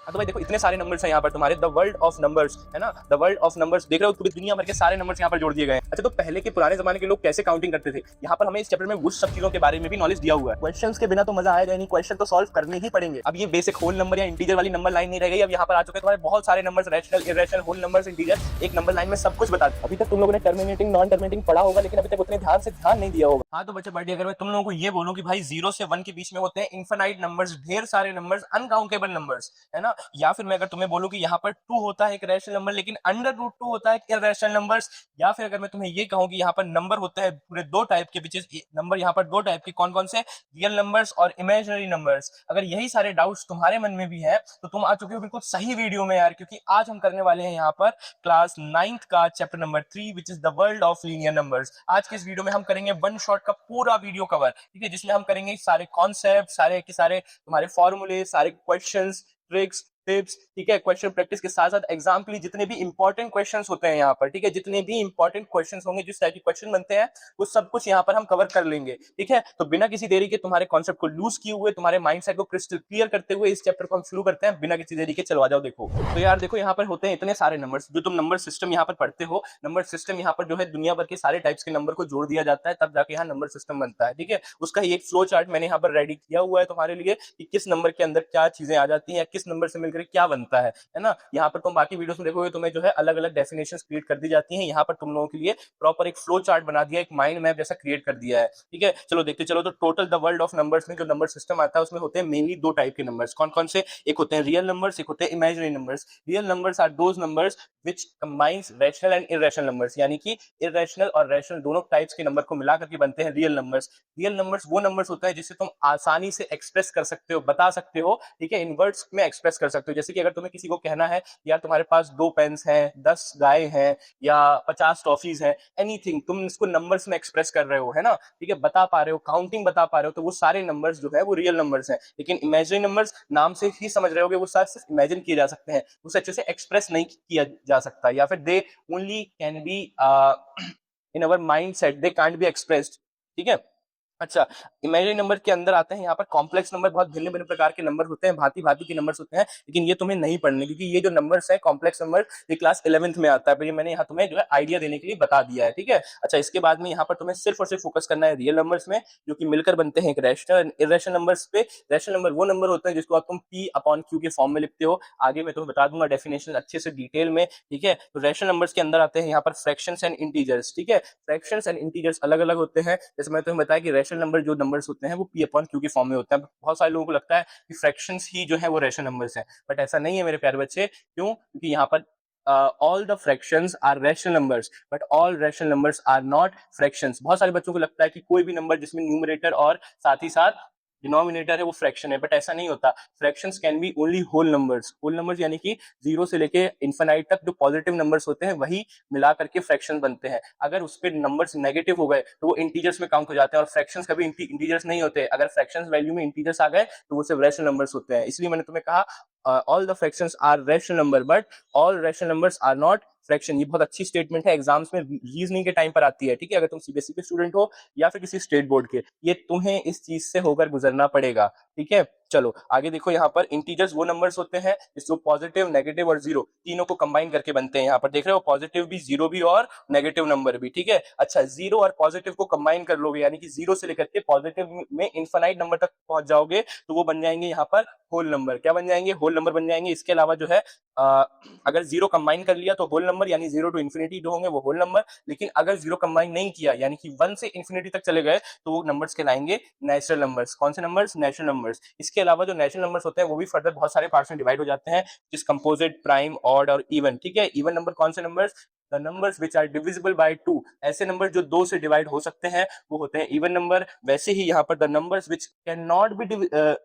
हाँ तो भाई देखो इतने सारे नंबर्स हैं यहाँ पर तुम्हारे, द वर्ल्ड ऑफ नंबर्स है ना, द वर्ल्ड ऑफ नंबर्स देख रहे हो, पूरी दुनिया भर के सारे नंबर्स यहाँ पर जोड़ दिए गए हैं। अच्छा तो पहले के पुराने जमाने के लोग कैसे काउंटिंग करते थे, यहाँ पर हमें इस चैप्टर में उस सब चीजों के बारे में भी नॉलेज दिया हुआ है। क्वेश्चंस के बिना तो मजा आएगा नहीं, क्वेश्चन तो सॉल्व करने ही पड़ेंगे। अब ये बेसिक होल नंबर या इंटीजर वाली नंबर लाइन नहीं रह गई, अब यहाँ पर आ चुके हैं तुम्हारे बहुत सारे numbers, rational, irrational, whole numbers, integer, एक नंबर लाइन में सब कुछ बता। अभी तक तुम लोगों ने टर्मिनेटिंग नॉन टर्मिनेटिंग पढ़ा होगा, लेकिन अभी तक उतने ध्यान से ध्यान नहीं दिया होगा। हाँ तो बच्चे बढ़िया, अगर मैं तुम लोगों को ये बोलूं कि भाई 0 से 1 के बीच में होते हैं इनफाइनाइट नंबर्स, ढेर सारे नंबर्स, अनकाउंटेबल नंबर्स, है ना, या फिर मैं अगर तुम्हें बोलूं कि यहाँ पर 2 होता है एक रैशनल नंबर, लेकिन √2 होता है इररेशनल नंबर्स, या फिर अगर मैं तुम्हें ये कहूं कि यहाँ पर नंबर होते हैं पूरे 2 टाइप के, विच नंबर यहाँ पर 2 टाइप के, कौन कौन से, रियल नंबर्स और इमेजिनरी नंबर्स। अगर यही सारे डाउट्स तुम्हारे मन में भी है तो तुम आ चुके हो बिल्कुल सही वीडियो में यार, क्योंकि आज हम करने वाले हैं यहाँ पर क्लास 9th का chapter number 3 which is the world of linear numbers. आज के इस वीडियो में हम करेंगे वन शॉट का पूरा वीडियो कवर, ठीक है, जिसमें हम करेंगे सारे कॉन्सेप्ट, सारे के सारे तुम्हारे फॉर्मूले, सारे क्वेश्चंस, ट्रिक्स, टिप्स, ठीक है, क्वेश्चन प्रैक्टिस के साथ साथ एग्जाम के लिए जितने भी इंपॉर्टेंट क्वेश्चंस होते हैं यहाँ पर, ठीक है, जितने भी इंपॉर्टेंट क्वेश्चंस होंगे, जिस टाइप के क्वेश्चन बनते हैं, वो सब कुछ यहाँ पर हम कवर कर लेंगे, ठीक है। तो बिना किसी देरी के, तुम्हारे कॉन्सेप्ट को लूज किए हुए, तुम्हारे माइंडसेट को क्रिस्टल क्लियर करते हुए इस चैप्टर को हम शुरू करते हैं बिना किसी देरी के। चलो आ जाओ देखो। तो यार देखो यहाँ पर होते हैं इतने सारे नंबर्स, जो तुम नंबर सिस्टम यहाँ पर पढ़ते हो, नंबर सिस्टम यहाँ पर जो है दुनिया भर के सारे टाइप्स के नंबर को जोड़ दिया जाता है, तब जाके यहाँ नंबर सिस्टम बनता है, ठीक है। उसका ही एक फ्लो चार्ट मैंने यहाँ पर रेडी किया हुआ है तुम्हारे लिए कि किस नंबर के अंदर क्या चीजें आ जाती हैं, किस नंबर से मिलकर क्या बनता है ना। यहाँ पर तुम बाकी वीडियोस में देखोगे तुम्हें जो है अलग अलग डेफिनेशंस क्रिएट कर दी जाती हैं, यहाँ पर तुम लोगों के लिए प्रॉपर एक फ्लो चार्ट बना दिया, एक माइंड मैप जैसा क्रिएट कर दिया है, ठीक है। चलो देखते चलो, तो total the world of numbers में जो नंबर सिस्टम आता है उसमें होते हैं मेनली 2 टाइप के नंबर्स। कौन कौन से, एक होते हैं रियल नंबर्स, एक होते हैं imaginary numbers. Real numbers are those numbers which combines rational and irrational numbers, यानी कि इररेशनल और रैशनल दोनों टाइप्स के नंबर को मिला करके बनते हैं रियल नंबर्स। रियल नंबर्स वो नंबर्स होता है जिससे तुम आसानी से एक्सप्रेस कर सकते हो, बता सकते हो, ठीक है, इन वर्ड्स में एक्सप्रेस कर सकते हो। जैसे कि अगर तुम्हें किसी को कहना है यार तुम्हारे पास 2 पेन्स हैं, 10 गाय हैं या 50 टॉफीज हैं, एनीथिंग, तुम इसको नंबर्स में एक्सप्रेस कर रहे हो, है ना, ठीक है, बता पा रहे हो, काउंटिंग बता पा रहे हो, तो वो सारे नंबर्स जो है वो रियल नंबर्स हैं। लेकिन इमेजिनरी नंबर्स नाम से ही समझ रहे होगे, वो सिर्फ इमेजिन किए जा सकते हैं, उसे अच्छे से एक्सप्रेस नहीं किया जा सकता, या फिर they only can be in our mind set, they can't be expressed, ठीक है। अच्छा, इमेजिनरी नंबर के अंदर आते हैं यहाँ पर कॉम्प्लेक्स नंबर, बहुत भिन्न भिन्न प्रकार के नंबर होते हैं, भांति भांति के नंबर्स होते हैं, लेकिन ये तुम्हें नहीं पढ़ने, क्योंकि ये जो नंबर्स है कॉम्प्लेक्स नंबर, ये क्लास 11th में आता है, ये मैंने यहाँ तुम्हें जो है आइडिया देने के लिए बता दिया है, ठीक है। अच्छा, इसके बाद में यहाँ पर तुम्हें सिर्फ और सिर्फ फोकस करना है रियल नंबर्स में, जो कि मिलकर बनते हैं एक रैशनल एंड इररेशनल नंबर्स पे। रैशनल नंबर वो नंबर होते हैं जिसको आप तुम P/Q के फॉर्म में लिखते हो, आगे मैं तुम्हें बता दूंगा डेफिनेशन अच्छे से डिटेल में, ठीक है। तो रैशनल नंबर्स के अंदर आते हैं यहाँ पर फ्रैक्शंस एंड इंटीजर्स, ठीक है। फ्रैक्शंस एंड इंटीजर्स अलग अलग होते हैं, जैसे मैं तुम्हें बताया कि रैशनल नंबर जो नंबर्स होते हैं वो P/Q के फॉर्म में होते हैं। बहुत सारे लोगों को लगता है कि फ्रैक्शंस ही जो है वो रैशनल नंबर्स हैं, बट ऐसा नहीं है मेरे प्यारे बच्चे। क्यों? क्योंकि यहाँ पर all the fractions are rational numbers but all rational numbers are not fractions। बहुत सारे बच्चों को लगता है कि कोई भी नंबर जिसमें न्यूमरेटर और साथ ही साथ डिनोमिनेटर है वो फ्रैक्शन है, बट ऐसा नहीं होता। Fractions can be only whole numbers. Whole numbers यानी कि 0 से लेके इनफिनाइट तक जो पॉजिटिव नंबर्स होते हैं वही मिला करके फ्रैक्शन बनते हैं। अगर उस पे नंबर्स नेगेटिव हो गए तो वो इंटीजर्स में काउंट हो जाते हैं, और फ्रैक्शंस कभी इंटीजर्स नहीं होते। अगर फ्रैक्शंस वैल्यू में इंटीजर्स आ गए तो वो सिर्फ रैशनल नंबर्स होते हैं। इसलिए मैंने तुम्हें कहा all the fractions are rational number but all rational numbers are not fraction. ये बहुत अच्छी स्टेटमेंट है, एग्जाम्स में रीजनिंग के टाइम पर आती है, ठीक है। अगर तुम सीबीएसई के स्टूडेंट हो या फिर किसी स्टेट बोर्ड के, ये तुम्हें इस चीज से होकर गुजरना पड़ेगा, ठीक है। चलो आगे देखो, यहाँ पर इंटीजर्स वो नंबर्स होते हैं जिसको पॉजिटिव, नेगेटिव और जीरो तीनों को कंबाइन करके बनते हैं। यहाँ पर देख रहे हो, पॉजिटिव भी, जीरो भी और नेगेटिव नंबर भी, ठीक है। अच्छा, जीरो और पॉजिटिव को कंबाइन कर लोगे, यानी कि जीरो से लेकर के पॉजिटिव में इनफिनाइट नंबर तक पहुंच जाओगे, तो वो बन जाएंगे यहाँ पर होल नंबर। क्या बन जाएंगे? होल नंबर बन जाएंगे। इसके अलावा जो है अगर जीरो कंबाइन कर लिया तो होल नंबर, यानी 0 to infinity जो होंगे वो होल नंबर। लेकिन अगर जीरो कंबाइन नहीं किया, यानी कि 1 से इंफिनिटी तक चले गए, तो वो नंबर्स कहलाएंगे नेचुरल नंबर्स। कौन से नंबर्स? Natural numbers. इसके अलावा जो नेचुरल नंबर्स होते हैं वो भी फर्दर बहुत सारे पार्ट्स में डिवाइड हो जाते हैं, जिस कंपोजिट, प्राइम, ऑड और इवन, ठीक है। इवन नंबर कौन से numbers? The numbers which are divisible by 2। ऐसे नंबर जो 2 से डिवाइड हो सकते हैं वो होते हैं इवन नंबर। वैसे ही यहाँ पर the numbers which can not be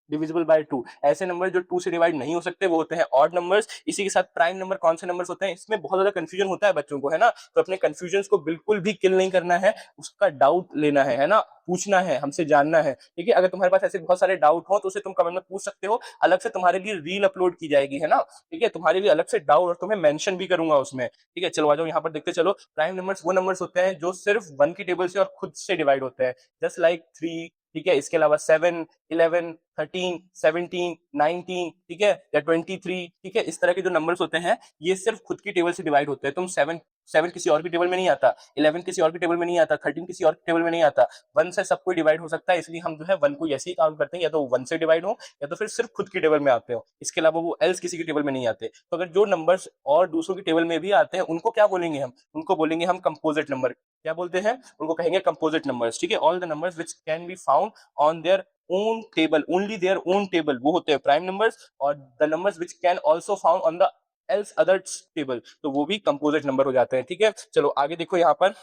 divisible by 2, ऐसे नंबर जो 2 से डिवाइड नहीं हो सकते वो होते हैं ऑड नंबर्स। इसी के साथ प्राइम नंबर कौन से नंबर्स होते हैं? इसमें बहुत ज्यादा कंफ्यूजन होता है बच्चों को, है ना। तो अपने कंफ्यूजन को बिल्कुल भी किल नहीं करना है, उसका डाउट लेना है ना, पूछना है, हमसे जानना है, ठीक है। अगर तुम्हारे पास ऐसे बहुत सारे डाउट हो तो उसे तुम कमेंट में पूछ सकते हो, अलग से तुम्हारे लिए रील अपलोड की जाएगी, है ना, ठीक है। तुम्हारे लिए अलग से डाउट, और तुम्हें मेंशन भी करूंगा उसमें, ठीक है। चलो आ जाओ, यहाँ पर देखते चलो। प्राइम नंबर्स वो नंबर्स होते हैं जो सिर्फ 1 की टेबल से और खुद से डिवाइड होते हैं, जस्ट लाइक 3, ठीक है, इसके अलावा 7, 11, 13, 17, 19, ठीक है, या 23, ठीक है, इस तरह के जो नंबर्स होते हैं ये सिर्फ खुद की टेबल से डिवाइड होते हैं। तुम 7 किसी और की टेबल में नहीं आता, 11 किसी और की टेबल में नहीं आता, 13 किसी और की टेबल में नहीं आता, 1 से सब कोई डिवाइड हो सकता है, इसलिए हम जो है 1 को ऐसे ही काउंट करते हैं, या तो 1 से डिवाइड हो या तो फिर सिर्फ खुद की टेबल में आते हो, इसके अलावा वो एल्स किसी की टेबल में नहीं आते। तो अगर जो नंबर्स और दूसरों की टेबल में भी आते हैं उनको क्या बोलेंगे हम, उनको बोलेंगे हम कंपोजिट नंबर। क्या बोलते हैं, उनको कहेंगे कंपोजिट नंबर्स, ठीक है। All the numbers which can be found on their own table, only their own table, वो होते हैं प्राइम नंबर्स, और the numbers which can also found on the L's others table, तो वो भी कंपोजिट नंबर हो जाते हैं, ठीक है। चलो आगे देखो, यहाँ पर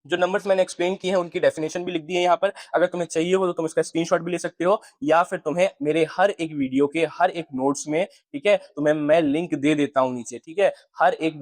जो नंबर्स मैंने एक्सप्लेन किए हैं उनकी डेफिनेशन भी लिख दी है यहाँ पर, अगर तुम्हें चाहिए हो तो तुम इसका स्क्रीनशॉट भी ले सकते हो, या फिर तुम्हें मेरे हर एक वीडियो के हर एक नोट्स में, ठीक है, तुम्हें मैं लिंक दे देता हूँ नीचे, ठीक है। हर एक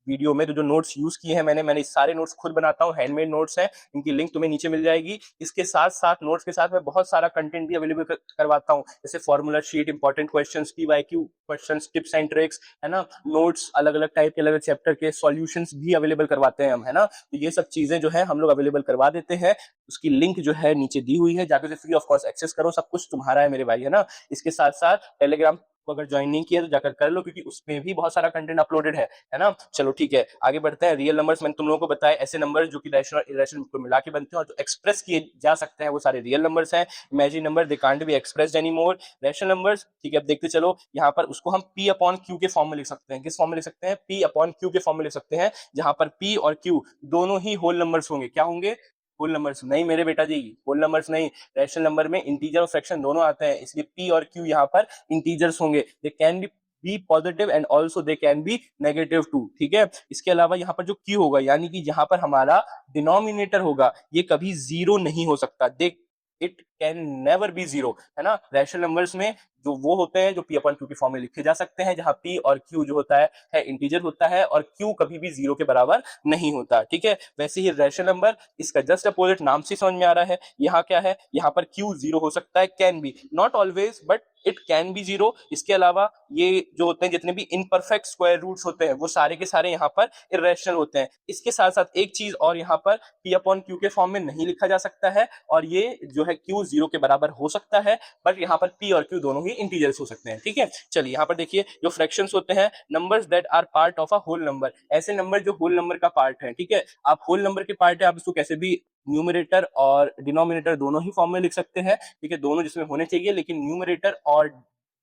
वीडियो में जो नोट्स यूज किए हैं मैंने सारे नोट्स खुद बनाता हूँ, हैंडमेड नोट्स हैं, इनकी लिंक तुम्हें नीचे मिल जाएगी। इसके साथ साथ नोट्स के साथ मैं बहुत सारा कंटेंट भी अवेलेबल करवाता हूँ, जैसे formula sheet, important questions, PYQ questions, tips and tricks, है ना, नोट्स, अलग अलग टाइप के अलग अलग चैप्टर के सॉल्यूशंस भी अवेलेबल करवाते हैं हम, है ना। तो ये सब चीजें जो है हम लोग अवेलेबल करवा देते हैं, उसकी लिंक जो है नीचे दी हुई है, जाकर फ्री ऑफ कॉस्ट एक्सेस करो, सब कुछ तुम्हारा है मेरे भाई, है ना। इसके साथ साथ टेलीग्राम को अगर ज्वाइन नहीं किया तो जाकर कर लो, क्योंकि उसमें भी बहुत सारा कंटेंट अपलोडेड है ना। चलो ठीक है, आगे बढ़ते हैं। रियल नंबर्स मैंने तुम लोगों को बताया, ऐसे नंबर जो कि रैशनल और इरेशनल को मिला के बनते हैं और जो एक्सप्रेस किए जा सकते हैं वो सारे रियल नंबर्स हैं। Imaginary number they can't be expressed any more. Rational numbers, ठीक है, अब देखते चलो, यहाँ पर उसको हम P अपॉन Q के फॉर्म में लिख सकते हैं। किस फॉर्म में लिख सकते हैं, P अपॉन Q के फॉर्म में लिख सकते हैं, जहां पर P और Q दोनों ही होल नंबर्स होंगे। क्या होंगे, होल नंबर्स। नहीं मेरे बेटा जी, होल नंबर्स नहीं, रैशनल नंबर में इंटीजर और फ्रैक्शन दोनों आते हैं, इसलिए P और Q यहाँ पर इंटीजर्स होंगे। They can be positive and also they can be negative too, ठीक है। इसके अलावा यहाँ पर जो Q होगा, यानी कि जहां पर हमारा डिनोमिनेटर होगा, ये कभी जीरो नहीं हो सकता। देख, it can never be zero, है ना। रैशनल नंबर्स में जो वो होते हैं जो P अपॉन Q की फॉर्म में लिखे जा सकते हैं, जहां P और Q जो होता है इंटीजर होता है, और Q कभी भी जीरो के बराबर नहीं होता, ठीक है। वैसे ही रैशनल नंबर, इसका जस्ट अपोजिट नाम से समझ में आ रहा है। यहाँ क्या है, यहाँ पर Q जीरो हो सकता है, can be, not always but it can be zero. इसके अलावा ये जो होते हैं जितने भी इनपरफेक्ट स्क्वायर रूट्स होते हैं वो सारे के सारे यहाँ पर इरेशनल होते हैं। इसके साथ साथ एक चीज और, यहाँ पर P अपॉन Q के फॉर्म में नहीं लिखा जा सकता है, और ये जो है Q जीरो के बराबर हो सकता है, बट यहाँ पर P और Q दोनों ही इंटीजर्स हो सकते हैं, ठीक है। चलिए यहाँ पर देखिए, जो फ्रैक्शंस होते हैं, numbers that are part of a whole number, ऐसे नंबर जो होल नंबर का पार्ट है, ठीक है। आप होल नंबर के पार्ट है, आप इसको कैसे भी न्यूमरेटर और डिनोमिनेटर दोनों ही फॉर्म में लिख सकते हैं, ठीक है, दोनों जिसमें होने चाहिए, लेकिन न्यूमरेटर और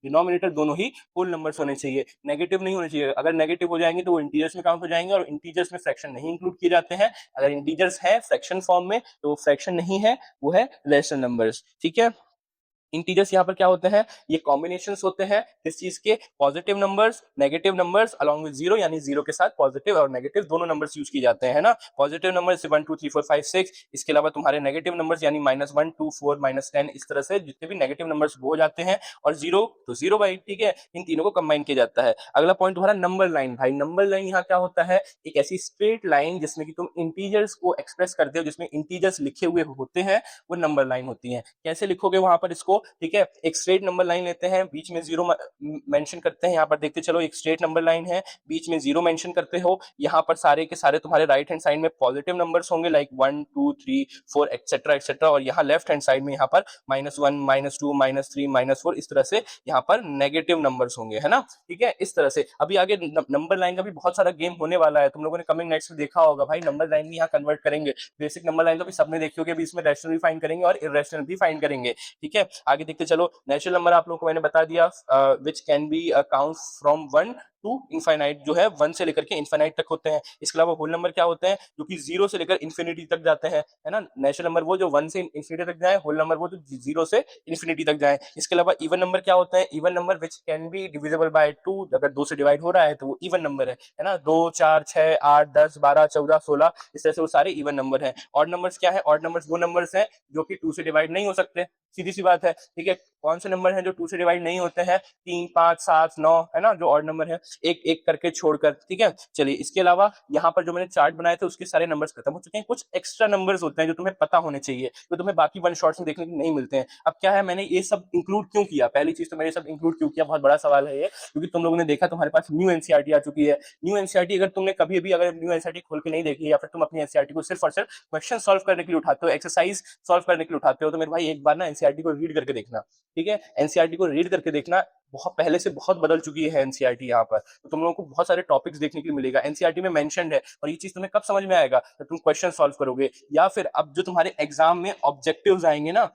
डिनोमिनेटर दोनों ही होल नंबर्स होने चाहिए, नेगेटिव नहीं होने चाहिए। अगर नेगेटिव हो जाएंगे तो वो इंटीजर्स में काउंट हो जाएंगे, और इंटीजर्स में फ्रैक्शन नहीं इंक्लूड किए जाते हैं। अगर इंटीजर्स है फ्रैक्शन फॉर्म में तो वो फ्रैक्शन नहीं है, वो है रैशनल नंबर्स, ठीक है। इंटीजर्स यहाँ पर क्या होते हैं, ये कॉम्बिनेशंस होते हैं इस चीज के, positive numbers, negative numbers along with zero, यानी जीरो के साथ पॉजिटिव और नेगेटिव दोनों नंबर्स यूज किए जाते हैं, है ना। पॉजिटिव नंबर से 1 2 3 4 5 6, इसके अलावा तुम्हारे नेगेटिव नंबर्स यानी -1 2 4 -10, इस तरह से जितने भी नेगेटिव नंबर्स वो हो जाते हैं, और जीरो तो जीरो बाई, ठीक है, इन तीनों को कंबाइन किया जाता है। अगला पॉइंट तुम्हारा नंबर लाइन। भाई नंबर लाइन यहाँ क्या होता है, एक ऐसी स्ट्रेट लाइन जिसमें कि तुम इंटीजर्स को एक्सप्रेस करते हो, जिसमें इंटीजर्स लिखे हुए होते हैं, वो नंबर लाइन होती है। कैसे लिखोगे वहां पर इसको, ठीक है, एक स्ट्रेट नंबर लाइन लेते हैं, बीच में जीरो मेंशन करते हैं। यहाँ पर देखते चलो, एक स्ट्रेट नंबर लाइन है, बीच में जीरो मेंशन करते हो। यहाँ पर सारे के सारे तुम्हारे राइट हैंड साइड में पॉजिटिव नंबर्स होंगे, लाइक 1 2 3 4 एक्सेट्रा एक्सेट्रा, और यहाँ लेफ्ट हैंड साइड में यहाँ पर -1 -2 -3 -4, इस तरह से यहाँ पर नेगेटिव नंबर्स होंगे, है ना, ठीक है। इस तरह से अभी आगे नंबर लाइन का भी बहुत सारा गेम होने वाला है, तुम लोगों ने कमिंग नेक्स्ट में देखा होगा। भाई नंबर लाइन भी यहाँ कन्वर्ट करेंगे, बेसिक नंबर लाइन तो भी सबने देखी होगी, अभी इसमें रैशनल भी फाइंड करेंगे और इरेशनल भी फाइंड करेंगे, ठीक है। आगे देखते चलो, नेचुरल नंबर आप लोगों को मैंने बता दिया, which can be count from 1 to infinite, जो है 1 से लेकर के इनफाइनाइट तक होते हैं। इसके अलावा होल नंबर क्या होते हैं, जो कि 0 से लेकर इन्फिनिटी तक जाते हैं, है ना। नेचुरल नंबर वो जो 1 से इन्फिनिटी तक जाए, होल नंबर वो जो 0 से इन्फिनिटी तक जाए। इसके अलावा इवन नंबर क्या होता है, even number which can be divisible by 2, अगर 2 से डिवाइड हो रहा है तो वो इवन नंबर है ना। 2 4 6 8 10 12 14 16, इस तरह से वो सारे इवन नंबर हैं। ऑड नंबर्स क्या है, ऑड नंबर्स वो नंबर्स हैं जो कि 2 से डिवाइड नहीं हो सकते, सीधी सी बात है, ठीक है। कौन से नंबर हैं जो 2 से डिवाइड नहीं होते हैं, 3 5 7 9, है ना, जो ऑड नंबर है। एक एक करके छोड़कर, ठीक है। चलिए इसके अलावा यहाँ पर जो मैंने चार्ट बनाए थे उसके सारे नंबर्स खत्म हो चुके हैं। कुछ एक्स्ट्रा नंबर्स होते हैं जो तुम्हें पता होने चाहिए, जो तुम्हें बाकी वन शॉट्स में देखने को नहीं मिलते हैं। अब क्या है, मैंने ये सब इंक्लूड क्यों किया, पहली चीज तो मैंने सब इंक्लूड क्यों किया, बहुत बड़ा सवाल है ये, क्योंकि तुम लोगों ने देखा तुम्हारे पास न्यू एनसीईआरटी आ चुकी है। न्यू एनसीईआरटी अगर तुमने कभी भी अगर न्यू एनसीईआरटी खोल के नहीं देखी, या फिर तुम अपनी एनसीईआरटी को सिर्फ और सिर्फ क्वेश्चन सॉल्व करने के लिए उठाते हो, एक्सरसाइज सॉल्व करने के लिए उठाते हो, तो मेरे भाई एक बार ना एनसीईआरटी को रीड करके देखना, ठीक है। एनसीईआरटी को रीड करके देखना, बहुत पहले से बहुत बदल चुकी है एनसीईआरटी यहाँ पर, तो तुम लोगों को बहुत सारे टॉपिक्स देखने के लिए मिलेगा। एनसीईआरटी में मेंशन्ड है, और ये चीज तुम्हें कब समझ में आएगा, जब तुम क्वेश्चन सॉल्व करोगे, या फिर अब जो तुम्हारे एग्जाम में ऑब्जेक्टिव्स आएंगे ना,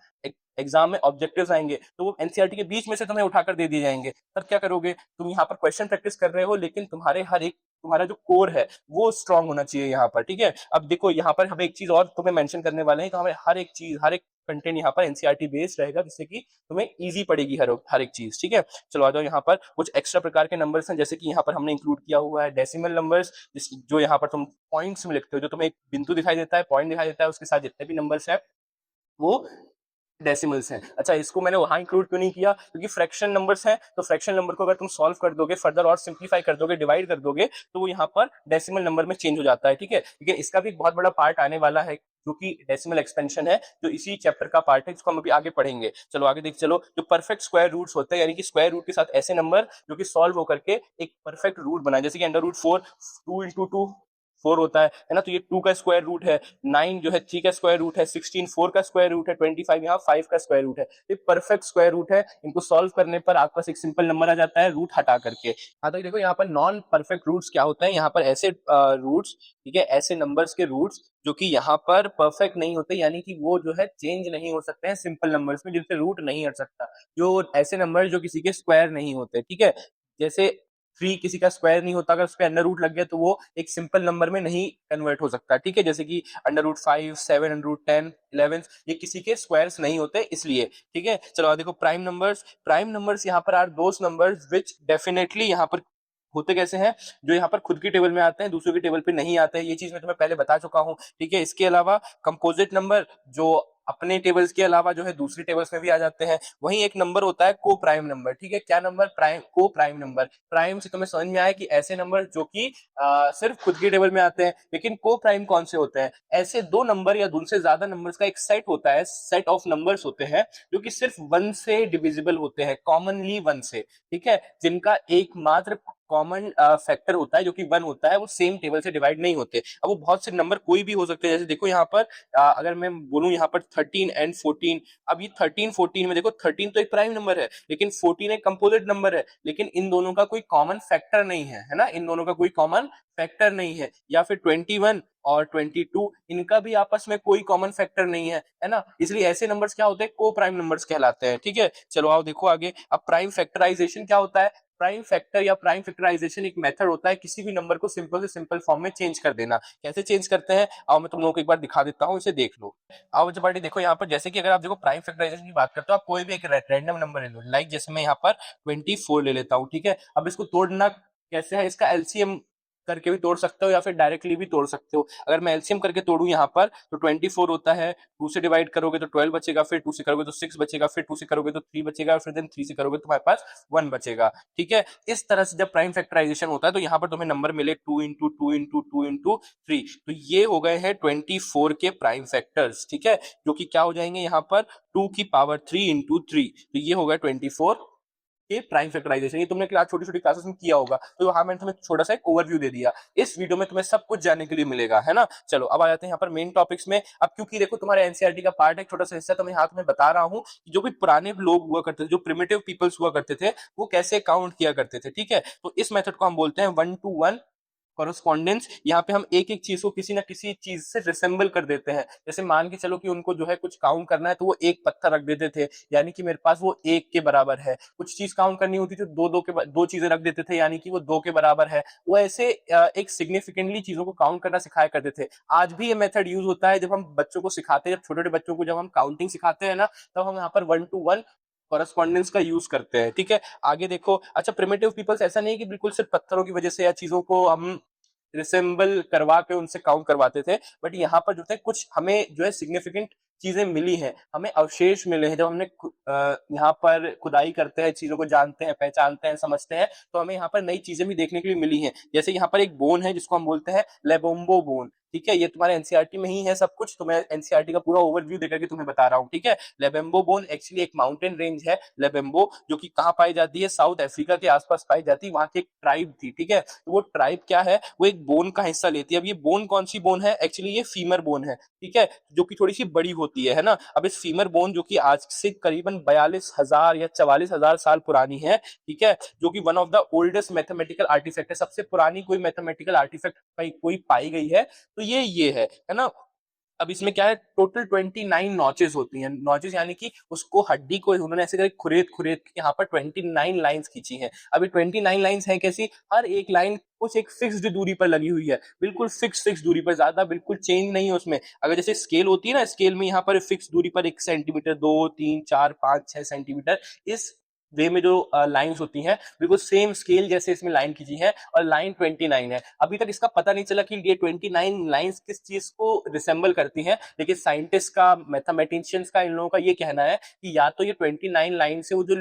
एग्जाम में ऑब्जेक्टिव्स आएंगे, तो वो एनसीईआरटी के बीच में से तुम्हें उठाकर दे दिए जाएंगे। तब क्या करोगे, तुम यहाँ पर क्वेश्चन प्रैक्टिस कर रहे हो, लेकिन तुम्हारे हर एक तुम्हारा जो कोर है वो स्ट्रांग होना चाहिए यहाँ पर, ठीक है। अब देखो यहाँ पर हम एक चीज और तुम्हें मेंशन करने वाले हैं, तो हमें हर एक चीज, हर एक कंटेंट यहाँ पर एनसीईआरटी बेस्ड रहेगा, जिससे कि तुम्हें इजी पड़ेगी हर एक चीज, ठीक है। चलो आ जाओ, यहाँ पर कुछ एक्स्ट्रा प्रकार के नंबर्स हैं, जैसे कि यहाँ पर हमने इंक्लूड किया हुआ है डेसिमल नंबर्स, जो यहाँ पर तुम पॉइंट्स में लिखते हो, जो तुम्हें एक बिंदु दिखाई देता है, पॉइंट दिखाई देता है, उसके साथ जितने भी नंबर्स है वो डेसिमल्स हैं। अच्छा, इसको मैंने वहां इंक्लूड क्यों नहीं किया, क्योंकि फ्रैक्शन नंबर्स हैं, तो फ्रैक्शन नंबर को अगर तुम सॉल्व कर दोगे फर्दर और सिंप्लीफाई कर दोगे, डिवाइड कर दोगे, तो वो यहाँ पर डेसिमल नंबर में चेंज हो जाता है, ठीक है। लेकिन इसका भी एक बहुत बड़ा पार्ट आने वाला है, जो कि डेसिमल एक्सपेंशन है, जो इसी चैप्टर का पार्ट है, जिसको हम अभी आगे पढ़ेंगे। चलो आगे देख चलो, जो परफेक्ट स्क्वायर रूट्स होते हैं, यानी कि स्क्वायर रूट के साथ ऐसे नंबर जो कि सॉल्व होकर के एक परफेक्ट रूट बनाए, जैसे कि अंडर रूट 4 2 इंटू 2 4 होता है ना, तो ये 2 का स्क्वायर रूट है, 9 जो है 3 का स्क्वायर रूट है, 16 4 का स्क्वायर रूट है, 25 यहाँ 5 का स्क्वायर रूट है। ये परफेक्ट स्क्वायर रूट है, इनको सॉल्व करने पर आपके पास एक सिंपल नंबर आ जाता है रूट हटा करके। हाँ, तो देखो यहाँ पर नॉन परफेक्ट रूट्स क्या होता है, यहाँ पर ऐसे रूट्स, ठीक है, ऐसे नंबर्स के रूट्स जो कि यहाँ पर परफेक्ट नहीं होते, यानी कि वो जो है चेंज नहीं हो सकते हैं सिंपल नंबर्स में, जिनसे रूट नहीं हट सकता, जो ऐसे नंबर जो किसी के स्क्वायर नहीं होते, ठीक है। जैसे 3 किसी का स्क्वायर नहीं होता, अगर उस पे अंडर रूट लग गया तो वो एक सिंपल नंबर में नहीं कन्वर्ट हो सकता, ठीक है। जैसे कि अंडर रूट 5 7 अंडर रूट 10 11 ये किसी के स्क्वायर्स नहीं होते, इसलिए, ठीक है। चलो देखो, प्राइम नंबर्स यहाँ पर are those numbers which definitely यहाँ पर होते कैसे हैं, जो यहाँ पर खुद की टेबल में आते हैं, दूसरों की टेबल पे नहीं आते हैं, ये चीज मैं तुम्हें पहले बता चुका हूँ, ठीक है। इसके अलावा कंपोजिट नंबर, जो अपने टेबल्स के अलावा जो है दूसरी टेबल्स में भी आ जाते हैं। वहीं एक नंबर होता है को प्राइम नंबर, ठीक है। क्या नंबर, प्राइम, को प्राइम नंबर। प्राइम से तुम्हें समझ में आया कि ऐसे नंबर जो कि सिर्फ खुद की टेबल में आते हैं, लेकिन को प्राइम कौन से होते हैं, ऐसे दो नंबर या उनसे ज्यादा नंबर्स का एक सेट होता है, सेट ऑफ नंबर्स होते हैं, जो कि सिर्फ 1 से डिविजिबल होते हैं, कॉमनली 1 से, ठीक है, जिनका एकमात्र कॉमन फैक्टर होता है जो कि 1 होता है, वो सेम टेबल से डिवाइड नहीं होते। अब वो बहुत से नंबर कोई भी हो सकते हैं, जैसे देखो यहाँ पर अगर मैं बोलूं यहाँ पर 13 एंड 14, अब ये 13 14 में देखो 13 तो एक प्राइम नंबर है, लेकिन 14 एक कंपोजिट नंबर है, लेकिन इन दोनों का कोई कॉमन फैक्टर नहीं है ना, इन दोनों का कोई कॉमन फैक्टर नहीं है। या फिर 21 और 22, इनका भी आपस में कोई कॉमन फैक्टर नहीं है ना, इसलिए ऐसे नंबर्स क्या होते हैं, को प्राइम नंबर्स कहलाते हैं, ठीक है। चलो आओ देखो आगे, अब प्राइम फैक्टराइजेशन क्या होता है। प्राइम फैक्टर या प्राइम फैक्टराइजेशन एक मेथड होता है किसी भी नंबर को सिंपल से सिंपल फॉर्म में चेंज कर देना। कैसे चेंज करते हैं, आओ मैं तुम लोगों को एक बार दिखा देता हूँ, इसे देख लो। आओ बच्चे पार्टी, देखो यहाँ पर जैसे कि अगर आप देखो प्राइम फैक्टराइजेशन की बात करते हो, आप कोई भी एक रैंडम नंबर ले लो, लाइक जैसे मैं यहाँ पर 24 ले लेता हूँ, ठीक है। अब इसको तोड़ना कैसे है, इसका एलसीएम करके भी तोड़ सकते हो या फिर डायरेक्टली भी तोड़ सकते हो। अगर मैं एलसीएम करके तोड़ू यहाँ पर, तो 24 होता है, 2 से डिवाइड करोगे तो 12 बचेगा, फिर 2 से करोगे तो 6 बचेगा, फिर 2 से करोगे तो 3 बचेगा, फिर देन 3 से करोगे तो तुम्हारे पास 1 बचेगा, ठीक है। इस तरह से जब प्राइम फैक्टराइजेशन होता है, तो यहाँ पर तुम्हें नंबर मिले 2 इंटू 2 इंटू 2 इंटू 3, तो ये हो गए हैं 24 के प्राइम फैक्टर्स, ठीक है, जो कि क्या हो जाएंगे यहाँ पर 2 की पावर 3 इंटू 3, तो ये हो गया 24 के प्राइम फैक्टराइजेशन। ये तुमने क्लास छोटी छोटी क्लासेस में किया होगा, तो हाँ मैंने तुम्हें छोटा सा एक ओवरव्यू दे दिया, इस वीडियो में तुम्हें सब कुछ जानने के लिए मिलेगा, है ना। चलो अब आ जाते हैं यहाँ पर मेन टॉपिक्स में। अब क्योंकि देखो तुम्हारे एनसीईआरटी का पार्ट एक छोटा सा हिस्सा, तो मैं यहाँ तुम्हें बता रहा हूँ कि जो भी पुराने लोग हुआ करते थे, जो प्रिमिटिव पीपल्स हुआ करते थे, वो कैसे काउंट किया करते थे, ठीक है। तो इस मेथड को हम बोलते हैं 1 to 1 कॉरेस्पॉन्डेंस। यहाँ पे हम एक एक चीज को किसी ना किसी चीज से रिसेंबल कर देते हैं। जैसे मान के चलो कि उनको जो है कुछ काउंट करना है, तो वो एक पत्थर रख देते थे, यानी कि मेरे पास वो 1 के बराबर है। कुछ चीज काउंट करनी होती थी, दो चीजें रख देते थे, यानी कि वो 2 के बराबर है। वो ऐसे एक सिग्निफिकेंटली चीजों को काउंट करना सिखाया करते थे। आज भी ये मेथड यूज होता है, जब हम बच्चों को सिखाते हैं, जब छोटे छोटे बच्चों को जब हम काउंटिंग सिखाते हैं ना, तब हम यहाँ पर 1 to 1 कॉरेस्पॉन्डेंस का यूज करते हैं, ठीक है। आगे देखो, अच्छा प्रिमिटिव पीपल्स ऐसा नहीं कि बिल्कुल सिर्फ पत्थरों की वजह से या चीजों को हम रिसेंबल करवा के उनसे काउंट करवाते थे, बट यहाँ पर जो है कुछ हमें जो है सिग्निफिकेंट चीजें मिली हैं, हमें अवशेष मिले हैं, जब हमने यहाँ पर खुदाई करते हैं, चीजों को जानते हैं, पहचानते हैं, समझते हैं, तो हमें यहाँ पर नई चीजें भी देखने के लिए मिली हैं। जैसे यहाँ पर एक बोन है जिसको हम बोलते हैं लेबोम्बो बोन, ठीक है, ये तुम्हारे एनसीईआरटी में ही है सब कुछ, तो मैं एनसीईआरटी का पूरा ओवरव्यू देकर के तुम्हें बता रहा हूँ, ठीक है। लेबेम्बो बोन एक्चुअली एक माउंटेन रेंज है, लेबेम्बो, जो कि कहाँ पाई जाती है, साउथ अफ्रीका के आसपास पाई जाती है, वहां की एक ट्राइब थी, ठीक है। तो वो ट्राइब क्या है, वो एक बोन का हिस्सा लेती है। अब ये बोन कौन सी बोन है, एक्चुअली ये फीमर बोन है, ठीक है, जो कि थोड़ी सी बड़ी होती है ना। अब इस फीमर बोन जो कि आज से करीबन 42,000 या 44,000 साल पुरानी है, ठीक है, जो कि one of the oldest mathematical artefact है, सबसे पुरानी कोई मैथमेटिकल आर्टिफैक्ट कोई पाई गई है, तो ये है ना। अब इसमें क्या है, टोटल 29 नॉचेस होती हैं, नॉचेस यानी कि उसको हड्डी को उन्होंने ऐसे करके खुरेद खुरेद के यहाँ पर 29 लाइंस खींची हैं। अभी 29 लाइंस हैं कैसी, हर एक लाइन कुछ एक फिक्स्ड दूरी पर लगी हुई है, बिल्कुल फिक्स दूरी पर, ज्यादा बिल्कुल चेंज नहीं है उसमें। अगर जैसे स्केल होती है ना, स्केल में यहाँ पर फिक्स दूरी पर 1 सेंटीमीटर, 2, 3, 4, 5, 6 सेंटीमीटर, इस वे में जो लाइंस होती हैं, बिल्कुल सेम स्केल जैसे इसमें लाइन खींची है, और लाइन 29 है। अभी तक इसका पता नहीं चला कि ये 29 लाइंस किस चीज को रिसेंबल करती हैं, लेकिन साइंटिस्ट का, मैथमेटिशियंस का, इन लोगों का ये कहना है कि या तो ये 29 लाइन से वो जो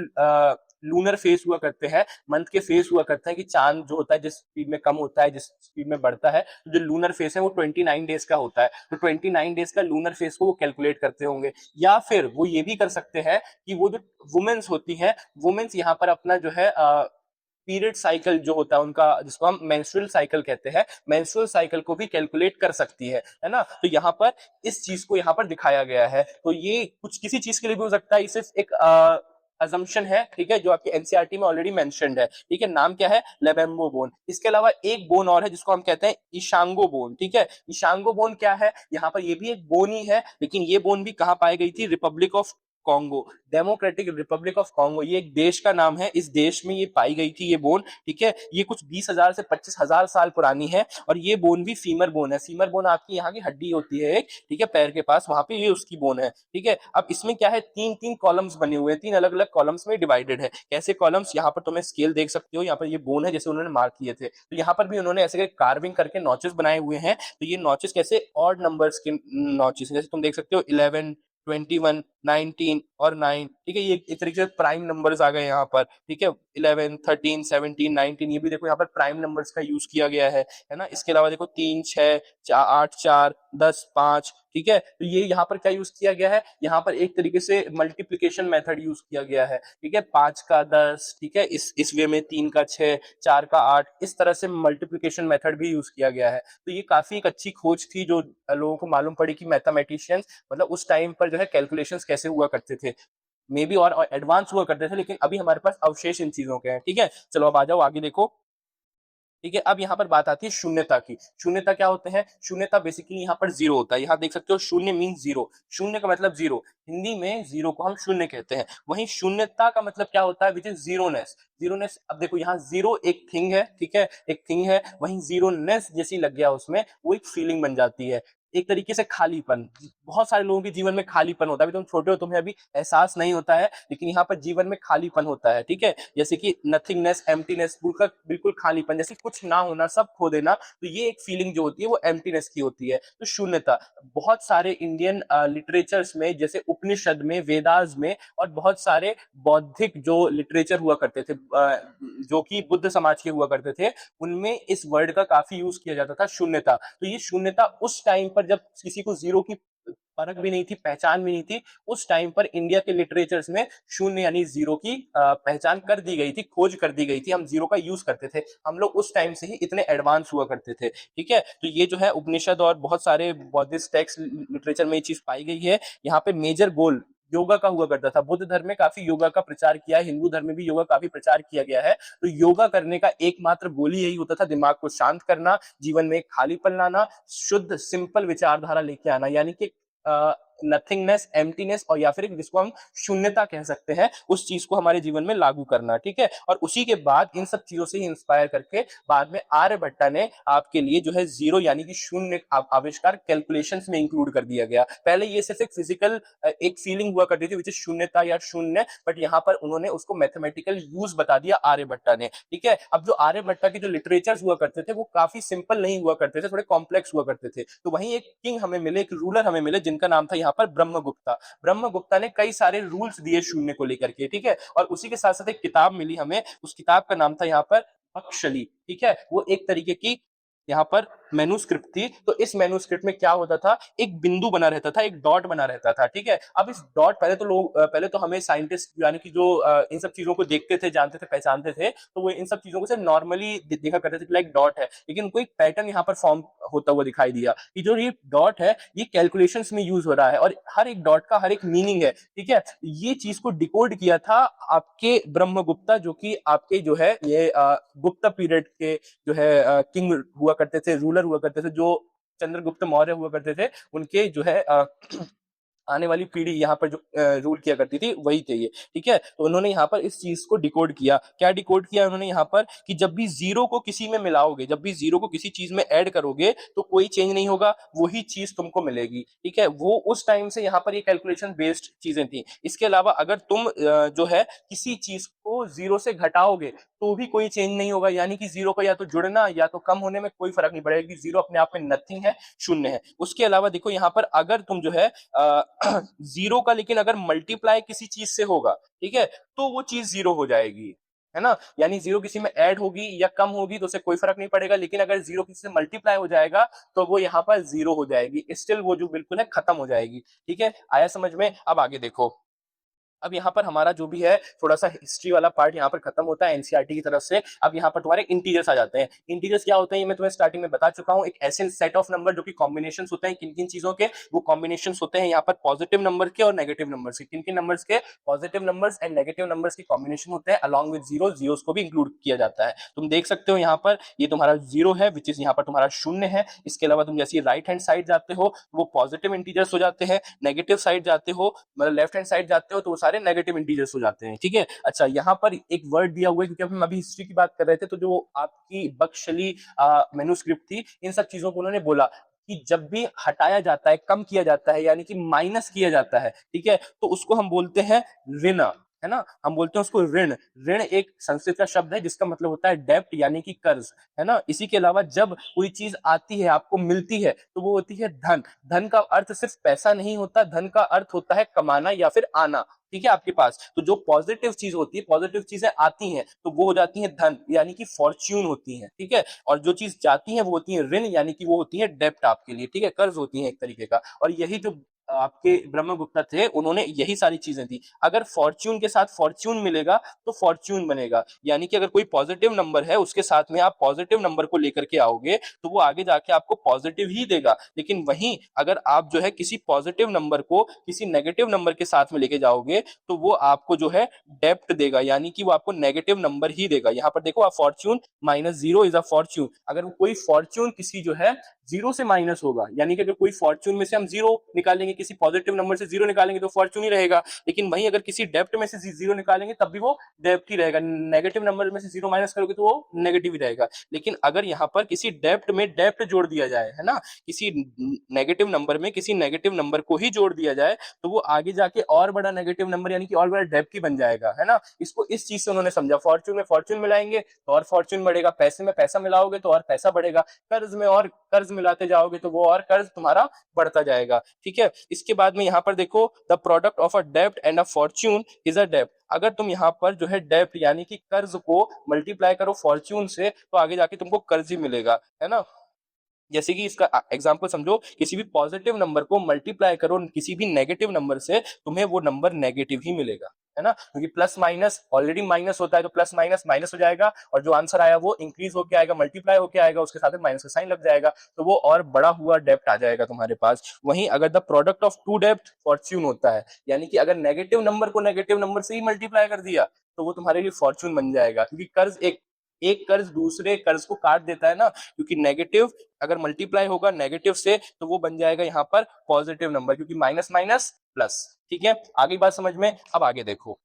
लूनर फेस हुआ करते हैं, मंथ के फेस हुआ करते हैं, कि चांद जो होता है जिस स्पीड में कम होता है, जिस स्पीड में बढ़ता है, तो जो लूनर फेस है वो 29 डेज का होता है, तो 29 डेज का लूनर फेस को वो कैलकुलेट करते होंगे। या फिर वो ये भी कर सकते हैं कि वो जो वुमेन्स होती हैं, वुमेन्स यहाँ पर अपना जो है पीरियड साइकिल जो होता है उनका, जिसको हम मेंस्ट्रुअल साइकिल कहते हैं, मेंस्ट्रुअल साइकिल को भी कैलकुलेट कर सकती है ना। तो यहाँ पर इस चीज को यहाँ पर दिखाया गया है। तो ये कुछ किसी चीज के लिए भी हो सकता है, ये सिर्फ एक अजम्पशन है, ठीक है, जो आपके एनसीईआरटी में ऑलरेडी मेंशन्ड है, ठीक है। नाम क्या है, लेबेम्बो बोन। इसके अलावा एक बोन और है जिसको हम कहते हैं इशांगो बोन, ठीक है। इशांगो बोन क्या है, यहाँ पर ये भी एक बोन ही है, लेकिन ये बोन भी कहाँ पाई गई थी, Republic of Congo, democratic Republic of Congo, ये एक देश का नाम है, इस देश में ये पाई गई थी ये बोन, ठीक है। ये कुछ 20,000 से 25,000 साल पुरानी है, और ये बोन भी फीमर बोन है। फीमर बोन आपकी यहाँ की हड्डी होती है एक, ठीक है, पैर के पास, वहां पे ये उसकी बोन है, ठीक है। अब इसमें क्या है, तीन तीन कॉलम्स बने हुए हैं, तीन अलग अलग कॉलम्स में डिवाइडेड है। कैसे कॉलम्स, यहाँ पर तुम्हें स्केल देख सकते हो, यहाँ पर ये बोन है जैसे उन्होंने मार्क किए थे, तो यहाँ पर भी उन्होंने ऐसे कार्विंग करके नॉचेस बनाए हुए हैं। तो ये नॉचेस कैसे, ऑड नंबर्स के नॉचेस, जैसे तुम देख सकते हो 11, 21, 19 और 9, ठीक है। ये एक तरीके से प्राइम नंबर्स आ गए यहाँ पर, ठीक है। 11, 13, 17, 19, ये भी देखो यहाँ पर प्राइम नंबर्स का यूज किया गया है ना। इसके अलावा देखो 3, 6, 8, 4, 10, 5, ठीक है। तो ये यहाँ पर क्या यूज किया गया है, यहाँ पर एक तरीके से मल्टीप्लीकेशन मेथड यूज किया गया है, ठीक है। 5 का 10, ठीक है, इस वे में 3 का 6, 4 का 8, इस तरह से मल्टीप्लीकेशन मेथड भी यूज किया गया है। तो ये काफी एक अच्छी खोज थी, जो लोगों को मालूम पड़ी कि मैथमेटिशियंस मतलब उस टाइम पर जो है कैलकुलेशंस कैसे हुआ करते थे, मे बी और एडवांस हुआ करते थे, लेकिन अभी हमारे पास अवशेष इन चीजों के हैं, ठीक है। चलो अब आ जाओ आगे देखो, ठीक है। अब यहाँ पर बात आती है शून्यता की। शून्यता क्या होते हैं, शून्यता बेसिकली यहाँ पर जीरो होता है। यहाँ देख सकते हो शून्य मीन जीरो, शून्य का मतलब जीरो, हिंदी में जीरो को हम शून्य कहते हैं। वहीं शून्यता का मतलब क्या होता है, विच इज जीरोनेस। जीरोनेस, अब देखो यहाँ जीरो एक थिंग है, ठीक है, एक थिंग है, वहीं जीरोनेस जैसी लग गया उसमें, वो एक फीलिंग बन जाती है, एक तरीके से खालीपन। बहुत सारे लोगों के जीवन में खालीपन होता है, अभी तुम छोटे हो, तुम्हें अभी एहसास नहीं होता है, लेकिन यहाँ पर जीवन में खालीपन होता है, ठीक है। जैसे कि नथिंगनेस, एम्प्टीनेस, बिल्कुल खालीपन, जैसे कुछ ना होना, सब खो देना, तो ये एक फीलिंग जो होती है वो एम्प्टीनेस की होती है। तो शून्यता, बहुत सारे इंडियन लिटरेचर्स में, जैसे उपनिषद में, वेदास में, और बहुत सारे बौद्धिक जो लिटरेचर हुआ करते थे, जो कि बुद्ध समाज के हुआ करते थे, उनमें इस वर्ड का काफी यूज किया जाता था, शून्यता। तो ये शून्यता उस टाइम पर जब किसी को जीरो की परख भी नहीं थी, पहचान भी नहीं थी, उस टाइम पर इंडिया के लिटरेचर्स में शून्य यानी जीरो की पहचान कर दी गई थी, खोज कर दी गई थी। हम जीरो का यूज करते थे, हम लोग उस टाइम से ही इतने एडवांस हुआ करते थे, ठीक है। तो ये जो है उपनिषद और बहुत सारे बौद्धिस्ट टेक्स्ट लिटरेचर में ये चीज पाई गई है। यहाँ पे मेजर गोल योगा का हुआ करता था। बुद्ध धर्म में काफी योगा का प्रचार किया है, हिंदू धर्म में भी योगा काफी प्रचार किया गया है। तो योगा करने का एकमात्र गोल ही यही होता था, दिमाग को शांत करना, जीवन में खालीपन लाना, शुद्ध सिंपल विचारधारा लेके आना, यानी कि नथिंगनेस, एम्प्टीनेस, और या फिर जिसको हम शून्यता कह सकते हैं, उस चीज को हमारे जीवन में लागू करना, ठीक है। और उसी के बाद इन सब चीजों से ही इंस्पायर करके बाद में आर्यभट्टा ने आपके लिए जो है जीरो यानी कि शून्य आविष्कार कैलकुलेशंस में इंक्लूड कर दिया गया। पहले ये सिर्फ एक फिजिकल एक फीलिंग हुआ करती थी, विच इज शून्यता या शून्य, बट यहाँ पर उन्होंने उसको मैथमेटिकल यूज बता दिया आर्यभट्टा ने, ठीक है। अब जो आर्यभट्टा के जो लिटरेचर हुआ करते थे वो काफी सिंपल नहीं हुआ करते थे, थोड़े कॉम्प्लेक्स हुआ करते थे। तो वहीं एक किंग हमें मिले, एक रूलर हमें मिले, जिनका नाम था यहाँ पर ब्रह्मगुप्ता। ब्रह्मगुप्ता ने कई सारे रूल्स दिए शून्य को लेकर के, ठीक है, और उसी के साथ साथ एक किताब मिली हमें, उस किताब का नाम था यहाँ पर बख्शली, ठीक है, वो एक तरीके की यहाँ पर मैन्युस्क्रिप्ट थी। तो इस मैन्युस्क्रिप्ट में क्या होता था, एक बिंदु बना रहता था, एक डॉट बना रहता था, ठीक है। अब इस डॉट, पहले तो हमें साइंटिस्ट यानी कि जो इन सब चीजों को देखते थे, जानते थे, पहचानते थे, तो वो इन सब चीजों को सिर्फ नॉर्मली देखा करते थे, लाइक डॉट है, लेकिन उनको एक पैटर्न यहाँ पर फॉर्म होता हुआ दिखाई दिया कि जो ये डॉट है ये कैलकुलेशंस में यूज हो रहा है और हर एक डॉट का हर एक मीनिंग है, ठीक है। ये चीज को डिकोड किया था आपके ब्रह्मगुप्ता, जो कि आपके जो है ये गुप्ता पीरियड के जो है किंग हुआ करते थे, रूलर हुआ करते थे, जो चंद्रगुप्त मौर्य हुआ करते थे, उनके जो है आने वाली पीढ़ी यहाँ पर जो रूल किया करती थी वही थे ये, ठीक है। तो उन्होंने यहाँ पर इस चीज को डिकोड किया। क्या डिकोड किया उन्होंने यहाँ पर, कि जब भी जीरो को किसी में मिलाओगे, जब भी जीरो को किसी चीज में ऐड करोगे तो कोई चेंज नहीं होगा, वही चीज तुमको मिलेगी, ठीक है। वो उस टाइम से यहाँ पर ये कैलकुलेशन बेस्ड चीजें थी। इसके अलावा अगर तुम जो है किसी चीज को जीरो से घटाओगे तो भी कोई चेंज नहीं होगा, यानी कि जीरो का या तो जुड़ना या तो कम होने में कोई फर्क नहीं पड़ेगा, कि जीरो अपने आप में नथिंग है, शून्य है। उसके अलावा देखो यहाँ पर अगर तुम जो है जीरो का लेकिन अगर मल्टीप्लाई किसी चीज से होगा, ठीक है, तो वो चीज जीरो हो जाएगी, है ना। यानी जीरो किसी में ऐड होगी या कम होगी तो उससे कोई फर्क नहीं पड़ेगा, लेकिन अगर जीरो किसी से मल्टीप्लाई हो जाएगा तो वो यहाँ पर जीरो हो जाएगी, स्टिल वो जो बिल्कुल है खत्म हो जाएगी, ठीक है। आया समझ में? अब आगे देखो। अब यहाँ पर हमारा जो भी है थोड़ा सा हिस्ट्री वाला पार्ट यहाँ पर खत्म होता है एनसीईआरटी की तरफ से। अब यहाँ पर तुम्हारे इंटीजर्स आ जाते हैं। इंटीजर्स क्या होते हैं ये मैं तुम्हें स्टार्टिंग में बता चुका हूँ, एक ऐसे सेट ऑफ नंबर जो कि कॉम्बिनेशंस होते हैं, किन किन चीजों के वो कॉम्बिनेशंस होते हैं यहाँ पर, पॉजिटिव नंबर के और नेगेटिव नंबर्स के। किन किन नंबर्स के? Positive numbers and negative numbers के कॉम्बिनेशन होते हैं, अलॉन्ग विद जीरो, जीरोस को भी इंक्लूड किया जाता है। तुम देख सकते हो यहाँ पर ये तुम्हारा जीरो है, विच इज यहाँ पर तुम्हारा शून्य है। इसके अलावा तुम जैसे राइट हैंड साइड जाते हो वो पॉजिटिव इंटीजर्स हो जाते हैं, नेगेटिव साइड जाते हो मतलब लेफ्ट हैंड साइड जाते हो तो वो सारे नेगेटिव इंटीजर्स हो जाते हैं, ठीक है। अच्छा, यहाँ पर एक वर्ड दिया हुआ है, क्योंकि हम अभी हिस्ट्री की बात कर रहे थे, तो जो आपकी बख्शली मैन्युस्क्रिप्ट थी, इन सब चीजों को उन्होंने बोला कि जब भी हटाया जाता है, कम किया जाता है, यानी कि माइनस किया जाता है, ठीक है, तो उसको हम बोलते हैं ऋण, है ना। हम बोलते हैं उसको ऋण। ऋण एक संस्कृत का शब्द है जिसका मतलब होता है डेब्ट, यानी कि कर्ज, है ना। इसी के अलावा जब कोई चीज आती है, आपको मिलती है, तो वो होती है धन। धन का अर्थ सिर्फ पैसा नहीं होता, धन का अर्थ होता है कमाना या फिर आना, ठीक है, आपके पास। तो जो पॉजिटिव चीज होती है, पॉजिटिव चीजें आती हैं तो वो हो जाती हैं धन, यानी कि फॉर्च्यून होती है, ठीक है। और जो चीज जाती है वो होती है ऋण, यानी कि वो होती है डेब्ट आपके लिए, ठीक है, कर्ज होती है एक तरीके का। और यही जो आपके ब्रह्मगुप्ता थे उन्होंने यही सारी चीजें दी। अगर फॉर्च्यून के साथ फॉर्च्यून मिलेगा तो फॉर्च्यून बनेगा, यानी कि अगर कोई पॉजिटिव नंबर है उसके साथ में आप पॉजिटिव नंबर को लेकर के आओगे तो वो आगे जाके आपको पॉजिटिव ही देगा। लेकिन वहीं अगर आप जो है किसी पॉजिटिव नंबर को किसी नेगेटिव नंबर के साथ में लेके जाओगे तो वो आपको जो है डेप्ट देगा, यानी कि वो आपको नेगेटिव नंबर ही देगा। यहाँ पर देखो, आप Fortune minus zero is a Fortune. अगर कोई फॉर्च्यून किसी जो है जीरो से माइनस होगा, यानी कि अगर कोई फॉर्च्यून में से हम जीरो निकालेंगे, किसी पॉजिटिव नंबर से जीरो निकालेंगे तो फॉर्च्यून ही रहेगा। लेकिन वहीं अगर किसी डेप्ट में से जीरो निकालेंगे तब भी वो डेप्ट ही रहेगा। नेगेटिव नंबर में से जीरो माइनस करोगे तो वो नेगेटिव ही रहेगा। लेकिन अगर यहाँ पर किसी डेप्ट में डेप्ट जोड़ दिया जाए, है ना, किसी नेगेटिव नंबर में किसी नेगेटिव नंबर को ही जोड़ दिया जाए तो वो आगे जाके और बड़ा नेगेटिव नंबर यानी कि और बड़ा डेप्ट ही बन जाएगा, है ना। इसको इस चीज से उन्होंने समझा, फॉर्च्यून में फॉर्च्यून मिलाएंगे तो और फॉर्च्यून बढ़ेगा, पैसे में पैसा मिलाओगे तो और पैसा बढ़ेगा, कर्ज में और कर्ज मिलाते जाओगे तो वो और कर्ज तुम्हारा बढ़ता जाएगा, ठीक है। इसके बाद में यहाँ पर देखो, द प्रोडक्ट ऑफ अ डेब्ट and a Fortune is a डेब्ट। अगर तुम यहाँ पर जो है डेब्ट यानी कि कर्ज को मल्टीप्लाई करो फॉर्च्यून से तो आगे जाके तुमको कर्ज ही मिलेगा, है ना। जैसे कि इसका एग्जांपल समझो, किसी भी पॉजिटिव नंबर को मल्टीप्लाई करो किसी भी नेगेटिव नंबर से, तुम्हें वो नंबर नेगेटिव ही मिलेगा, है ना, क्योंकि प्लस माइनस ऑलरेडी माइनस होता है तो प्लस माइनस माइनस हो जाएगा और जो आंसर आया वो इंक्रीज होके आएगा, मल्टीप्लाई होके आएगा, उसके साथ माइनस का साइन लग जाएगा तो वो और बड़ा हुआ डेब्ट आ जाएगा तुम्हारे पास। वहीं अगर द प्रोडक्ट ऑफ टू डेब्ट फॉर्च्यून होता है, यानी कि अगर नेगेटिव नंबर को नेगेटिव नंबर से ही मल्टीप्लाई कर दिया तो वो तुम्हारे लिए फॉर्च्यून बन जाएगा, क्योंकि कर्ज एक एक कर्ज दूसरे कर्ज को काट देता है ना, क्योंकि नेगेटिव अगर मल्टीप्लाई होगा नेगेटिव से तो वो बन जाएगा यहाँ पर पॉजिटिव नंबर, क्योंकि माइनस माइनस प्लस, ठीक है। आगे बात समझ में? अब आगे देखो।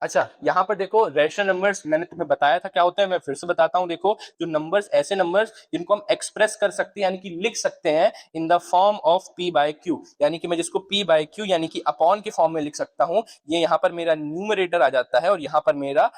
अच्छा, यहाँ पर देखो, रेशनल नंबर्स मैंने तुम्हें बताया था क्या होता है, मैं फिर से बताता हूँ। देखो, जो नंबर्स, ऐसे नंबर्स जिनको हम एक्सप्रेस कर सकते हैं यानी कि लिख सकते हैं in the form of p by q, यानी कि मैं जिसको p बाय q यानी कि अपॉन के फॉर्म में लिख सकता हूँ, ये यहाँ पर मेरा न्यूमरेटर आ जाता है और यहाँ पर मेरा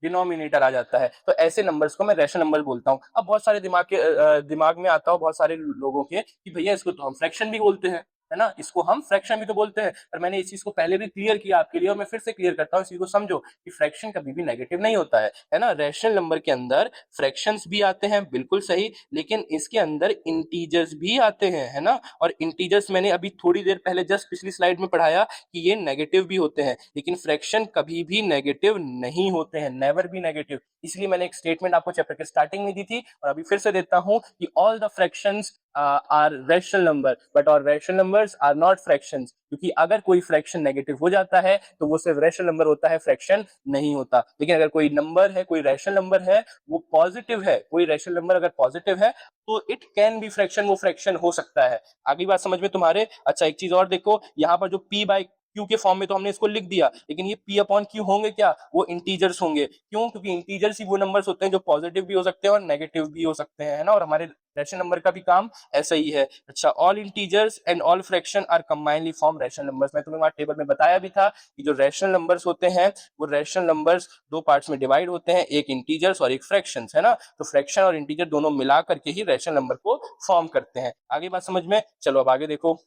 डिनोमिनेटर आ जाता है। तो ऐसे नंबर्स को मैं रैशनल नंबर बोलता हूँ। अब बहुत सारे दिमाग में आता हो बहुत सारे लोगों के कि भैया इसको तो हम फ्रैक्शन भी बोलते हैं, है ना, इसको हम फ्रैक्शन भी तो बोलते हैं। पर मैंने इस चीज को पहले भी क्लियर किया आपके लिए और मैं फिर से क्लियर करता हूँ, इस चीज को समझो कि फ्रैक्शन कभी भी नेगेटिव नहीं होता है ना। रैशनल नंबर के अंदर फ्रैक्शंस भी आते हैं, बिल्कुल सही, लेकिन इसके अंदर इंटीजर्स भी आते हैं, है ना। और इंटीजर्स मैंने अभी थोड़ी देर पहले जस्ट पिछली स्लाइड में पढ़ाया कि ये नेगेटिव भी होते हैं, लेकिन फ्रैक्शन कभी भी नेगेटिव नहीं होते हैं, नेवर भी नेगेटिव। इसलिए मैंने एक स्टेटमेंट आपको चैप्टर के स्टार्टिंग में दी थी और अभी फिर से देता हूं कि all the fractions are rational number but all rational numbers are not fractions, क्योंकि अगर कोई फ्रैक्शन नेगेटिव हो जाता है तो वो सिर्फ रैशनल नंबर होता है, फ्रैक्शन नहीं होता। लेकिन अगर कोई नंबर है, कोई रैशनल नंबर है, वो पॉजिटिव है, कोई रैशनल नंबर अगर पॉजिटिव है तो इट कैन बी फ्रैक्शन, वो फ्रैक्शन हो सकता है। आगे बात समझ में तुम्हारे। अच्छा एक चीज और देखो, यहाँ पर जो p बाई क्यू के फॉर्म में तो हमने इसको लिख दिया, लेकिन ये p अपॉन क्यू होंगे क्या, वो इंटीजर्स होंगे। क्यों? क्योंकि इंटीजर्स ही वो नंबर्स होते हैं जो पॉजिटिव भी हो सकते हैं और नेगेटिव भी हो सकते हैं, है ना। और हमारे रैशनल नंबर का भी काम ऐसा ही है। अच्छा, all integers and all fraction are combinedly form rational numbers. मैं तुम्हें वहां टेबल में बताया भी था कि जो रैशनल नंबर्स होते हैं वो रैशनल नंबर्स दो पार्ट्स में डिवाइड होते हैं, एक इंटीजर्स और एक फ्रैक्शंस, है ना। तो फ्रैक्शन और इंटीजर दोनों मिला करके ही रैशनल नंबर को फॉर्म करते हैं। आगे बात समझ में। चलो अब आगे देखो।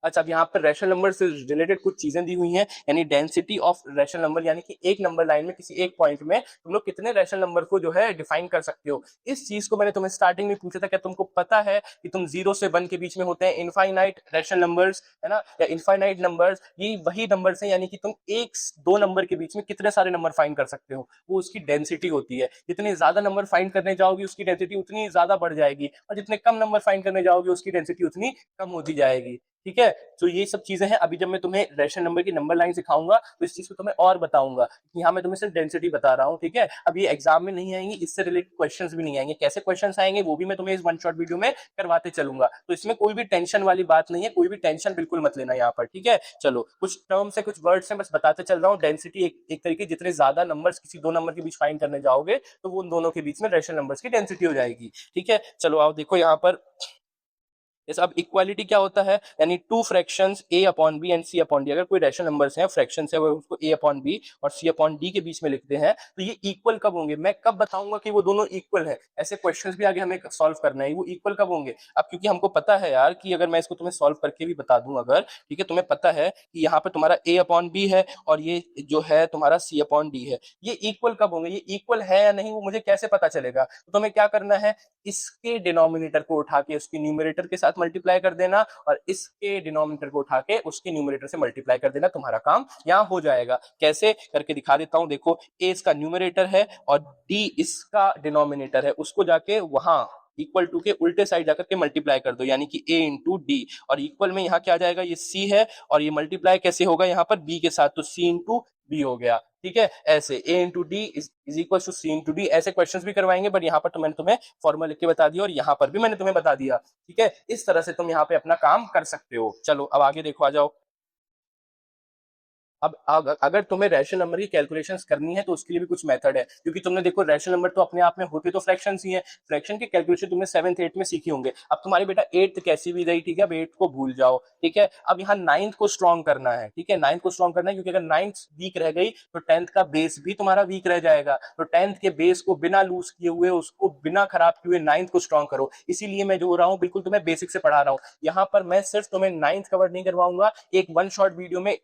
अच्छा, अब यहाँ पर रैशनल नंबर से रिलेटेड कुछ चीजें दी हुई हैं, यानी डेंसिटी ऑफ रैशनल नंबर, यानी कि एक नंबर लाइन में किसी एक पॉइंट में तुम लोग कितने रैशनल नंबर को जो है डिफाइन कर सकते हो। इस चीज को मैंने तुम्हें स्टार्टिंग में पूछा था, क्या तुमको पता है कि तुम 0 से 1 के बीच में होते हैं इनफाइनाइट रैशनल नंबर्स, है ना, या इनफाइनाइट नंबर्स, ये वही नंबर्स हैं, यानी कि तुम एक दो नंबर के बीच में कितने सारे नंबर फाइंड कर सकते हो, वो उसकी डेंसिटी होती है। जितने ज्यादा नंबर फाइंड करने जाओगी उसकी डेंसिटी उतनी ज्यादा बढ़ जाएगी, और जितने कम नंबर फाइंड करने जाओगे उसकी डेंसिटी उतनी कम होती जाएगी। ठीक है, तो ये सब चीजें हैं। अभी जब मैं तुम्हें रैशनल नंबर की नंबर लाइन सिखाऊंगा तो इस चीज को तुम्हें और बताऊंगा। यहाँ मैं तुम्हें सिर्फ डेंसिटी बता रहा हूँ, ठीक है। अब ये एग्जाम में नहीं आएंगी, इससे रिलेटेड क्वेश्चंस भी नहीं आएंगे। कैसे क्वेश्चंस आएंगे वो भी मैं तुम्हें इस वन शॉट वीडियो में करवाते चलूंगा, तो इसमें कोई भी टेंशन वाली बात नहीं है, कोई भी टेंशन बिल्कुल मत लेना यहाँ पर, ठीक है। चलो, कुछ टर्म्स है, कुछ वर्ड्स हैं, बस बताते चल रहा हूँ। डेंसिटी एक तरीके, जितने ज्यादा नंबर्स किसी दो नंबर के बीच फाइंड करने जाओगे तो वो उन दोनों के बीच में रैशनल नंबर्स की डेंसिटी हो जाएगी, ठीक है। चलो आओ देखो यहाँ पर। जैसे अब इक्वालिटी क्या होता है, यानी two fractions a upon B and c upon D, अगर कोई रैशनल नंबर्स हैं, फ्रैक्शंस है, वो उसको a अपॉन बी और c अपॉन डी के बीच में लिखते हैं, तो ये इक्वल कब होंगे, मैं कब बताऊंगा कि वो दोनों इक्वल है। ऐसे क्वेश्चंस भी आगे हमें सॉल्व करना है, वो इक्वल कब होंगे। अब क्योंकि हमको पता है यार कि अगर मैं इसको तुम्हें सॉल्व करके भी बता दूं अगर, ठीक है, तुम्हें पता है कि यहाँ पर तुम्हारा a अपॉन बी है और ये जो है तुम्हारा c अपॉन डी है, ये इक्वल कब होंगे, ये इक्वल है या नहीं वो मुझे कैसे पता चलेगा। तो तुम्हें क्या करना है, इसके डिनोमिनेटर को उठा के उसके न्यूमरेटर के साथ मल्टीप्लाई कर देना और इसके डिनोमिनेटर को उठा के उसके न्यूमरेटर से मल्टीप्लाई कर देना, तुम्हारा काम यहाँ हो जाएगा। कैसे करके दिखा देता हूं, देखो a इसका न्यूमरेटर है और d इसका डिनोमिनेटर है, उसको जाके वहां इक्वल टू के उल्टे साइड जाकर के मल्टीप्लाई कर दो, यानी कि a इंटू डी, और इक्वल में यहाँ क्या आ जाएगा, ये c है, और ये मल्टीप्लाई कैसे होगा यहाँ पर b के साथ, तो c इंटू बी हो गया, ठीक है। ऐसे a into D is equal to C into D, ऐसे क्वेश्चंस भी करवाएंगे, बट यहाँ पर तो मैंने तुम्हें फॉर्मूला लिख के बता दिया और यहाँ पर भी मैंने तुम्हें बता दिया, ठीक है। इस तरह से तुम यहाँ पे अपना काम कर सकते हो। चलो अब आगे देखो, आ जाओ। अब अगर तुम्हें रैशनल नंबर की कैलकुलेशंस करनी है तो उसके लिए भी कुछ मेथड है, क्योंकि तुमने देखो रैशनल नंबर तो अपने आप में होते तो फ्रैक्शंस ही है, फ्रैक्शन की कैलकुलेशन तुमने 7th 8th में सीखी होंगे। अब तुम्हारी बेटा 8th कैसी भी गई, ठीक है, अब 8th को भूल जाओ, ठीक है। अब यहाँ 9th को स्ट्रॉन्ग करना है, ठीक है, 9th को स्ट्रॉन्ग करना है, क्योंकि अगर 9th वीक रह गई तो 10th का बेस भी तुम्हारा वीक रह जाएगा। तो 10th के बेस को बिना लूज किए हुए, उसको बिना खराब किए हुए 9th को स्ट्रॉन्ग करो। इसीलिए मैं जो हो रहा हूँ बिल्कुल तुम्हें बेसिक से पढ़ा रहा हूँ। यहाँ पर मैं सिर्फ तुम्हें 9th कवर नहीं करवाऊंगा, एक वन शॉट वीडियो में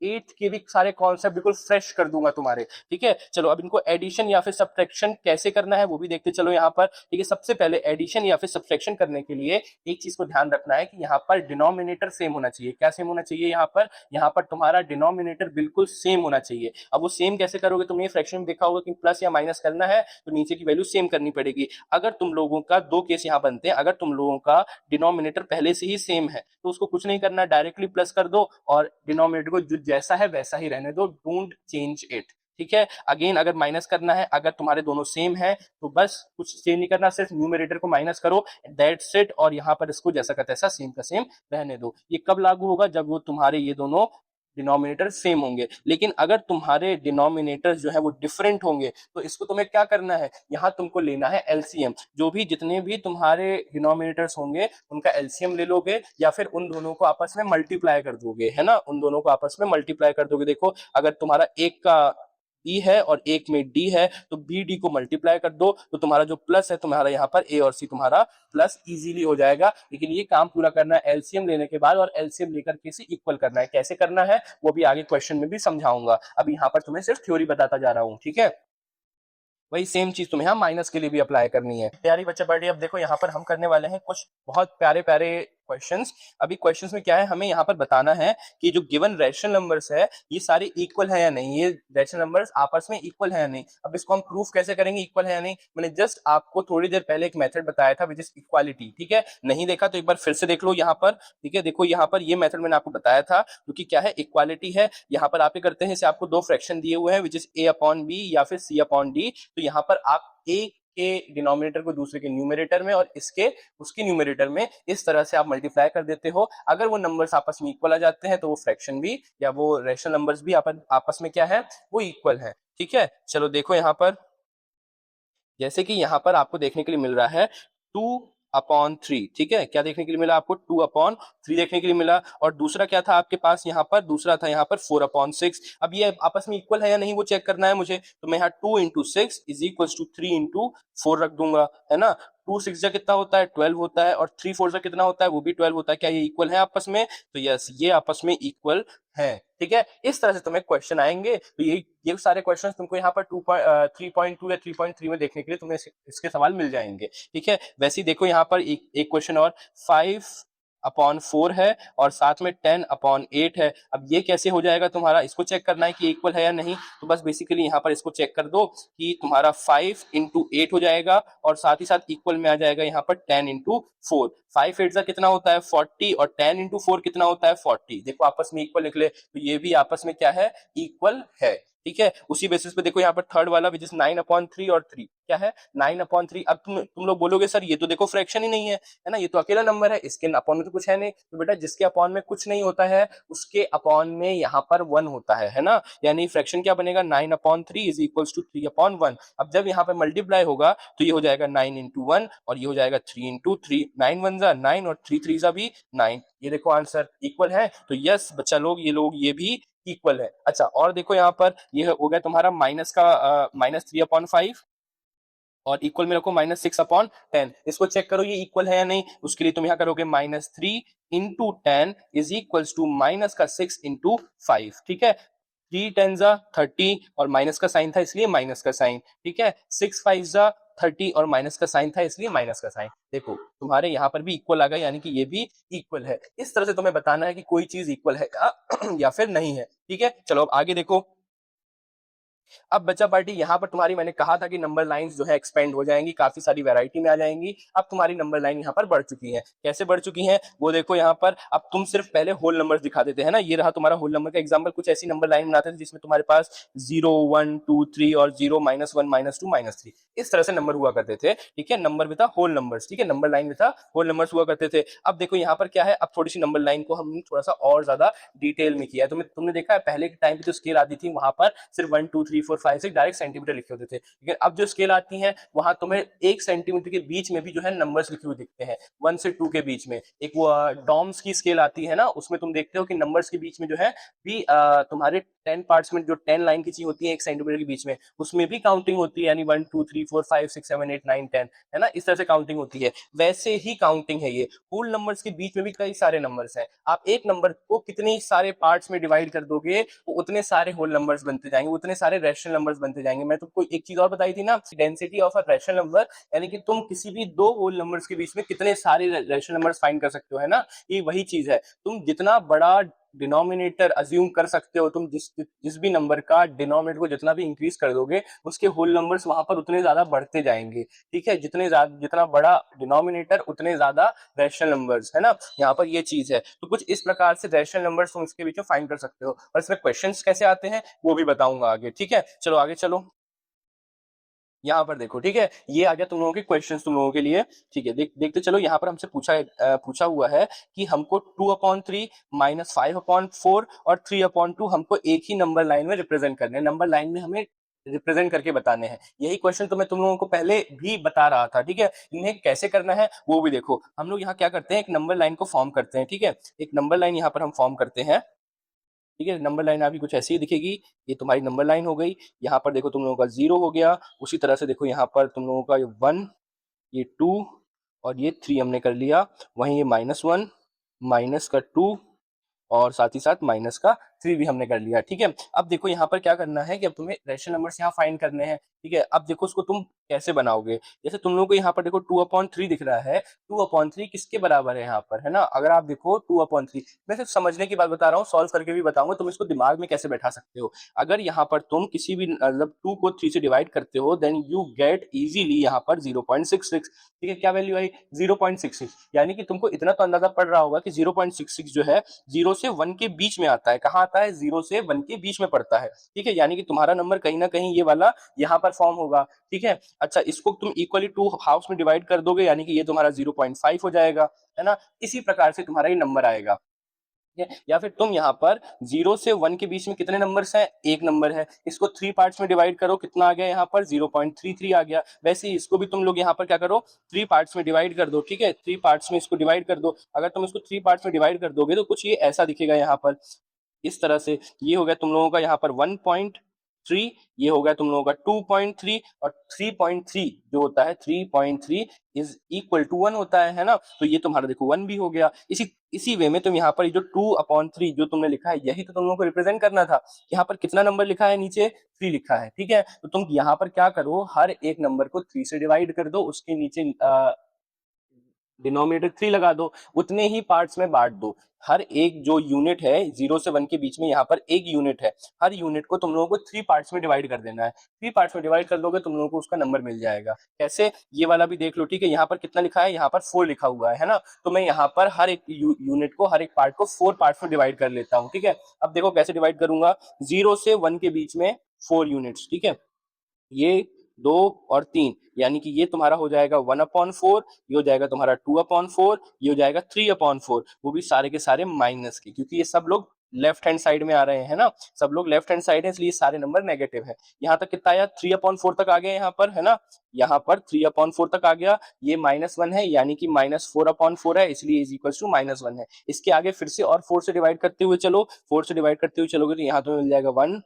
8th के भी सारे कॉन्सेप्ट बिल्कुल फ्रेश कर दूंगा तुम्हारे, ठीक है। चलो अब इनको एडिशन या फिर सब्ट्रैक्शन कैसे करना है वो भी देखते चलो यहाँ पर, ठीक है। सबसे पहले एडिशन या फिर सब्ट्रैक्शन करने के लिए एक चीज को ध्यान रखना है कि यहाँ पर डिनोमिनेटर सेम होना चाहिए। क्या सेम होना चाहिए, यहाँ पर तुम्हारा डिनोमिनेटर बिल्कुल सेम होना चाहिए। अब वो सेम कैसे करोगे, तुमने फ्रैक्शन में देखा होगा कि प्लस या माइनस करना है तो नीचे की वैल्यू सेम करनी पड़ेगी। अगर तुम लोगों का दो केस यहाँ बनते हैं, अगर तुम लोगों का डिनोमिनेटर पहले से ही सेम है तो उसको कुछ नहीं करना, डायरेक्टली प्लस कर दो और डिनोमिनेटर को जो जैसा है वैसा ही रहने दो, डोंट चेंज इट, ठीक है। अगेन अगर माइनस करना है, अगर तुम्हारे दोनों सेम है तो बस कुछ चेंज नहीं करना, सिर्फ न्यूमरेटर को माइनस करो, दैट्स इट, और यहाँ पर इसको जैसा का तैसा सेम का सेम रहने दो। ये कब लागू होगा, जब वो तुम्हारे ये दोनों डिनोमिनेटर सेम होंगे। लेकिन अगर तुम्हारे डिनोमिनेटर्स जो है वो डिफरेंट होंगे तो इसको तुम्हें क्या करना है, यहाँ तुमको लेना है एलसीएम। जो भी जितने भी तुम्हारे डिनोमिनेटर्स होंगे उनका एलसीएम ले लोगे, या फिर उन दोनों को आपस में मल्टीप्लाई कर दोगे, है ना, उन दोनों को आपस में मल्टीप्लाई कर दोगे। देखो अगर तुम्हारा एक का बी है और एक में डी है, तो बी डी को मल्टीप्लाई कर दो, तो तुम्हारा जो प्लस है तुम्हारा यहाँ पर ए और सी तुम्हारा प्लस इजीली हो जाएगा। लेकिन ये काम पूरा करना है एलसीएम लेने के बाद, और एलसीएम लेकर के इसे इक्वल करना है। कैसे करना है वो भी आगे क्वेश्चन में भी समझाऊंगा, अभी यहाँ पर तुम्हें सिर्फ थ्योरी बताता जा रहा हूँ, ठीक है। वही सेम चीज तुम्हें यहाँ माइनस के लिए भी अप्लाई करनी है। प्यारी बच्चा बर्थडे, अब देखो यहाँ पर हम करने वाले हैं कुछ बहुत प्यारे प्यारे क्वेश्चंस। अभी क्वेश्चंस में क्या है, हमें यहाँ पर बताना है कि जो गिवन रैशनल नंबर्स है ये सारे इक्वल है या नहीं, ये रैशनल नंबर्स आपस में इक्वल है या नहीं। अब इसको हम प्रूफ कैसे करेंगे इक्वल है या नहीं, मैंने जस्ट आपको थोड़ी देर पहले एक मेथड बताया था विच इज इक्वालिटी, ठीक है। नहीं देखा तो एक बार फिर से देख लो यहाँ पर, ठीक है। देखो यहाँ पर ये मेथड मैंने आपको बताया था, क्योंकि क्या है इक्वालिटी है। यहाँ पर आप ये करते हैं, इसे आपको दो फ्रैक्शन दिए हुए हैं which is A upon B या फिर सी अपॉन डी, तो यहाँ पर आप ए के डिनोमिनेटर को दूसरे के न्यूमरेटर में और इसके उसके न्यूमरेटर में इस तरह से आप मल्टीप्लाई कर देते हो। अगर वो नंबर्स आपस में इक्वल आ जाते हैं तो वो फ्रैक्शन भी या वो रैशनल नंबर्स भी आपस में क्या है, वो इक्वल है, ठीक है। चलो देखो यहाँ पर, जैसे कि यहाँ पर आपको देखने के लिए मिल रहा है 2/3, ठीक है। क्या देखने के लिए मिला आपको, 2/3 देखने के लिए मिला। और दूसरा क्या था आपके पास यहाँ पर, दूसरा था यहाँ पर 4/6। अब ये आपस में इक्वल है या नहीं वो चेक करना है मुझे, तो मैं यहाँ 2 into 6 is equal to 3 into 4 रख दूंगा, है ना। 2 6 जा कितना होता है, 12 होता है, और 3 4 जा कितना होता है, वो भी 12 होता है। क्या ये इक्वल है आपस में, तो यस ये आपस में इक्वल है, ठीक है। इस तरह से तुम्हें क्वेश्चन आएंगे, तो ये सारे क्वेश्चन तुमको यहाँ पर 3.2 या 3.3 में देखने के लिए तुम्हें इसके सवाल मिल जाएंगे, ठीक है। वैसे ही देखो यहाँ पर एक क्वेश्चन और 5/4 है और साथ में 10/8 है। अब ये कैसे हो जाएगा तुम्हारा, इसको चेक करना है कि इक्वल है या नहीं। तो बस बेसिकली यहाँ पर इसको चेक कर दो कि तुम्हारा 5 इंटू 8 हो जाएगा और साथ ही साथ इक्वल में आ जाएगा यहाँ पर 10 इंटू 4। 5 8 कितना होता है 40 और 10 इंटू 4 कितना होता है 40। देखो आपस में इक्वल निकले, तो ये भी आपस में क्या है, इक्वल है, ठीक है। उसी बेसिस पे देखो यहाँ पर थर्ड वाला विच इज 9/3 और 3 क्या है 9/3। अब तुम लोग बोलोगे सर ये तो देखो फ्रैक्शन ही नहीं है ना, ये तो अकेला नंबर है, इसके अपॉन में तो कुछ है नहीं। तो बेटा जिसके अपॉन में कुछ नहीं होता है उसके अपॉन में यहाँ पर 1 होता है ना। यानी फ्रैक्शन क्या बनेगा, 9/3 इज इक्वल टू 3/1। अब जब यहाँ पर मल्टीप्लाई होगा तो ये हो जाएगा 9 इंटू 1 और ये हो जाएगा 3 इंटू 3। 9 1 जा 9 और 3 3 जा भी 9। ये देखो आंसर इक्वल है, तो यस बच्चा लोग ये भी इक्वल है। अच्छा और देखो यहाँ पर ये हो गया तुम्हारा -3/5 और इक्वल में रखो -6/10। इसको चेक करो ये इक्वल है या नहीं, उसके लिए तुम यहाँ करोगे -3 into 10 is equal to -6 into 5, ठीक है। 3 10 जा 30 और माइनस का साइन था इसलिए माइनस का साइन, ठीक है। 6 5 जा 30 और माइनस का साइन था इसलिए माइनस का साइन। देखो तुम्हारे यहाँ पर भी इक्वल आ गया, यानी कि ये भी इक्वल है। इस तरह से तुम्हें बताना है कि कोई चीज इक्वल है या फिर नहीं है, ठीक है। चलो अब आगे देखो। अब बच्चा पार्टी यहाँ पर तुम्हारी मैंने कहा था कि नंबर लाइंस जो है एक्सपेंड हो जाएंगी, काफी सारी वैरायटी में आ जाएंगी। अब तुम्हारी नंबर लाइन यहाँ पर बढ़ चुकी है। कैसे बढ़ चुकी है वो देखो यहाँ पर। अब तुम सिर्फ पहले होल नंबर दिखा देते हैं ना, ये रहा तुम्हारा होल नंबर का एग्जाम्पल। कुछ ऐसी नंबर लाइन बनाते थे जिसमें तुम्हारे पास 0 1 2 3 और 0 -1 -2 -3 इस तरह से नंबर हुआ करते थे, ठीक है। नंबर में था होल नंबर्स, ठीक है। नंबर लाइन में था होल नंबर्स हुआ करते थे। अब देखो यहाँ पर क्या है, अब थोड़ी सी नंबर लाइन को हमने थोड़ा सा और ज्यादा डिटेल में किया है। तुमने देखा है पहले के टाइम पे जो स्केल आती थी वहां पर सिर्फ 1 2 3 4 5 6 डायरेक्ट सेंटीमीटर लिखे होते थे, लेकिन अब जो स्केल आती है वहां तुम्हें 1 सेंटीमीटर के बीच में भी जो है नंबर्स लिखे हुए दिखते हैं, 1 से 2 के बीच में। एक वो डॉम्स की स्केल आती है ना, उसमें तुम देखते हो कि नंबर्स के बीच में जो है भी तुम्हारे 10 पार्ट्स में जो 10 लाइन की चीज होती है 1 सेंटीमीटर के बीच में, उसमें भी काउंटिंग होती है। यानी 1 2 3 4 5 6 7 8 9 10 है ना, इस तरह से काउंटिंग होती है। वैसे ही काउंटिंग है ये। होल नंबर्स के बीच में भी कई सारे नंबर्स हैं। आप एक नंबर को कितने सारे पार्ट्स में डिवाइड कर दोगे वो उतने सारे होल नंबर्स बनते जाएंगे, उतने सारे रैशनल नंबर्स बनते जाएंगे। मैं तुमको एक चीज और बताई थी ना, density of a rational number, यानी कि तुम किसी भी दो होल नंबर्स के बीच में कितने सारे रैशनल नंबर्स फाइंड कर सकते हो, है ना। ये वही चीज है। तुम जितना बड़ा डिनोमिनेटर अज्यूम कर सकते हो, तुम जिस भी नंबर का डिनोमिनेटर को जितना भी इंक्रीज कर दोगे उसके होल नंबर्स वहां पर उतने ज्यादा बढ़ते जाएंगे, ठीक है। जितना बड़ा डिनोमिनेटर उतने ज्यादा रैशनल नंबर्स, है ना। यहाँ पर ये चीज है। तो कुछ इस प्रकार से रैशनल नंबर्स तुम इसके बीच में फाइंड कर सकते हो, और इसमें क्वेश्चंस कैसे आते हैं वो भी बताऊंगा आगे, ठीक है। चलो आगे चलो। यहाँ पर देखो, ठीक है, ये आ गया तुम लोगों के क्वेश्चंस तुम लोगों के लिए, ठीक है। देखते चलो। यहाँ पर हमसे पूछा हुआ है कि हमको 2/3 -5/4 और 3/2 हमको एक ही नंबर लाइन में रिप्रेजेंट करने हैं। नंबर लाइन में हमें रिप्रेजेंट करके बताने हैं। यही क्वेश्चन तो मैं तुम लोगों को पहले भी बता रहा था, ठीक है। इन्हें कैसे करना है वो भी देखो। हम लोग यहाँ क्या करते हैं, एक नंबर लाइन को फॉर्म करते हैं, ठीक है। एक नंबर लाइन यहाँ पर हम फॉर्म करते हैं। ठीक है, नंबर लाइन आपकी कुछ ऐसी ही दिखेगी। ये तुम्हारी नंबर लाइन हो गई। यहाँ पर देखो तुम लोगों का 0 हो गया। उसी तरह से देखो यहाँ पर तुम लोगों का ये 1, ये 2 और ये 3 हमने कर लिया। वहीं ये -1, माइनस का 2 और साथ ही साथ माइनस का 3 भी हमने कर लिया। ठीक है, अब देखो यहाँ पर क्या करना है कि अब तुम्हें रैशनल नंबर्स यहाँ फाइंड करने हैं। ठीक है, अब देखो उसको तुम कैसे बनाओगे। जैसे तुम लोगों को यहाँ पर देखो 2/3 दिख रहा है। 2/3 किसके बराबर है यहाँ पर, है ना। अगर आप देखो 2/3, मैं सिर्फ समझने की बात बता रहा हूँ, सॉल्व करके भी बताऊंगा, तुम इसको दिमाग में कैसे बैठा सकते हो। अगर यहाँ पर तुम किसी भी मतलब 2 को 3 से डिवाइड करते हो, देन यू गेट इजीली यहाँ पर 0.66। ठीक है, क्या वैल्यू आई, 0.66। यानी कि तुमको इतना तो अंदाजा पड़ रहा होगा कि 0.66 जो है 0 से 1 के बीच में आता है। कहाँ आता है, 0 से 1 के बीच में पड़ता है। ठीक है, यानी कि तुम्हारा नंबर कहीं ना कहीं ये वाला यहाँ पर फॉर्म होगा। ठीक है, अच्छा, इसको तुम इक्वली 2 हाफ्स में डिवाइड कर दोगे, यानी कि ये तुम्हारा 0.5 हो जाएगा, है ना। इसी प्रकार से तुम्हारा ये नंबर आएगा। या फिर तुम यहाँ पर 0 से 1 के बीच में कितने नंबर्स हैं, एक नंबर है। इसको 3 पार्ट्स में डिवाइड करो, कितना आ गया यहाँ पर 0.33 आ गया। वैसे ही इसको भी तुम लोग यहाँ पर क्या करो, 3 पार्ट्स में डिवाइड कर दो। ठीक है, 3 पार्ट्स में इसको डिवाइड कर दो। अगर तुम इसको 3 पार्ट्स में डिवाइड कर दोगे तो कुछ ये ऐसा दिखेगा यहाँ पर, इस तरह से। ये हो गया तुम लोगों का यहाँ पर 1.3, ये हो गया तुम लोगों का 2.3 और 3.3 जो होता है 3.3 इज इक्वल टू 1 होता है ना। तो ये तुम्हारा देखो 1 भी हो गया। इसी वे में तुम यहाँ पर जो 2/3 जो तुमने लिखा है, यही तो तुम लोगों को रिप्रेजेंट करना था। यहाँ पर कितना नंबर लिखा है, नीचे 3 लिखा है। ठीक है, तो तुम यहाँ पर क्या करो, हर एक नंबर को 3 से डिवाइड कर दो, उसके नीचे डिनोमिनेटर 3 लगा दो, उतने ही पार्ट्स में बांट दो। हर एक जो यूनिट है 0 से 1 के बीच में, यहाँ पर एक यूनिट है, हर यूनिट को तुम लोगों को 3 पार्ट्स में डिवाइड कर देना है। 3 पार्ट्स में डिवाइड कर दोगे तुम लोगों को उसका नंबर मिल जाएगा। कैसे, ये वाला भी देख लो। ठीक है, यहाँ पर कितना लिखा है, यहाँ पर 4 लिखा हुआ है ना। तो मैं यहाँ पर हर एक यूनिट को, हर एक पार्ट को 4 पार्ट्स में डिवाइड कर लेता हूँ। ठीक है, अब देखो कैसे डिवाइड करूंगा, 0 से 1 के बीच में 4 यूनिट्स। ठीक है, ये 2 और 3, यानी कि ये तुम्हारा हो जाएगा 1/4, ये हो जाएगा तुम्हारा 2/4, ये हो जाएगा 3/4। वो भी सारे के सारे माइनस के, क्योंकि ये सब लोग लेफ्ट हैंड साइड में आ रहे हैं ना, सब लोग लेफ्ट हैंड साइड है, इसलिए सारे नंबर नेगेटिव है। यहाँ तक कितना आया, 3/4 तक आ गया यहाँ पर, है ना। यहाँ पर 3/4 तक आ गया। ये -1 है, यानी कि -4/4 है, इसलिए इज इक्वल टू -1 है। इसके आगे फिर से और 4 से डिवाइड करते हुए चलो, 4 से डिवाइड करते हुए चलोगे तो यहाँ तो मिल जाएगा 1,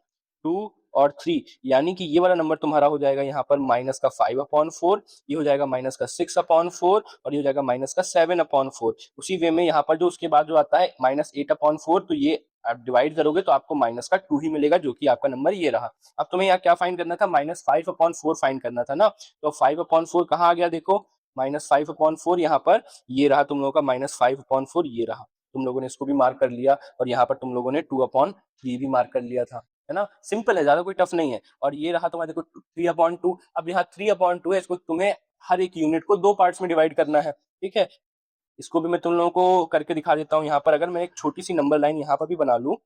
2 और 3, यानी कि ये वाला नंबर तुम्हारा हो जाएगा यहाँ पर माइनस का 5/4, ये हो जाएगा माइनस का 6/4 और ये हो जाएगा माइनस का 7/4। उसी वे में यहाँ पर जो उसके बाद जो आता है -8/4, तो ये आप डिवाइड करोगे तो आपको माइनस का 2 ही मिलेगा, जो कि आपका नंबर ये रहा। अब तुम्हें यहाँ क्या फाइंड करना था, -5/4 फाइंड करना था ना। तो 5/4 कहाँ आ गया, देखो -5/4 यहाँ पर ये रहा तुम लोगों का, -5/4 ये रहा। तुम लोगों ने इसको भी मार्क कर लिया और यहाँ पर तुम लोगों ने 2/3 भी मार्क कर लिया था, है ना। सिंपल है, ज्यादा कोई टफ नहीं है। और ये रहा तुम्हारा देखो 3/2। अब यहाँ 3/2 है, इसको तुम्हें हर एक यूनिट को 2 पार्ट्स में डिवाइड करना है। ठीक है, इसको भी मैं तुम लोगों को करके दिखा देता हूँ। यहाँ पर अगर मैं एक छोटी सी नंबर लाइन यहाँ पर भी बना लूँ,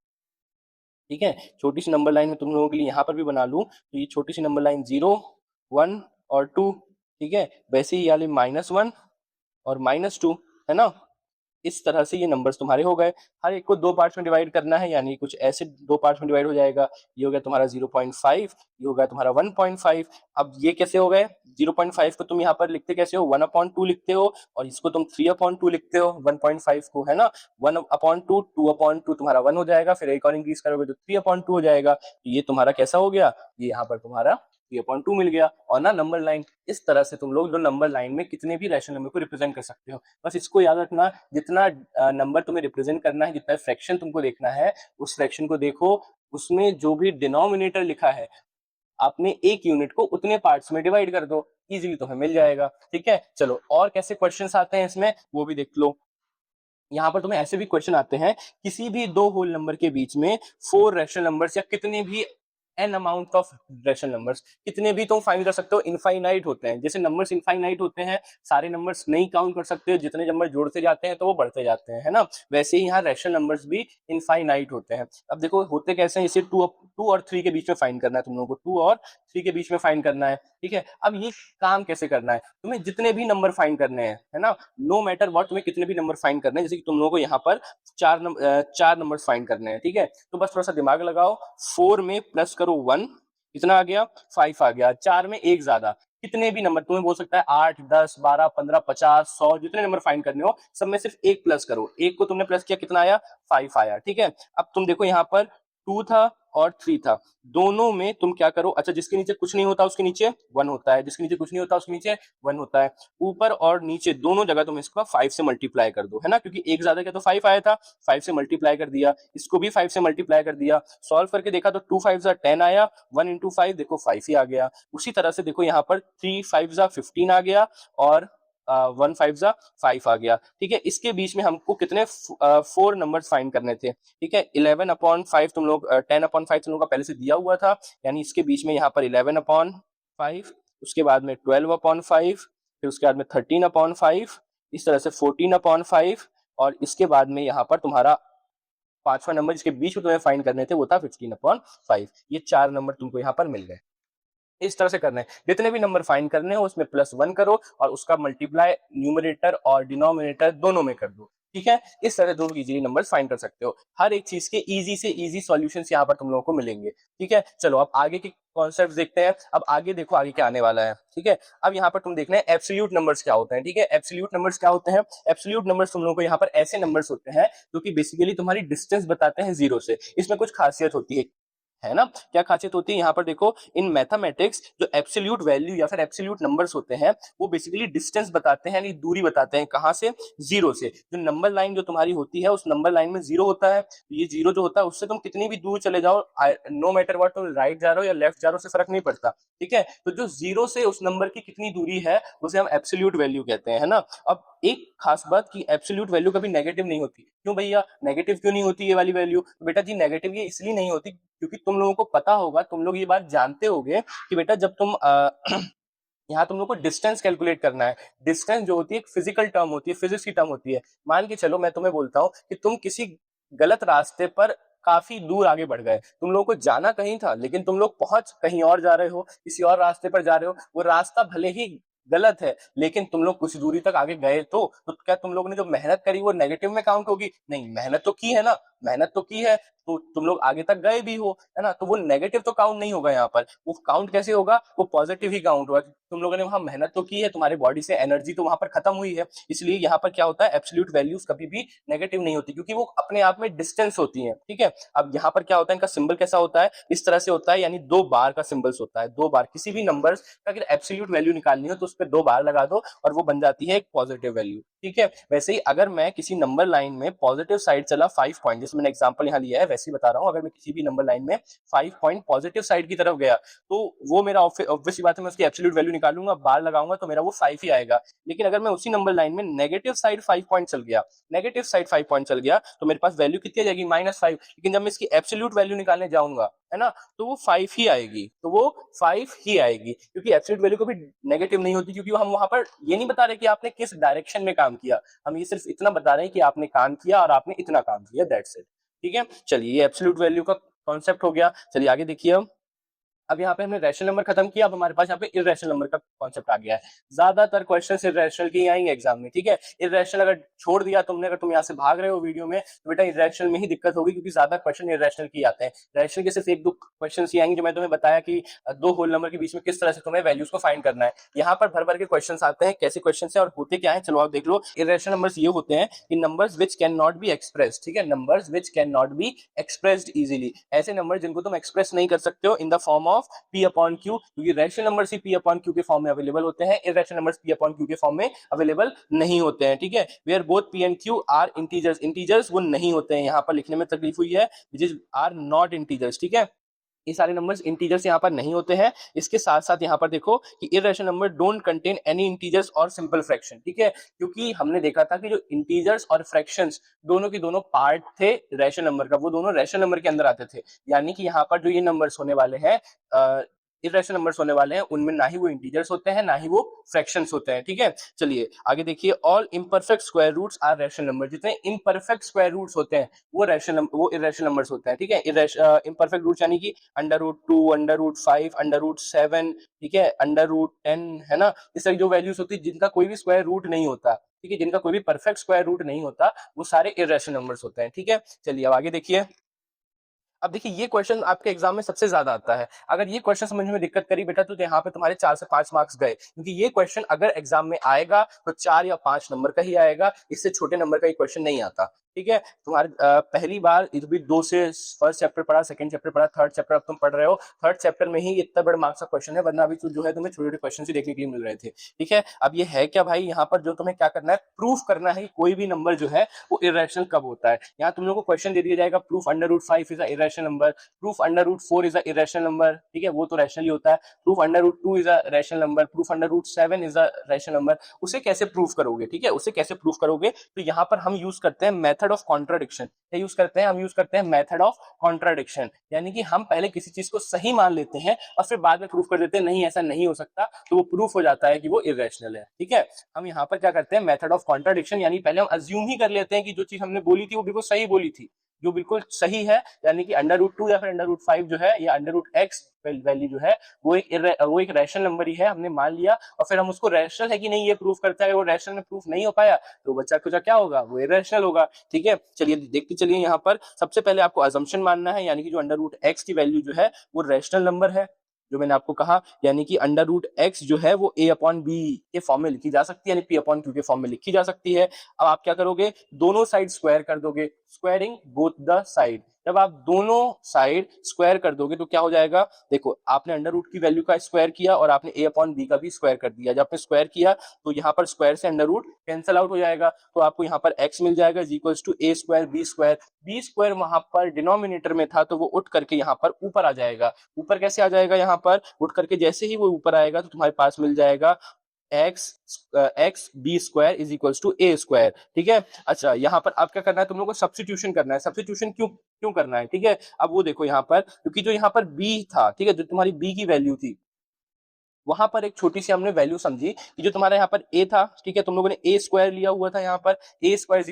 ठीक है, छोटी सी नंबर लाइन में तुम लोगों के लिए यहाँ पर भी बना लूँ, तो ये छोटी सी नंबर लाइन 0, 1 और 2। ठीक है, वैसे ही वाले -1 और -2, है ना। इस तरह से ये नंबर्स तुम्हारे हो गए। हर एक को 2 पार्ट्स में डिवाइड करना है, यानी कुछ ऐसे 2 पार्ट्स में डिवाइड हो जाएगा। ये हो गया तुम्हारा 0.5, ये हो गया तुम्हारा 1.5। अब ये कैसे हो गए, 0.5 को तुम यहाँ पर लिखते कैसे हो, 1/2 लिखते हो, और इसको तुम 3/2 लिखते हो 1.5 को, है ना। 1/2, 2/2 तुम्हारा 1 हो जाएगा, फिर एक और इंक्रीज करोगे तो 3/2 हो जाएगा। तो ये तुम्हारा कैसा हो गया, ये यहाँ पर तुम्हारा 3/2 मिल गया। और ना नंबर लाइन, इस तरह से तुम लोग जो नंबर लाइन में कितने भी रैशनल नंबर को रिप्रेजेंट कर सकते हो। बस इसको याद रखना, जितना नंबर तुम्हें रिप्रेजेंट करना है, जितना फ्रैक्शन तुमको देखना है, उस फ्रैक्शन को देखो, उसमें जो भी डिनोमिनेटर लिखा है आपने एक यूनिट को उतने पार्ट्स में डिवाइड कर दो, इजीली तुम्हें मिल जाएगा। ठीक है, चलो और कैसे क्वेश्चंस आते हैं इसमें वो भी देख लो। यहाँ पर तुम्हें ऐसे भी क्वेश्चन आते हैं, किसी भी 2 होल नंबर के बीच में 4 रैशनल नंबर्स या कितने भी an amount of rational numbers, कितने भी तुम फाइंड कर सकते हो, इनफाइनाइट होते हैं। जैसे नंबर्स इनफाइनाइट होते हैं, सारे नंबर्स नहीं काउंट कर सकते हो, जितने नंबर जोड़ते जाते हैं तो वो बढ़ते जाते हैं, है ना। वैसे ही यहाँ रैशनल नंबर्स भी इनफाइनाइट होते हैं। अब देखो होते कैसे हैं, इसे 2 और 3 के बीच में फाइंड करना है तुम लोगों को, 2 और 3 के बीच में फाइंड करना है। ठीक है, अब ये काम कैसे करना है, तुम्हें जितने भी नंबर फाइंड करने हैं, है ना, नो मैटर व्हाट, तुम्हें कितने भी नंबर फाइंड करने हैं। जैसे कि तुम लोगों को यहाँ पर 4 नंबर फाइंड करने हैं। ठीक है, तो बस थोड़ा सा दिमाग लगाओ, 4 में प्लस करो 1, कितना आ गया, 5 आ गया। 4 में एक ज्यादा, कितने भी नंबर तुम्हें बोल सकता है 8, 10, 12, 15, 50, 100, जितने नंबर फाइंड करने हो सब में सिर्फ एक प्लस करो। एक को तुमने प्लस किया कितना आया, 5 आया। ठीक है, अब तुम देखो यहाँ पर 2 था और 3 था, दोनों में तुम क्या करो, अच्छा जिसके नीचे कुछ नहीं होता उसके नीचे 1 होता है, जिसके नीचे कुछ नहीं होता उसके नीचे 1 होता है, ऊपर और नीचे दोनों जगह तुम इसका 5 से मल्टीप्लाई कर दो, है ना, क्योंकि एक ज्यादा क्या तो 5 आया था, 5 से मल्टीप्लाई कर दिया, इसको भी 5 से मल्टीप्लाई कर दिया, सॉल्व करके देखा तो 2 5 10 आया, 1 इंटू 5 देखो 5 ही आ गया। उसी तरह से देखो यहाँ पर 3 5 15 आ गया और 1 5 5 आ गया। ठीक है, इसके बीच में हमको कितने 4 नंबर्स फाइंड करने थे। ठीक है, 11/5 तुम लोग 10/5 तुम लोग का पहले से दिया हुआ था, यानी इसके बीच में यहाँ पर 11/5, उसके बाद में 12/5, फिर उसके बाद में 13/5, इस तरह से 14/5, और इसके बाद में यहाँ पर तुम्हारा पांचवा नंबर जिसके बीच में तुम्हें फाइंड करने थे वो था 15/5। ये 4 नंबर तुमको यहाँ पर मिल गए। इस तरह से करना है, जितने भी नंबर फाइंड करने हो उसमें +1 करो और उसका मल्टीप्लाई न्यूमरेटर और डिनोमिनेटर दोनों में कर दो। ठीक है, इस तरह तुम इजीली नंबर्स फाइंड कर सकते हो। हर एक चीज के इजी से इजी सॉल्यूशंस यहाँ पर तुम लोगों को मिलेंगे। ठीक है, चलो अब आगे के कॉन्सेप्ट देखते हैं। अब आगे देखो आगे क्या आने वाला है। ठीक है, अब यहाँ पर तुम देखना है एब्सोल्यूट नंबर्स क्या होते हैं। ठीक है, एब्सोल्यूट नंबर्स क्या होते हैं, एब्सोल्यूट नंबर्स तुम लोगों को यहाँ पर ऐसे नंबर्स होते हैं जो कि बेसिकली तुम्हारी डिस्टेंस बताते हैं जीरो से। इसमें कुछ खासियत होती है ना, क्या खासियत होती है यहाँ पर देखो, इन मैथमेटिक्स जो एब्सोल्यूट वैल्यू या फिर एब्सोल्यूट नंबर्स होते हैं वो बेसिकली डिस्टेंस बताते हैं, यानी दूरी बताते हैं, कहाँ से, जीरो से। जो नंबर लाइन जो तुम्हारी होती है उस नंबर लाइन में जीरो होता है, ये जीरो जो होता है उससे तुम कितनी भी दूर चले जाओ, नो मैटर व्हाट, तुम राइट जा रहे हो या लेफ्ट जा रहे हो उससे फर्क नहीं पड़ता। ठीक है, तो जो जीरो से उस नंबर की कितनी दूरी है उसे हम एब्सोल्यूट वैल्यू कहते हैं, है ना। अब एक खास बात की एब्सोल्यूट वैल्यू कभी नेगेटिव नहीं होती। क्यों भैया नेगेटिव क्यों नहीं होती ये वाली वैल्यू, तो बेटा जी नेगेटिव ये इसलिए नहीं होती क्योंकि तुम लोगों को पता होगा, तुम लोग ये बात जानते होगे कि बेटा जब तुम यहाँ तुम लोग को डिस्टेंस कैलकुलेट करना है, डिस्टेंस जो होती है एक फिजिकल टर्म होती है, फिजिक्स की टर्म होती है। मान के चलो मैं तुम्हें बोलता हूँ कि तुम किसी गलत रास्ते पर काफी दूर आगे बढ़ गए, तुम लोगों को जाना कहीं था लेकिन तुम लोग पहुंच कहीं और जा रहे हो, किसी और रास्ते पर जा रहे हो, वो रास्ता भले ही गलत है लेकिन तुम लोग कुछ दूरी तक आगे गए, तो क्या तुम लोगों ने जो मेहनत करी वो नेगेटिव में काउंट होगी, नहीं, मेहनत तो की है ना, मेहनत तो की है, तो तुम लोग आगे तक गए भी हो, है ना, तो वो नेगेटिव तो काउंट नहीं होगा यहाँ पर। वो काउंट कैसे होगा, वो पॉजिटिव ही काउंट होगा, तुम लोगों ने वहां मेहनत तो की है, तुम्हारे बॉडी से एनर्जी तो वहां पर खत्म हुई है, इसलिए यहाँ पर क्या होता है, एब्सोल्यूट वैल्यूज कभी भी नेगेटिव नहीं होती क्योंकि वो अपने आप में डिस्टेंस होती है। ठीक है, अब यहाँ पर क्या होता है, इनका सिंबल कैसा होता है, इस तरह से होता है, यानी 2 बार का सिंबल्स होता है, 2 बार किसी भी नंबर का अगर एब्सोल्यूट वैल्यू निकालनी हो तो उस पर 2 बार लगा दो और वो बन जाती है एक पॉजिटिव वैल्यू। ठीक है, वैसे ही अगर मैं किसी नंबर लाइन में पॉजिटिव साइड चला 5 पॉइंट, जैसे मैंने एग्जांपल यहाँ लिया है वैसे ही बता रहा हूँ, अगर मैं किसी भी नंबर लाइन में 5 पॉइंट पॉजिटिव साइड की तरफ गया तो वो मेरा ऑब्वियस बात है मैं उसकी एब्सोल्यूट वैल्यू निकालूंगा, बार लगाऊंगा तो मेरा वो 5 ही आएगा। लेकिन अगर मैं उसी नंबर लाइन में नेगेटिव साइड 5 पॉइंट चल गया, नेगेटिव साइड 5 पॉइंट चल गया तो मेरे पास वैल्यू कितनी आ जाएगी, -5। लेकिन जब मैं इसकी एब्सोल्यूट वैल्यू निकालने जाऊंगा, है ना, तो वो 5 ही आएगी, तो वो 5 ही आएगी क्योंकि एब्सोल्यूट वैल्यू कभी नेगेटिव नहीं होती, क्योंकि हम वहां पर ये नहीं बता रहे कि आपने किस डायरेक्शन में काम किया, हम ये सिर्फ इतना बता रहे हैं कि आपने काम किया और आपने इतना काम किया, दैट्स इट। ठीक है, चलिए ये एब्सोल्यूट वैल्यू का कॉन्सेप्ट हो गया। चलिए आगे देखिए, अब यहाँ पे हमने रैशनल नंबर खत्म किया, अब हमारे पास यहाँ पे इर्रेशनल नंबर का कॉन्सेप्ट आ गया है। ज्यादातर क्वेश्चन इर्रेशनल के ही आएंगे एग्जाम में। ठीक है, इर्रेशनल अगर छोड़ दिया तुमने, अगर तुम यहाँ से भाग रहे हो वीडियो में, तो बेटा इर्रेशनल में ही दिक्कत होगी क्योंकि ज्यादा क्वेश्चन इर्रेशनल के आते हैं। रैशनल के सिर्फ 1-2 क्वेश्चन ही आएंगे जो मैं तुम्हें बताया कि 2 होल नंबर के बीच में किस तरह से तुम्हें वैल्यूज को फाइंड करना है। यहाँ पर भर भर के क्वेश्चन आते हैं, कैसे क्वेश्चन है और होते क्या है, चलो आप देख लो। इर्रेशनल नंबर्स ये होते हैं कि numbers which can not be expressed. ठीक है, numbers which can not be expressed easily, ऐसे नंबर जिनको तुम एक्सप्रेस नहीं कर सकते हो in the form of p upon Q, क्योंकि रैशनल नंबर ही p अपॉन क्यू के फॉर्म में अवेलेबल होते हैं, irrational numbers p upon Q के फॉर्म में अवेलेबल नहीं होते हैं। ठीक है, where both p and q are integers, integers वो नहीं होते हैं, यहाँ पर लिखने में तकलीफ हुई है, which is are not integers. ठीक है, ये सारे नंबर्स इंटीजर्स यहाँ पर नहीं होते हैं। इसके साथ साथ यहाँ पर देखो कि irrational number don't contain any integers और सिंपल फ्रैक्शन। ठीक है, क्योंकि हमने देखा था कि जो इंटीजर्स और फ्रैक्शंस दोनों के दोनों पार्ट थे रैशनल नंबर का, वो दोनों रैशनल नंबर के अंदर आते थे, यानी कि यहाँ पर जो ये नंबर्स होने वाले हैं, इर्रेशनल नंबर्स होने वाले हैं, उनमें ना ही वो इंटीजर्स होते हैं ना ही वो फ्रैक्शंस होते हैं। ठीक है, चलिए आगे देखिए, all imperfect square roots are rational number, जितने इम्परफेक्ट स्क्वायर रूट्स होते हैं वो इर्रेशनल नंबर्स होते हैं। ठीक है, इम्परफेक्ट रूट्स यानी कि √2, √5, √7, ठीक है, √10, है ना, इस तरह जो वैल्यूज होती है जिनका कोई भी स्क्वायर रूट नहीं होता, ठीक है, जिनका कोई भी परफेक्ट स्क्वायर रूट नहीं होता, वो सारे इर्रेशनल नंबर्स होते हैं। ठीक है, चलिए अब आगे देखिए, अब देखिए ये क्वेश्चन आपके एग्जाम में सबसे ज्यादा आता है। अगर ये क्वेश्चन समझने में दिक्कत करी बेटा तो यहाँ पे तुम्हारे 4 से 5 मार्क्स गए, क्योंकि ये क्वेश्चन अगर एग्जाम में आएगा तो 4 या 5 नंबर का ही आएगा, इससे छोटे नंबर का ये क्वेश्चन नहीं आता। ठीक है, तुम्हारे पहली बार ये भी 2 से फर्स्ट चैप्टर पढ़ा, सेकंड चैप्टर पढ़ा, थर्ड चैप्टर अब तुम पढ़ रहे हो, थर्ड चैप्टर में ही इतना बड़ा मार्क्स का क्वेश्चन है, वरना अभी तो जो है तुम्हें छोटे छोटे क्वेश्चन ही देखने के लिए मिल रहे थे। ठीक है, अब ये है क्या भाई, यहाँ पर जो तुम्हें क्या करना है, प्रूफ करना है कि कोई भी नंबर जो है वो इरेशनल कब होता है। यहाँ तुम लोगों को क्वेश्चन दे दिया जाएगा, proof √5 is a irrational number, proof √4 is a irrational number. ठीक है, वो तो रैशनल ही होता है। Proof √2 is a rational number, proof √7 is a rational number. उसे कैसे प्रूफ करोगे, ठीक है, उसे कैसे प्रूफ करोगे, तो यहाँ पर हम यूज करते हैं मेथड ऑफ कॉन्ट्राडिक्शन। क्या यूज करते हैं, हम यूज करते हैं मेथड ऑफ कॉन्ट्राडिक्शन, यानी कि हम पहले किसी चीज को सही मान लेते हैं और फिर बाद में प्रूफ कर देते हैं नहीं ऐसा नहीं हो सकता, तो वो प्रूफ हो जाता है कि वो इरेशनल है। ठीक है, हम यहाँ पर क्या करते हैं, मेथड ऑफ कॉन्ट्राडिक्शन, यानी पहले हम अज्यूम ही कर लेते हैं कि जो चीज हमने बोली थी वो बिल्कुल सही बोली थी, जो बिल्कुल सही है, यानी कि √2 या फिर √5 जो है, या √x वैल्यू जो है वो एक रैशनल नंबर ही है, हमने मान लिया, और फिर हम उसको रैशनल है कि नहीं ये प्रूफ करता है। वो रैशनल में प्रूफ नहीं हो पाया तो बच्चा कुछ क्या होगा, वो इरेशनल होगा। ठीक है, चलिए देखते चलिए, यहाँ पर सबसे पहले आपको अजम्पशन मानना है, यानी कि जो √x की वैल्यू जो है वो रैशनल नंबर है, जो मैंने आपको कहा, यानी कि √x जो है वो a/b के फॉर्म में लिखी जा सकती है, यानी p/q के फॉर्म में लिखी जा सकती है। अब आप क्या करोगे, दोनों साइड स्क्वायर कर दोगे, स्क्वायरिंग बोथ द साइड। जब आप दोनों साइड स्क्वायर कर दोगे तो क्या हो जाएगा, देखो आपने √रूट की वैल्यू का स्क्वायर किया और आपने a/b का भी स्क्वायर कर दिया। जब आपने स्क्वायर किया तो यहाँ पर स्क्वायर से √रूट कैंसिल आउट हो जाएगा, तो आपको यहाँ पर x मिल जाएगा a² b²। वहां पर डिनोमिनेटर में था तो वो उठ करके यहाँ पर ऊपर आ जाएगा। ऊपर कैसे आ जाएगा, यहाँ पर उठ करके जैसे ही वो ऊपर आएगा तो तुम्हारे पास मिल जाएगा x b² = a²। ठीक है, अच्छा यहाँ पर अब क्या करना है, तुम लोगों को सब्स्टिट्यूशन करना है। सब्स्टिट्यूशन क्यों क्यों करना है, ठीक है, अब वो देखो यहाँ पर, क्योंकि जो यहाँ पर b था, ठीक है, जो तुम्हारी b की वैल्यू थी, वहां पर एक छोटी सी हमने वैल्यू समझी कि जो तुम्हारा यहाँ पर a था, ठीक है, तुम लोगों ने a² लिया हुआ था, यहाँ पर a² =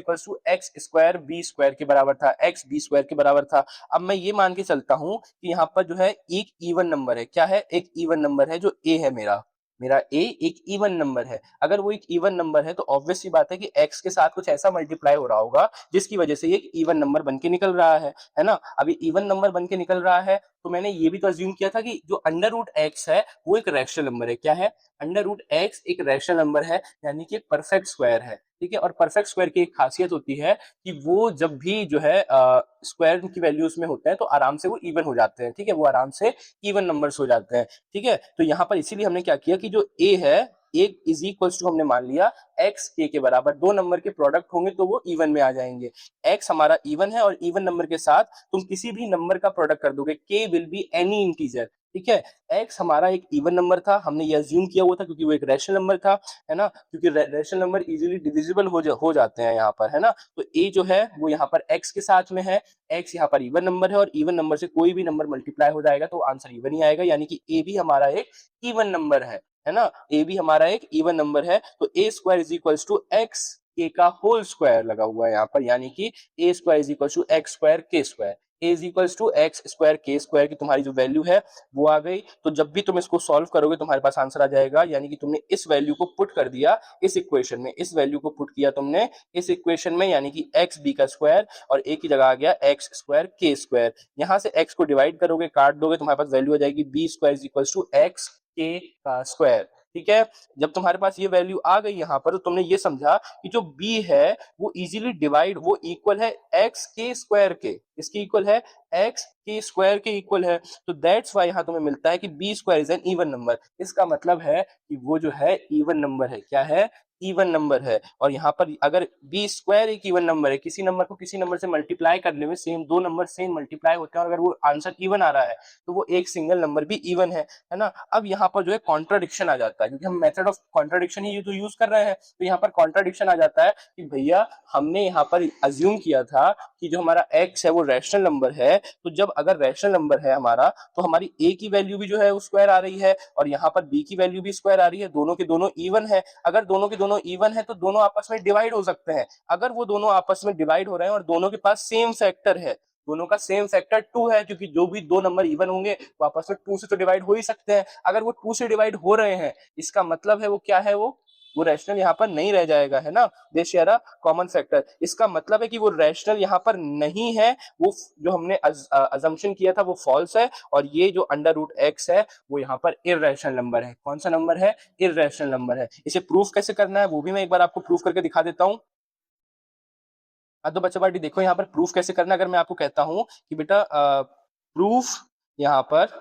x² b² के बराबर था, x b² के बराबर था। अब मैं ये मान के चलता हूं कि यहाँ पर जो है एक इवन नंबर है, क्या है, एक इवन नंबर है, जो a है मेरा मेरा a एक इवन नंबर है। अगर वो एक इवन नंबर है तो ऑब्वियस सी बात है कि x के साथ कुछ ऐसा मल्टीप्लाई हो रहा होगा जिसकी वजह से ये एक इवन नंबर बन के निकल रहा है ना। अभी इवन नंबर बन के निकल रहा है तो मैंने ये भी तो अज्यूम किया था कि जो √x है वो एक रैशनल नंबर है। क्या है, √x एक रैशनल नंबर है, यानी कि एक परफेक्ट स्क्वायर है। ठीक है, और परफेक्ट स्क्वायर की एक खासियत होती है कि वो जब भी जो है स्क्वायर की वैल्यूज में होते हैं तो आराम से वो इवन हो जाते हैं। ठीक है, वो आराम से इवन नंबर्स हो जाते हैं। ठीक है, तो यहाँ पर इसीलिए हमने क्या किया कि जो a है, एक इज इक्वल टू हमने मान लिया x k के बराबर, दो नंबर के प्रोडक्ट होंगे तो वो इवन में आ जाएंगे। x हमारा इवन है और इवन नंबर के साथ तुम किसी भी नंबर का प्रोडक्ट कर दोगे, k will be any integer. ठीक है, x हमारा एक इवन नंबर था, हमने ये अज्यूम किया हुआ था क्योंकि वो एक रैशनल नंबर था, है ना, क्योंकि रैशनल नंबर इजीली डिविजिबल हो जाते हैं यहाँ पर, है ना। तो a जो है वो यहाँ पर x के साथ में है, x यहाँ पर इवन नंबर है और इवन नंबर से कोई भी नंबर मल्टीप्लाई हो जाएगा तो आंसर इवन ही आएगा, यानी कि a भी हमारा एक इवन नंबर है ना, a भी हमारा एक इवन नंबर है। तो a² = x k का होल स्क्वायर लगा हुआ है यहाँ पर, यानी कि a² = x² k², a = x² k² की तुम्हारी जो वैल्यू है वो आ गई। तो जब भी तुम इसको सॉल्व करोगे तुम्हारे पास आंसर आ जाएगा, यानी कि तुमने इस वैल्यू को पुट कर दिया इस इक्वेशन में, इस वैल्यू को पुट किया तुमने इस इक्वेशन में, यानी कि x b का स्क्वायर और a की जगह आ गया x² k²। यहाँ से x को डिवाइड करोगे, काट दोगे, तुम्हारे पास वैल्यू आ जाएगी b² = x k का स्क्वायर। ठीक है, जब तुम्हारे पास ये वैल्यू आ गई यहाँ पर तो तुमने ये समझा कि जो b है वो इजीली डिवाइड, वो इक्वल है x k² के, इसकी इक्वल है x k² के इक्वल है। तो दैट्स वाई यहाँ तुम्हें मिलता है कि b² is an even number. इसका मतलब है कि वो जो है इवन नंबर है। क्या है, इवन नंबर है। और यहाँ पर अगर b² एक इवन नंबर है, किसी नंबर को किसी नंबर से मल्टीप्लाई करने में सेम दो नंबर सेम मल्टीप्लाई होते हैं और अगर वो आंसर इवन आ रहा है तो वो एक सिंगल नंबर भी इवन है ना। अब यहाँ पर जो है कॉन्ट्राडिक्शन आ जाता है, क्योंकि हम मेथड ऑफ कॉन्ट्राडिक्शन ही तो यूज कर रहे हैं, तो यहाँ पर कॉन्ट्राडिक्शन आ जाता है कि भैया हमने यहाँ पर अज्यूम किया था कि जो हमारा x है वो रैशनल नंबर है, तो जब अगर रैशनल नंबर है हमारा तो हमारी a की वैल्यू भी जो है वो स्क्वायर आ रही है और यहाँ पर b की वैल्यू भी स्क्वायर आ रही है, दोनों के दोनों इवन है। अगर दोनों के दोनों इवन है तो दोनों आपस में डिवाइड हो सकते हैं। अगर वो दोनों आपस में डिवाइड हो रहे हैं और दोनों के पास सेम फैक्टर है, दोनों का सेम फैक्टर 2 है, क्योंकि जो भी दो नंबर इवन होंगे वो आपस में 2 से तो डिवाइड हो ही सकते हैं। अगर वो 2 से डिवाइड हो रहे हैं इसका मतलब है वो क्या है, वो वो रैशनल यहाँ पर नहीं रह जाएगा, है ना, दे शेयर अ कॉमन फैक्टर। इसका मतलब है कि वो रैशनल यहाँ पर नहीं है, वो जो हमने अजम्पशन किया था वो फॉल्स है, और ये जो अंडर रूट एक्स है वो यहाँ पर इर्रेशनल नंबर है। कौन सा नंबर है? इर्रेशनल नंबर है। इसे प्रूफ कैसे करना है वो भी मैं एक बार आपको प्रूफ करके दिखा देता हूँ। हाँ तो बच्चा पार्टी देखो यहाँ पर प्रूफ कैसे करना है। अगर मैं आपको कहता हूँ कि बेटा प्रूफ यहाँ पर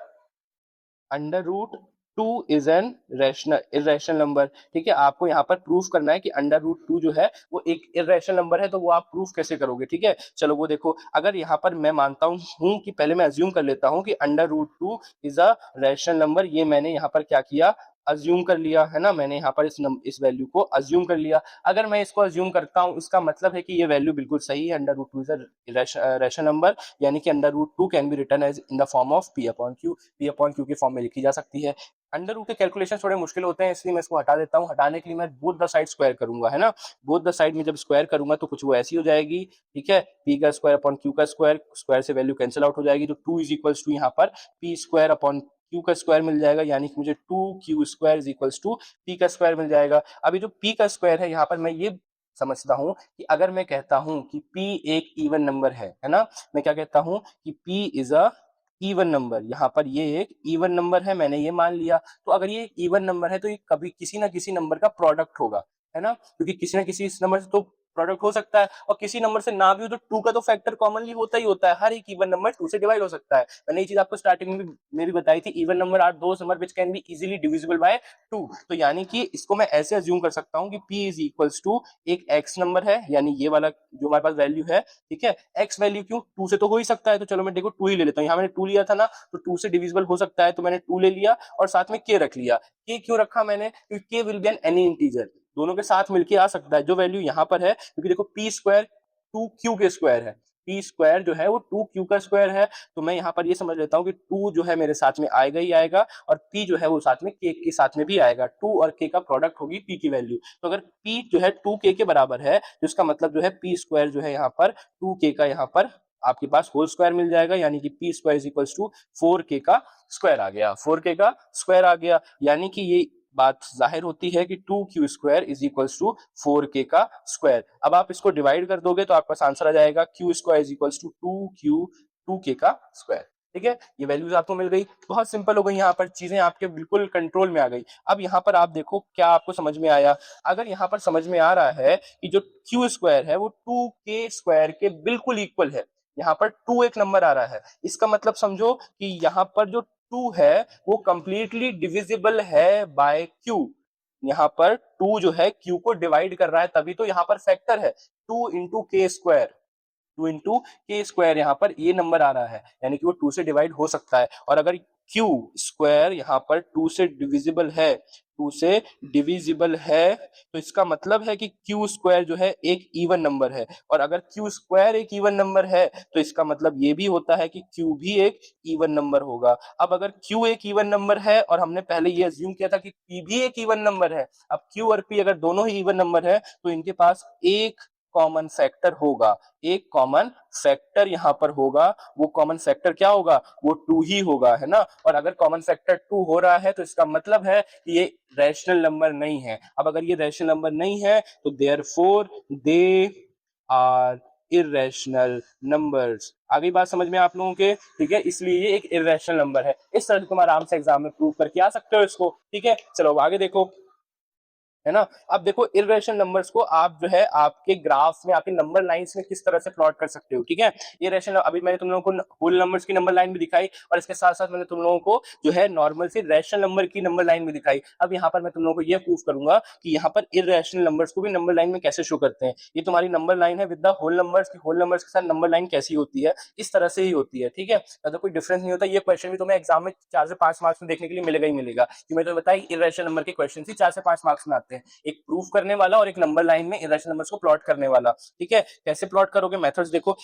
under root two is an rational irrational number, ठीक है, आपको यहाँ पर प्रूफ करना है कि अंडर रूट टू जो है वो एक इरेशनल नंबर है, तो वो आप प्रूफ कैसे करोगे, ठीक है। चलो वो देखो, अगर यहाँ पर मैं मानता हूँ कि पहले मैं अज्यूम कर लेता हूँ कि under root two is a rational number, ये मैंने यहाँ पर क्या किया, अज्यूम कर लिया, है ना, मैंने यहाँ पर इस वैल्यू को अज्यूम कर लिया। अगर मैं इसको अज्यूम करता हूँ, इसका मतलब है कि ये वैल्यू बिल्कुल सही है, under root two is a rational number, यानी कि under root two can be written as in the form of P upon Q के फॉर्म में लिखी जा सकती है। अंडर रूट के कैलकुलेशन थोड़े मुश्किल होते हैं, इसलिए मैं इसको हटा देता हूँ। हटाने के लिए मैं बोथ द साइड स्क्वायर करूंगा, है ना, बोथ द साइड में जब स्क्वायर करूंगा तो कुछ वो ऐसी हो जाएगी, ठीक है, पी का स्क्वायर अपॉन क्यू का स्क्वायर, स्क्वायर से वैल्यू कैंसिल आउट हो जाएगी, तो टू इज इक्वल्स टू यहाँ पर पी स्क्वायर अपॉन क्यू का स्क्वायर मिल जाएगा, यानी कि मुझे two Q square is equals to P का स्क्वायर मिल जाएगा। अभी जो पी का स्क्वायर है यहाँ पर मैं ये समझता हूँ कि अगर मैं कहता हूँ कि p एक इवन नंबर है ना, मैं क्या कहता हूँ कि p is a even number, यहाँ पर ये एक इवन नंबर है, मैंने ये मान लिया। तो अगर ये इवन नंबर है तो ये कभी किसी ना किसी नंबर का प्रोडक्ट होगा, है ना, क्योंकि किसी ना किसी इस नंबर से तो प्रोडक्ट हो सकता है, और किसी नंबर से ना भी हो तो टू का तो फैक्टर कॉमनली होता ही होता है, हर एक इवन नंबर टू से डिवाइड हो सकता है। मैंने ये चीज आपको स्टार्टिंग में भी बताई थी, even number are those number which can be easily divisible by two. तो यानी कि इसको मैं ऐसे अज्यूम कर सकता हूँ कि p इज इक्वल्स टू एक x नंबर है, यानी ये वाला जो हमारे पास वैल्यू है, ठीक है, x वैल्यू क्यों, टू से तो हो ही सकता है, तो चलो मैं देखो टू ही ले लेता हूँ। यहाँ मैंने टू लिया था ना, तो टू से डिविजिबल हो सकता है, तो मैंने टू ले लिया, और साथ में k रख लिया। k क्यों रखा मैंने, क्योंकि k will be an any integer, दोनों के साथ मिलके आ सकता है। जो वैल्यू यहाँ पर है, क्योंकि देखो पी स्क्वायर टू क्यू के स्क्वायर है, पी स्क्वायर जो है वो टू क्यू का स्क्वायर है, तो मैं यहाँ पर ये समझ लेता हूँ कि टू जो है मेरे साथ में आएगा ही आएगा, और पी जो है वो साथ में के साथ में भी आएगा, टू और के का प्रोडक्ट होगी पी की वैल्यू। तो अगर पी जो है टू के बराबर है, तो इसका मतलब जो है पी स्क्वायर जो है यहाँ पर टू के का यहाँ पर आपके पास होल स्क्वायर मिल जाएगा, यानी कि P square is equals to four के का स्क्वायर आ गया, फोर के का स्क्वायर आ गया, यानी कि ये बात जाहिर होती है कि two Q square is equals to four के का स्क्वायर। अब आप इसको डिवाइड कर दोगे तो आपका आंसर आ जाएगा Q square is equals to two के का स्क्वायर, ठीक है। ये वैल्यूज आपको मिल गई, बहुत सिंपल हो गई, यहाँ पर चीजें आपके बिल्कुल कंट्रोल में आ गई। अब यहाँ पर आप देखो क्या आपको समझ में आया। अगर यहाँ पर समझ में आ रहा है कि जो क्यू स्क्वायर है वो टू के स्क्वायर के बिल्कुल इक्वल है, यहाँ पर टू एक नंबर आ रहा है, इसका मतलब समझो कि यहाँ पर जो टू है वो कंप्लीटली डिविजिबल है बाय क्यू। यहाँ पर टू जो है क्यू को डिवाइड कर रहा है, तभी तो यहाँ पर फैक्टर है, टू इंटू के स्क्वायर, टू इंटू के स्क्वायर यहाँ पर ये नंबर आ रहा है, यानी कि वो टू से डिवाइड हो सकता है। और अगर क्यू स्क्वायर यहाँ पर टू से डिविजिबल है, टू से डिविजिबल है, तो इसका मतलब है कि क्यू स्क्वायर जो है एक इवन नंबर है, और अगर क्यू स्क्वायर एक इवन नंबर है तो इसका मतलब ये भी होता है कि क्यू भी एक इवन नंबर होगा। अब अगर क्यू एक इवन नंबर है, और हमने पहले ये अज्यूम किया था कि पी भी एक इवन नंबर है, अब क्यू और पी अगर दोनों ही इवन नंबर है तो इनके पास एक कॉमन फैक्टर होगा, एक कॉमन फैक्टर यहाँ पर होगा। वो कॉमन फैक्टर क्या होगा, वो टू ही होगा, है ना। और अगर कॉमन फैक्टर टू हो रहा है तो इसका मतलब है कि ये रैशनल नंबर नहीं है। अब अगर ये रैशनल नंबर नहीं है तो therefore they are irrational numbers. आगे बात समझ में आप लोगों के, ठीक है, इसलिए ये एक इरेशनल नंबर है। इस तरह से तुम आराम से एग्जाम में प्रूव करके आ सकते हो इसको, ठीक है। चलो आगे देखो, है ना। अब देखो इर्रेशनल नंबर्स को आप जो है आपके ग्राफ में, आपके नंबर लाइंस में किस तरह से प्लॉट कर सकते हो, ठीक है। इर्रेशनल, अभी मैंने तुम लोगों को होल नंबर्स की नंबर लाइन भी दिखाई, और इसके साथ साथ मैंने तुम लोगों को जो है नॉर्मल सी रैशनल नंबर की नंबर लाइन भी दिखाई। अब यहाँ पर मैं तुम लोगों को यह प्रूव करूंगा कि यहाँ पर इर्रेशनल नंबर्स को भी नंबर लाइन में कैसे शो करते हैं। ये तुम्हारी नंबर लाइन है with the whole numbers, whole numbers के साथ नंबर लाइन कैसी होती है, इस तरह से ही होती है, ठीक है। तो कोई डिफरेंस नहीं होता। ये क्वेश्चन भी तुम्हें एग्जाम में 4 से 5 मार्क्स में देखने के लिए मिलेगा ही मिलेगा, कि मैं तो बताई इर्रेशनल नंबर के क्वेश्चन ही 4 से 5 मार्क्स में आते हैं, एक प्रूफ करने वाला और एक नंबर लाइन में इरेशनल नंबर्स को प्लॉट करने वाला, ठीक है। कैसे प्लॉट करोगे, मेथड्स देखो।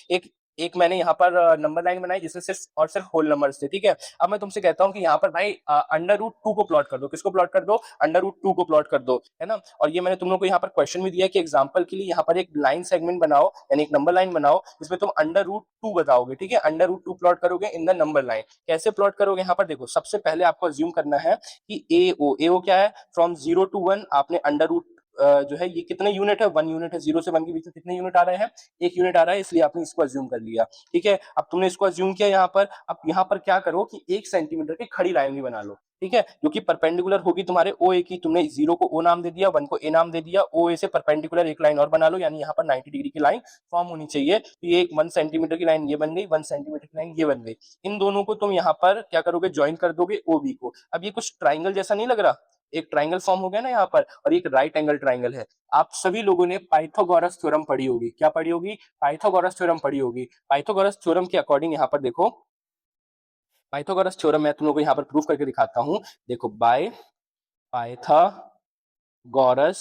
एक मैंने यहाँ पर नंबर लाइन बनाई जिसमें सिर्फ और सिर्फ होल नंबर्स थे, ठीक है। अब मैं तुमसे कहता हूँ कि यहाँ पर भाई अंडर रूट टू को प्लॉट कर दो। किसको प्लॉट कर दो, अंडर रूट टू को प्लॉट कर दो, है ना। और ये मैंने तुम लोग को यहाँ पर क्वेश्चन भी दिया कि एग्जाम्पल के लिए यहाँ पर एक लाइन सेगमेंट बनाओ, यानी एक नंबर लाइन बनाओ जिसमें तुम अंडर रूट टू बताओगे, ठीक है। अंडर रूट टू प्लॉट करोगे इन द नंबर लाइन। कैसे प्लॉट करोगे, यहाँ पर देखो, सबसे पहले आपको अज्यूम करना है कि ए ओ क्या है, फ्रॉम 0 to 1 आपने अंडर रूट जो है ये कितने यूनिट है, 1 यूनिट है, 0 से 1 के बीच में कितने यूनिट आ रहे हैं, 1 यूनिट आ रहा है, इसलिए आपने इसको अज्यूम कर लिया। ठीक है, अब तुमने इसको अज्यूम किया यहाँ पर, अब यहाँ पर क्या करो कि 1 सेंटीमीटर की खड़ी लाइन भी बना लो। ठीक है, जो कि परपेंडिकुलर होगी तुम्हारे ओ ए की। तुमने 0 को ओ नाम दे दिया, 1 को ए नाम दे दिया, ओ ए से परपेंडिकुलर एक लाइन और बना लो, यानी यहाँ पर 90 डिग्री की लाइन फॉर्म होनी चाहिए। तो ये एक 1 सेंटीमीटर की लाइन ये बन गई, 1 सेंटीमीटर की लाइन ये बन गई। इन दोनों को तुम यहाँ पर क्या करोगे, ज्वाइन कर दोगे ओ बी को। अब ये कुछ ट्राइंगल जैसा नहीं लग रहा, एक ट्राइंगल फॉर्म हो गया ना यहाँ पर, और एक राइट एंगल ट्राइंगल है। आप सभी लोगों ने पाइथागोरस थ्योरम पढ़ी होगी। क्या पढ़ी होगी, पाइथागोरस थ्योरम पढ़ी होगी। पाइथागोरस थ्योरम के अकॉर्डिंग यहाँ पर देखो, पाइथागोरस थ्योरम मैं तुम लोगों को यहाँ पर प्रूफ करके दिखाता हूँ। देखो, by Pythagoras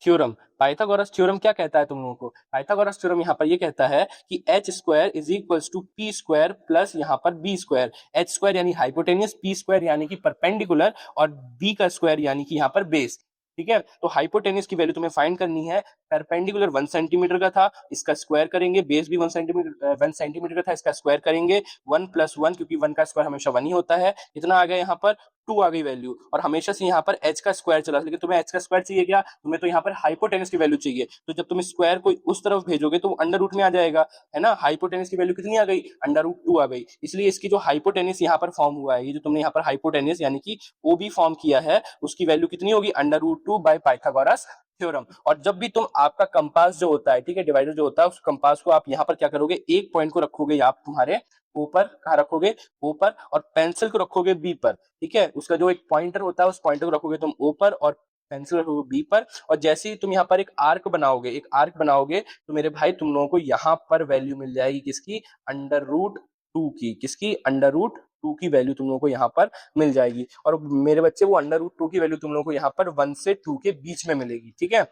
theorem, Pythagoras theorem क्या कहता है तुम लोगों को, पाइथागोरस थ्योरम यहाँ पर ये कहता है कि H square is equals to P square plus यहाँ पर बी स्क्वायर। एच स्क्वायर यानी हाइपोटेनियस, पी स्क्वायर यानी कि परपेंडिकुलर, और बी का स्क्वायर यानी कि यहाँ पर बेस। ठीक है, तो हाइपोटेनियस की वैल्यू तुम्हें फाइंड करनी है। परपेंडिकुलर 1 सेंटीमीटर का था, इसका स्क्वायर करेंगे। बेस भी 1 सेंटीमीटर का था, इसका स्क्वायर करेंगे। 1 + 1, क्योंकि 1 का स्क्वायर हमेशा 1 ही होता है। इतना आ गया यहाँ पर, 2 आ गई वैल्यू। और हमेशा से यहाँ पर h का स्क्वायर चला, लेकिन तुम्हें h का स्क्वायर चाहिए क्या, तुम्हें तो यहाँ पर हाइपोटेनस की वैल्यू चाहिए। तो जब तुम स्क्वायर को उस तरफ भेजोगे तो अंडर रूट में आ जाएगा, है ना। हाइपोटेनस की वैल्यू कितनी आ गई, √2 आ गई। इसलिए इसकी जो हाइपोटेनस यहाँ पर फॉर्म हुआ है, ये जो तुमने यहाँ पर हाइपोटेनस यानी कि ओ बी फॉर्म किया है, उसकी वैल्यू कितनी होगी, √2 बाय पाइथागोरस थ्योरम। और जब भी तुम आपका कंपास जो होता है, ठीक है, डिवाइडर जो होता है, उस कंपास को आप यहाँ पर क्या करोगे, एक पॉइंट को रखोगे आप तुम्हारे ऊपर, कहाँ रखोगे, ऊपर, और पेंसिल को रखोगे बी पर। ठीक है, उसका जो एक पॉइंटर होता है, उस पॉइंटर को रखोगे तुम ऊपर और पेंसिल रखोगे बी पर। और जैसे ही तुम यहाँ पर एक आर्क बनाओगे, तो मेरे भाई तुम लोगों को यहाँ पर वैल्यू मिल जाएगी किसकी, √2 की। किसकी, √2 की वैल्यू तुम लोगों को यहाँ पर मिल जाएगी। और मेरे बच्चे, वो √2 की वैल्यू तुम लोगों को यहाँ पर 1 से 2 के बीच में मिलेगी। ठीक है,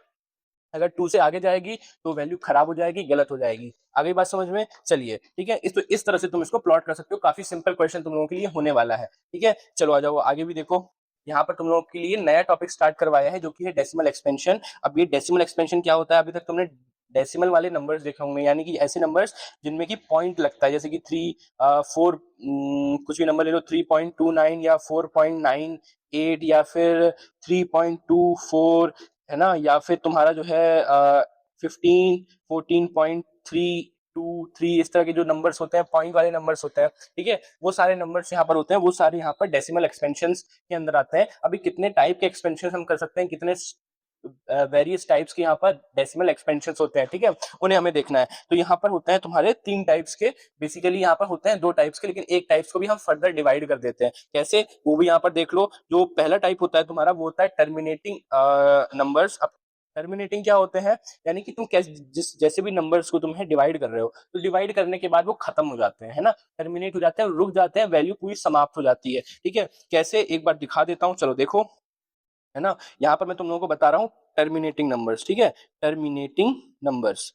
अगर 2 से आगे जाएगी तो वैल्यू खराब हो जाएगी, गलत हो जाएगी। आगे बात समझ में, चलिए। ठीक है, इस तरह से तुम इसको प्लॉट कर सकते हो। काफी सिंपल क्वेश्चन तुम लोगों के लिए होने वाला है। ठीक है, चलो आ जाओ आगे भी देखो। यहाँ पर तुम लोगों के लिए नया टॉपिक स्टार्ट करवाया है, जो कि है डेसिमल एक्सपेंशन। अब ये डेसिमल एक्सपेंशन क्या होता है, अभी तक तुमने डेसिमल वाले नंबर्स देखे होंगे, यानी कि ऐसे नंबर्स जिनमें कि पॉइंट लगता है, जैसे कि 3, 4, कुछ भी नंबर ले लो, 3.29 या 4.98 या फिर 3.24, है ना, या फिर तुम्हारा जो है 15, 14.323, इस तरह के जो नंबर्स होते हैं, पॉइंट वाले नंबर्स होते हैं। ठीक है, वो सारे नंबर्स यहाँ पर होते हैं, वो सारे यहाँ पर डेसिमल एक्सपेंशंस के अंदर आते हैं। अभी कितने टाइप के एक्सपेंशन हम कर सकते हैं, कितने वेरियस टाइप्स के यहाँ पर डेसिमल एक्सपेंशंस होते हैं, ठीक है, उन्हें हमें देखना है। तो यहाँ पर होते हैं तुम्हारे 3 टाइप्स के, बेसिकली यहाँ पर होते हैं 2 टाइप्स के, लेकिन एक टाइप्स को भी हम फर्दर डिवाइड कर देते हैं। कैसे, वो भी यहाँ पर देख लो। जो पहला टाइप होता है तुम्हारा, वो होता है टर्मिनेटिंग नंबर्स। अब टर्मिनेटिंग क्या होते हैं, यानी कि तुम जैसे भी नंबर्स को तुम डिवाइड कर रहे हो, तो डिवाइड करने के बाद वो खत्म हो जाते हैं, है ना, टर्मिनेट हो जाते हैं, रुक जाते हैं, वैल्यू पूरी समाप्त हो जाती है। ठीक है, कैसे, एक बार दिखा देता हूँ, चलो देखो, है ना। यहाँ पर मैं तुम लोगों को बता रहा हूँ टर्मिनेटिंग नंबर्स। ठीक है, टर्मिनेटिंग नंबर्स,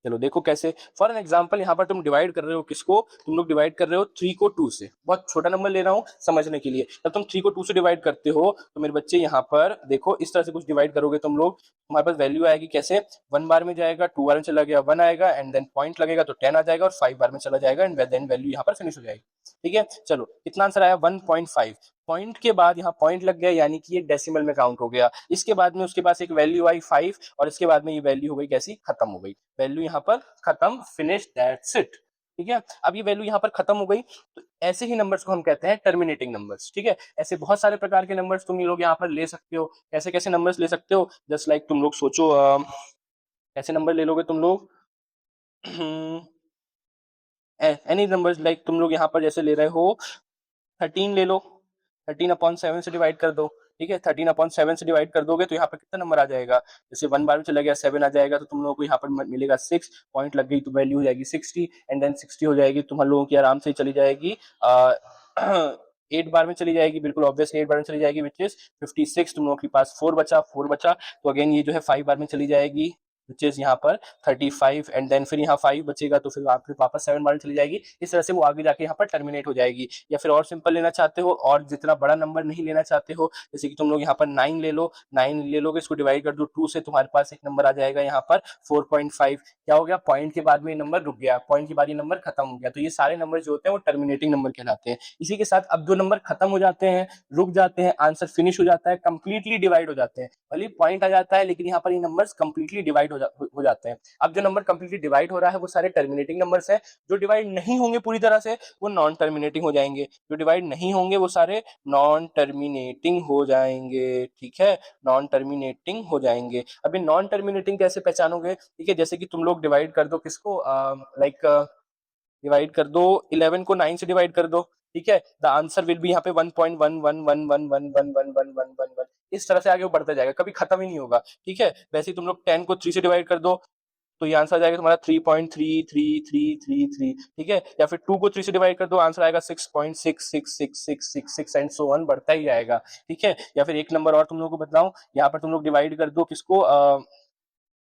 चलो देखो कैसे। फॉर एन एग्जाम्पल, यहाँ पर तुम डिवाइड कर रहे हो किसको, तुम लोग डिवाइड कर रहे हो 3 को 2 से। बहुत छोटा नंबर ले रहा हूँ समझने के लिए। जब तुम 3 को 2 से डिवाइड करते हो, तो मेरे बच्चे यहाँ पर देखो, इस तरह से कुछ डिवाइड करोगे तुम लोग, तुम्हारे पास वैल्यू आएगी कैसे, 1 बार में जाएगा, 2 बार में चला गया 1 आएगा, एंड देन पॉइंट लगेगा तो 10 आ जाएगा, और 5 बार में चला जाएगा, एंड देन वैल्यू यहाँ पर फिनिश हो जाएगी। ठीक है, चलो कितना आंसर आया, 1.5। पॉइंट के बाद यहाँ पॉइंट लग गया, यानी कि ये डेसिमल में काउंट हो गया। इसके बाद में उसके पास एक वैल्यू आई 5, और इसके बाद में ये वैल्यू हो गई कैसी, खत्म हो गई, वैल्यू यहाँ पर खत्म, फिनिश, दैट्स इट। ठीक है, अब ये वैल्यू यहाँ पर खत्म हो गई। तो ऐसे ही नंबर्स को हम कहते हैं टर्मिनेटिंग नंबर्स। ठीक है, ऐसे बहुत सारे प्रकार के नंबर्स तुम लोग यहाँ पर ले सकते हो। कैसे कैसे नंबर्स ले सकते हो, जस्ट लाइक तुम लोग सोचो, कैसे नंबर ले लोगे तुम लोग, एनी नंबर्स, लाइक तुम लोग यहाँ पर जैसे ले रहे हो 13 ले लो, 13/7 से डिवाइड कर दो। ठीक है, 13/7 से डिवाइड कर दोगे तो यहाँ पर कितना नंबर आ जाएगा, जैसे 1 बार में चला गया 7 आ जाएगा, तो तुम लोगों को यहाँ पर मिलेगा 6, पॉइंट लग गई तो वैल्यू हो जाएगी 60, एंड देन 60 हो जाएगी, तुम लोगों की आराम से चली जाएगी 8 बार में चली जाएगी, बिल्कुल ऑब्वियसली 8 बार में चली जाएगी, विच इज 56। तुम लोगों के पास 4 बचा, तो अगेन ये जो है 5 बार में चली जाएगी, विच इज यहाँ पर 35 एंड देन फिर यहाँ 5 बचेगा तो फिर आपके वापस 7 बार चली जाएगी। इस तरह से वो आगे जाके यहाँ पर टर्मिनेट हो जाएगी। या फिर और सिंपल लेना चाहते हो और जितना बड़ा नंबर नहीं लेना चाहते हो, जैसे कि तुम लोग यहाँ पर 9 ले लो, 9 ले लोगे, इसको डिवाइड कर दो 2 से, तुम्हारे पास एक नंबर आ जाएगा यहाँ पर 4.5। क्या हो गया, पॉइंट के बाद में ये नंबर रुक गया, पॉइंट के बाद ये नंबर खत्म हो गया। तो ये सारे नंबर जो होते हैं वो टर्मिनेटिंग नंबर कहलाते हैं। इसी के साथ अब जो नंबर खत्म हो जाते हैं, रुक जाते हैं, आंसर फिनिश हो जाता है, कंप्लीटली डिवाइड हो जाते हैं। भले पॉइंट आ जाता है लेकिन यहाँ पर ये नंबर्स कंप्लीटली डिवाइड हो जाते हैं। अब जो नंबर कंप्लीटली डिवाइड हो रहा है वो सारे टर्मिनेटिंग नंबर्स हैं। जो डिवाइड नहीं होंगे पूरी तरह से वो नॉन टर्मिनेटिंग हो जाएंगे। जो डिवाइड नहीं होंगे वो सारे नॉन टर्मिनेटिंग हो जाएंगे। ठीक है, नॉन टर्मिनेटिंग हो जाएंगे। अभी नॉन टर्मिनेटिंग कैसे पहचानोगे? ठीक है, जैसे कि तुम लोग डिवाइड कर दो किसको, डिवाइड कर दो 11 को 9 से डिवाइड कर दो। ठीक है, द आंसर विल बी यहाँ पे 1.1111111111 इस तरह से आगे वो बढ़ता जाएगा, कभी खत्म ही नहीं होगा। ठीक है, वैसे ही तुम लोग 10 को 3 से डिवाइड कर दो तो ये आंसर आ जाएगा तुम्हारा 3.33333। ठीक है, या फिर 2 को 3 से डिवाइड कर दो, आंसर आएगा 6.66666 एंड सो ऑन, बढ़ता ही जाएगा। ठीक है, या फिर एक नंबर और तुम लोगों को बताऊं, यहाँ पर तुम लोग डिवाइड कर दो किसको,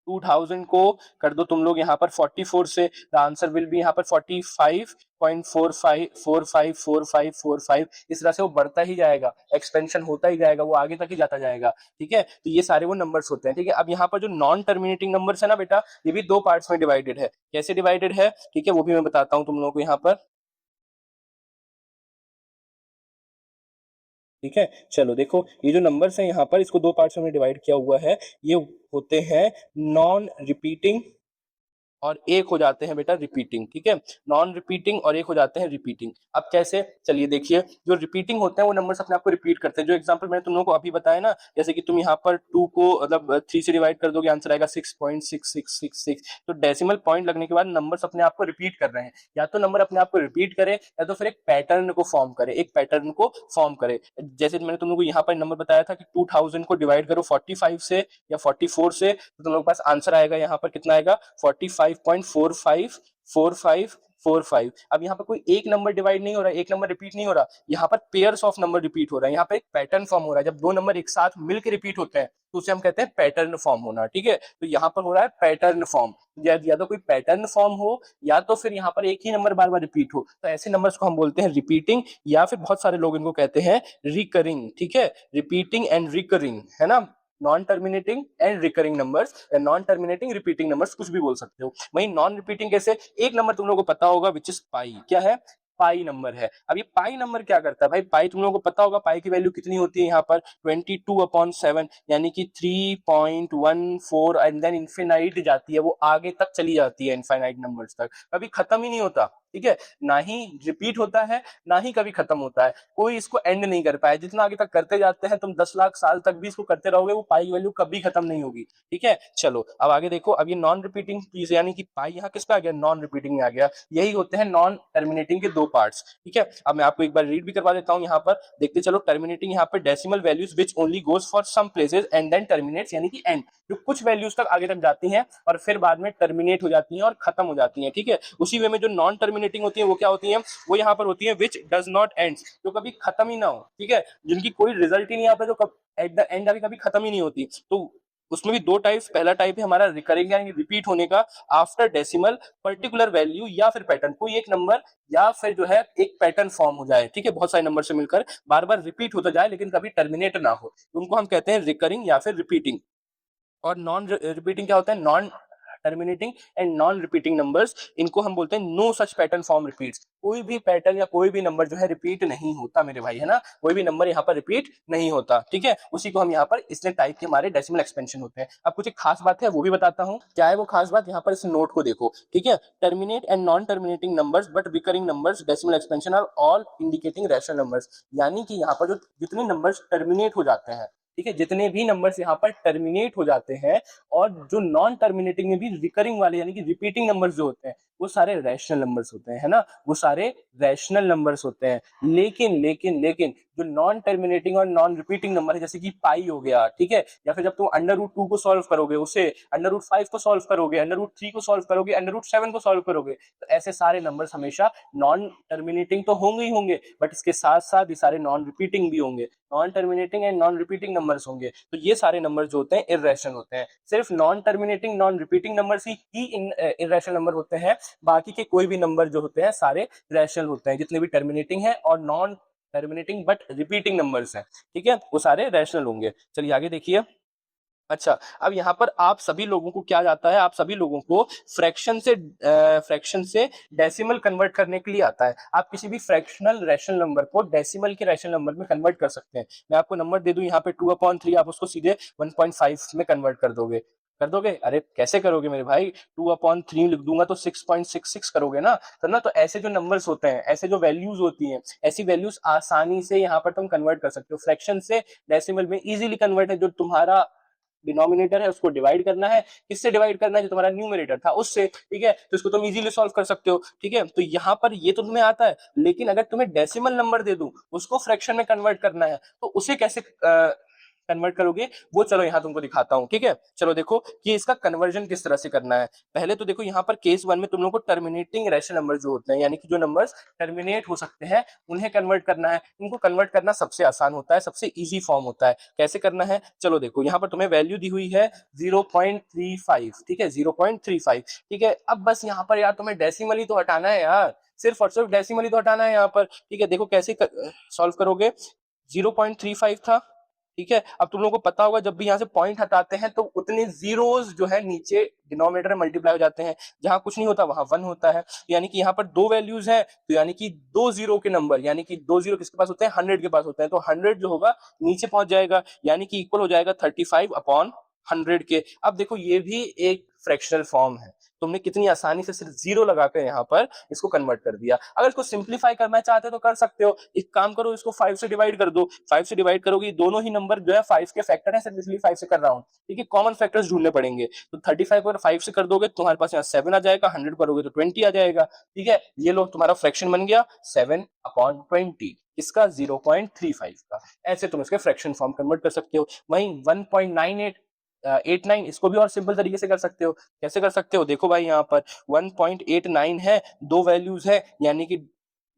2000 को कर दो तुम लोग यहाँ पर 44 से, द आंसर विल बी यहाँ पर 45.45454545। इस तरह से वो बढ़ता ही जाएगा, एक्सपेंशन होता ही जाएगा, वो आगे तक ही जाता जाएगा। ठीक है, तो ये सारे वो नंबर्स होते हैं। ठीक है, अब यहाँ पर जो नॉन टर्मिनेटिंग नंबर्स है ना बेटा, ये भी दो पार्ट्स में डिवाइडेड है। कैसे डिवाइडेड है, ठीक है, वो भी मैं बताता हूँ तुम लोगों को यहाँ पर। ठीक है, चलो देखो, ये जो नंबर्स हैं यहाँ पर, इसको दो पार्ट्स में डिवाइड किया हुआ है। ये होते हैं नॉन रिपीटिंग और एक हो जाते हैं बेटा रिपीटिंग। ठीक है, नॉन रिपीटिंग और एक हो जाते हैं रिपीटिंग। अब कैसे, चलिए देखिए, जो रिपीटिंग होते हैं वो नंबर्स अपने आप को रिपीट करते हैं। जो एग्जांपल मैंने तुम लोगों को अभी बताया ना, जैसे कि तुम यहाँ पर 2 को मतलब 3 से डिवाइड कर दोगे, आंसर आएगा 6.6666। तो डेसिमल पॉइंट लगने के बाद नंबर्स अपने आप को रिपीट कर रहे हैं। या तो नंबर अपने आप को रिपीट करे या तो फिर एक पैटर्न को फॉर्म करे, एक पैटर्न को फॉर्म करे। जैसे मैंने तुम लोगों को यहाँ पर नंबर बताया था कि 2000 को डिवाइड करो 45 से या 44 से, तो तुम लोगों के पास आंसर आएगा यहाँ पर कितना आएगा, 45.454545। अब यहाँ पर कोई एक नंबर डिवाइड नहीं हो रहा है, एक नंबर रिपीट नहीं हो रहा, यहाँ पर पेयर्स ऑफ नंबर रिपीट हो रहा है। यहाँ पे एक पैटर्न फॉर्म हो रहा है। जब दो नंबर एक साथ मिलकर रिपीट होते हैं तो उसे हम कहते हैं पैटर्न फॉर्म होना। ठीक है, तो यहाँ पर हो रहा है पैटर्न फॉर्म। या तो कोई पैटर्न फॉर्म हो या तो फिर यहाँ पर एक ही नंबर बार बार रिपीट हो, तो ऐसे नंबर्स को हम बोलते हैं रिपीटिंग, या फिर बहुत सारे लोग इनको कहते हैं रिकरिंग। ठीक है, रिपीटिंग एंड रिकरिंग, है ना, non terminating and recurring numbers, या नॉन टर्मिनेटिंग रिपीटिंग नंबर्स, कुछ भी बोल सकते हो। वहीं नॉन रिपीटिंग कैसे, एक नंबर तुम लोगों को पता होगा विच इज पाई। क्या है, पाई नंबर है। अब ये पाई नंबर क्या करता है भाई, पाई तुम लोगों को पता होगा, पाई की वैल्यू कितनी होती है यहाँ पर 22/7, यानी कि 3.14 एंड देन इन्फिनाइट जाती है, वो आगे तक चली जाती है इनफाइनाइट नंबर्स तक, कभी खत्म ही नहीं होता। ठीक है, ना ही रिपीट होता है ना ही कभी खत्म होता है, कोई इसको एंड नहीं कर पाया। जितना आगे तक करते जाते हैं तुम 10 लाख साल तक भी इसको करते रहोगे, वो पाई की वैल्यू कभी खत्म नहीं होगी। ठीक है, चलो अब आगे देखो, अब ये नॉन रिपीटिंग चीज, यानी कि पाई यहाँ किस पे आ गया, नॉन रिपीटिंग में आ गया। यही होते हैं नॉन टर्मिनेटिंग के दो पार्ट्स। ठीक है, अब मैं आपको एक बार रीड भी करवा देता हूँ यहाँ पर, देखते चलो। टर्मिनेटिंग यहाँ पर decimal values which only goes for some places and then terminates, यानी कि एंड, जो कुछ वैल्यूज तक आगे तक जाती हैं और फिर बाद में टर्मिनेट हो जाती हैं और खत्म हो जाती हैं। ठीक है, उसी वे में जो नॉन टर्मिनेटिंग होती है वो क्या होती है, वो यहाँ पर होती है विच डज नॉट एंड्स, जो कभी खत्म ही ना हो। ठीक है, जिनकी कोई रिजल्ट ही नहीं आता, जो एट द एंड आगे कभी खत्म ही नहीं होती। तो उसमें भी दो टाइप्स, पहला टाइप है हमारा रिकरिंग यानी रिपीट होने का आफ्टर डेसिमल पर्टिकुलर वैल्यू, या फिर पैटर्न, कोई एक नंबर या फिर जो है एक पैटर्न फॉर्म हो जाए। ठीक है, बहुत सारे नंबर से मिलकर बार बार रिपीट होता जाए लेकिन कभी टर्मिनेट ना हो, उनको हम कहते हैं रिकरिंग या फिर रिपीटिंग। और नॉन रिपीटिंग क्या होता है, non terminating and non repeating numbers, इनको हम बोलते हैं no such pattern form repeats. कोई भी पैटर्न या कोई भी नंबर जो है रिपीट नहीं होता मेरे भाई, है ना, कोई भी नंबर यहाँ पर रिपीट नहीं होता। ठीक है, उसी को हम यहाँ पर इसने टाइप के हमारे डेसिमल एक्सपेंशन होते हैं। अब कुछ एक खास बात है वो भी बताता हूँ, क्या है वो खास बात, यहाँ पर इस नोट को देखो। ठीक है, terminate and non terminating numbers but recurring numbers decimal expansion are all indicating rational numbers, यानी कि यहाँ पर जो जितने नंबर्स टर्मिनेट हो जाते हैं, ठीक है, जितने भी नंबर्स यहाँ पर टर्मिनेट हो जाते हैं, और जो नॉन टर्मिनेटिंग में भी रिकरिंग वाले यानी कि रिपीटिंग नंबर्स जो होते हैं, वो सारे रैशनल नंबर्स होते हैं, है ना, वो सारे रैशनल नंबर्स होते हैं। लेकिन जो नॉन टर्मिनेटिंग और नॉन रिपीटिंग नंबर है, जैसे कि पाई हो गया, ठीक है, या फिर जब तुम अंडर रूट 2 को सॉल्व करोगे, उसे अंडर रूट 5 को सॉल्व करोगे, अंडर रूट 3 को सॉल्व करोगे, अंडर रूट 7 को सॉल्व करोगे, तो ऐसे सारे नंबर्स हमेशा नॉन टर्मिनेटिंग तो होंगे ही होंगे, बट इसके साथ साथ ये सारे नॉन रिपीटिंग भी होंगे, non terminating and non repeating numbers होंगे। तो ये सारे नंबर जो होते हैं इर्रेशनल होते हैं। सिर्फ non terminating non repeating numbers ही इर्रेशनल नंबर होते हैं, बाकी के कोई भी नंबर जो होते हैं सारे रैशनल होते हैं, जितने भी टर्मिनेटिंग है और non terminating but repeating numbers हैं, ठीक है, वो सारे रैशनल होंगे। चलिए आगे देखिए। अच्छा, अब यहाँ पर आप सभी लोगों को क्या जाता है, आप सभी लोगों को फ्रैक्शन से डेसिमल कन्वर्ट करने के लिए आता है। आप किसी भी फ्रैक्शनल रैशनल नंबर को डेसिमल के रैशनल नंबर में कन्वर्ट कर सकते हैं। मैं आपको नंबर दे दूं यहाँ पे 2/3, आप उसको सीधे 1.5 में कन्वर्ट कर दोगे। अरे कैसे करोगे मेरे भाई, 2/3 लिख दूंगा तो 6.66 करोगे ना, तो ना, तो ऐसे जो नंबर्स होते हैं, ऐसे जो वैल्यूज होती हैं, ऐसी वैल्यूज आसानी से यहाँ पर तुम कन्वर्ट कर सकते हो। फ्रैक्शन से डेसिमल में इजीली कन्वर्ट है। जो तुम्हारा डिनोमिनेटर है उसको डिवाइड करना है, किससे डिवाइड करना है, जो तुम्हारा न्यूमरेटर था उससे, ठीक है, तो इसको तुम इजीली सॉल्व कर सकते हो, ठीक है। तो यहाँ पर ये तो तुम्हें आता है, लेकिन अगर तुम्हें डेसिमल नंबर दे दूं, उसको फ्रैक्शन में कन्वर्ट करना है, तो उसे कैसे कन्वर्ट करोगे, वो चलो यहाँ तुमको दिखाता हूँ, ठीक है। चलो देखो कि इसका कन्वर्जन किस तरह से करना है। पहले तो देखो यहाँ पर केस 1 में तुम लोगों को टर्मिनेटिंग रैशनल नंबर जो होते हैं, यानी कि जो नंबर्स टर्मिनेट हो सकते हैं, उन्हें कन्वर्ट करना है। इनको कन्वर्ट करना सबसे आसान होता है, सबसे इजी फॉर्म होता है। कैसे करना है, चलो देखो, यहाँ पर तुम्हें वैल्यू दी हुई है 0.35, ठीक है, 0.35, ठीक है। अब बस यहाँ पर यार तुम्हें डेसिमल ही तो हटाना है यार, सिर्फ और सिर्फ डेसिमल ही तो हटाना है यहाँ पर, ठीक है। देखो कैसे सॉल्व करोगे, 0.35 था, ठीक है। अब तुम लोगों को पता होगा, जब भी यहाँ से पॉइंट हटाते हैं तो उतने जीरोस जो है नीचे डिनोमिनेटर में मल्टीप्लाई हो जाते हैं, जहां कुछ नहीं होता वहां 1 होता है। यानी कि यहाँ पर दो वैल्यूज हैं, तो यानी कि दो जीरो के नंबर, यानी कि दो जीरो किसके पास होते हैं, 100 के पास होते हैं, तो 100 जो होगा नीचे पहुंच जाएगा, यानी कि इक्वल हो जाएगा 35/100 के। अब देखो ये भी एक फ्रैक्शनल फॉर्म है, तुमने कितनी आसानी से सिर्फ जीरो लगाकर यहाँ पर इसको कन्वर्ट कर दिया। अगर इसको सिंप्लीफाई करना चाहते हो तो कर सकते हो, एक काम करो, इसको 5 से डिवाइड कर दो। 5 से डिवाइड करोगे, दोनों ही नंबर जो है 5 के फैक्टर है, सिर्फ इसलिए 5 से कर रहा हूँ, ठीक है। कॉमन फैक्टर्स ढूंढने पड़ेंगे, तो 35 को 5 से कर दोगे तुम्हारे पास यहाँ 7 आ जाएगा, 100 करोगे तो 20 आ जाएगा, ठीक है। ये लो तुम्हारा फ्रैक्शन बन गया 7/20, इसका 0.35 का। ऐसे तुम इसके फ्रैक्शन फॉर्म कन्वर्ट कर सकते हो। वहीं 1.9889 इसको भी और सिंपल तरीके से कर सकते हो। कैसे कर सकते हो, देखो भाई, यहाँ पर 1.89 है, दो वैल्यूज है, यानी कि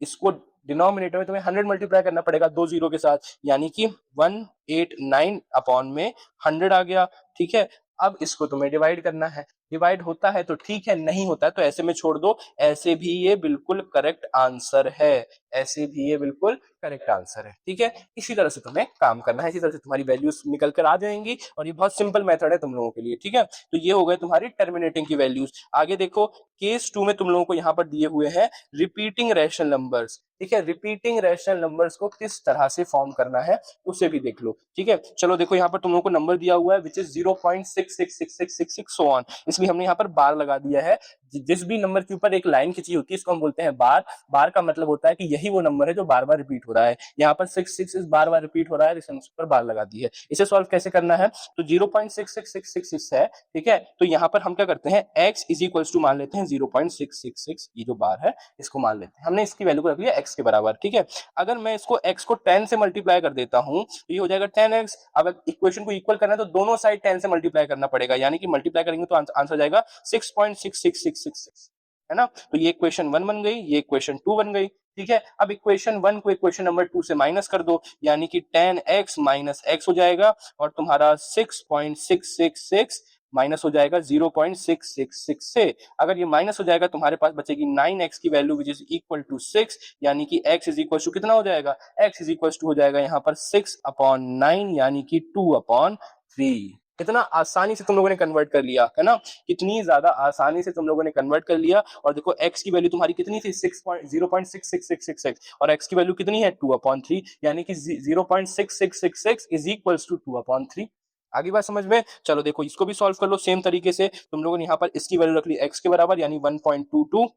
इसको डिनोमिनेटर में तुम्हें 100 मल्टीप्लाई करना पड़ेगा दो जीरो के साथ, यानी कि 189 अपॉन में 100 आ गया, ठीक है। अब इसको तुम्हें डिवाइड करना है, डिवाइड होता है तो ठीक है, नहीं होता है तो ऐसे में छोड़ दो। ऐसे भी ये बिल्कुल करेक्ट आंसर है, ऐसे भी ये बिल्कुल करेक्ट आंसर है, ठीक है। इसी तरह से तुम्हें काम करना है, इसी तरह से तुम्हारी वैल्यूज निकल कर आ जाएंगी, और ये बहुत सिंपल मेथड है तुम लोगों के लिए, ठीक है। तो ये हो गए तुम्हारी टर्मिनेटिंग की वैल्यूज। आगे देखो, केस 2 में तुम लोगों को यहाँ पर दिए हुए हैं रिपीटिंग रैशनल नंबर्स, ठीक है। रिपीटिंग रैशनल नंबर्स को किस तरह से फॉर्म करना है उसे भी देख लो, ठीक है। चलो देखो, यहाँ पर तुम लोगों को नंबर दिया हुआ है विच इज 0.666666 सो ऑन, इसलिए हमने यहाँ पर बार लगा दिया है। जिस भी नंबर के ऊपर एक लाइन खींची होती है इसको हम बोलते हैं बार। बार का मतलब होता है कि यही वो नंबर है जो बार बार रिपीट हो रहा है। यहाँ पर 66 इस बार बार रिपीट हो रहा है, इस पर बार लगा दी है। इसे सॉल्व कैसे करना है, तो 0.66666 है, ठीक है। तो यहाँ पर हम क्या करते हैं, x इज इक्वल टू मान लेते हैं 0.666, ये जो बार है इसको मान लेते हैं, हमने इसकी वैल्यू को रख लिया x के बराबर, ठीक है। अगर मैं इसको x को 10 से मल्टीप्लाई कर देता हूं तो ये हो जाएगा 10x। अब इक्वेशन को इक्वल करना है तो दोनों साइड 10 से मल्टीप्लाई करना पड़ेगा, यानी कि मल्टीप्लाई करेंगे तो आंसर जाएगा 6.66666, है ना। तो ये इक्वेशन 1 बन गई, ये इक्वेशन 2 बन गई, ठीक है। अब इक्वेशन 1 को इक्वेशन नंबर 2 से माइनस कर दो, यानी कि 10x माइनस x हो जाएगा, और तुम्हारा 6.666 माइनस हो जाएगा 0.666 से। अगर ये माइनस हो जाएगा तुम्हारे पास बचेगी 9x की value which is equal to 6, यानी कि x इज इक्वल टू कितना हो जाएगा, x इज इक्वल टू हो जाएगा यहाँ पर 6/9, यानी कि 2/3। कितना आसानी से तुम लोगों ने कन्वर्ट कर लिया, है ना, कितनी ज्यादा आसानी से तुम लोगों ने कन्वर्ट कर लिया। और देखो x की वैल्यू तुम्हारी कितनी थी, 0.66666, और x की वैल्यू कितनी है 2/3, यानी कि 0.6666 इज इक्वल टू 2/3। आगे बात समझ में, चलो देखो इसको भी सॉल्व कर लो सेम तरीके से। तुम लोगों ने यहाँ पर इसकी वैल्यू रख ली x के बराबर, यानी 1.22,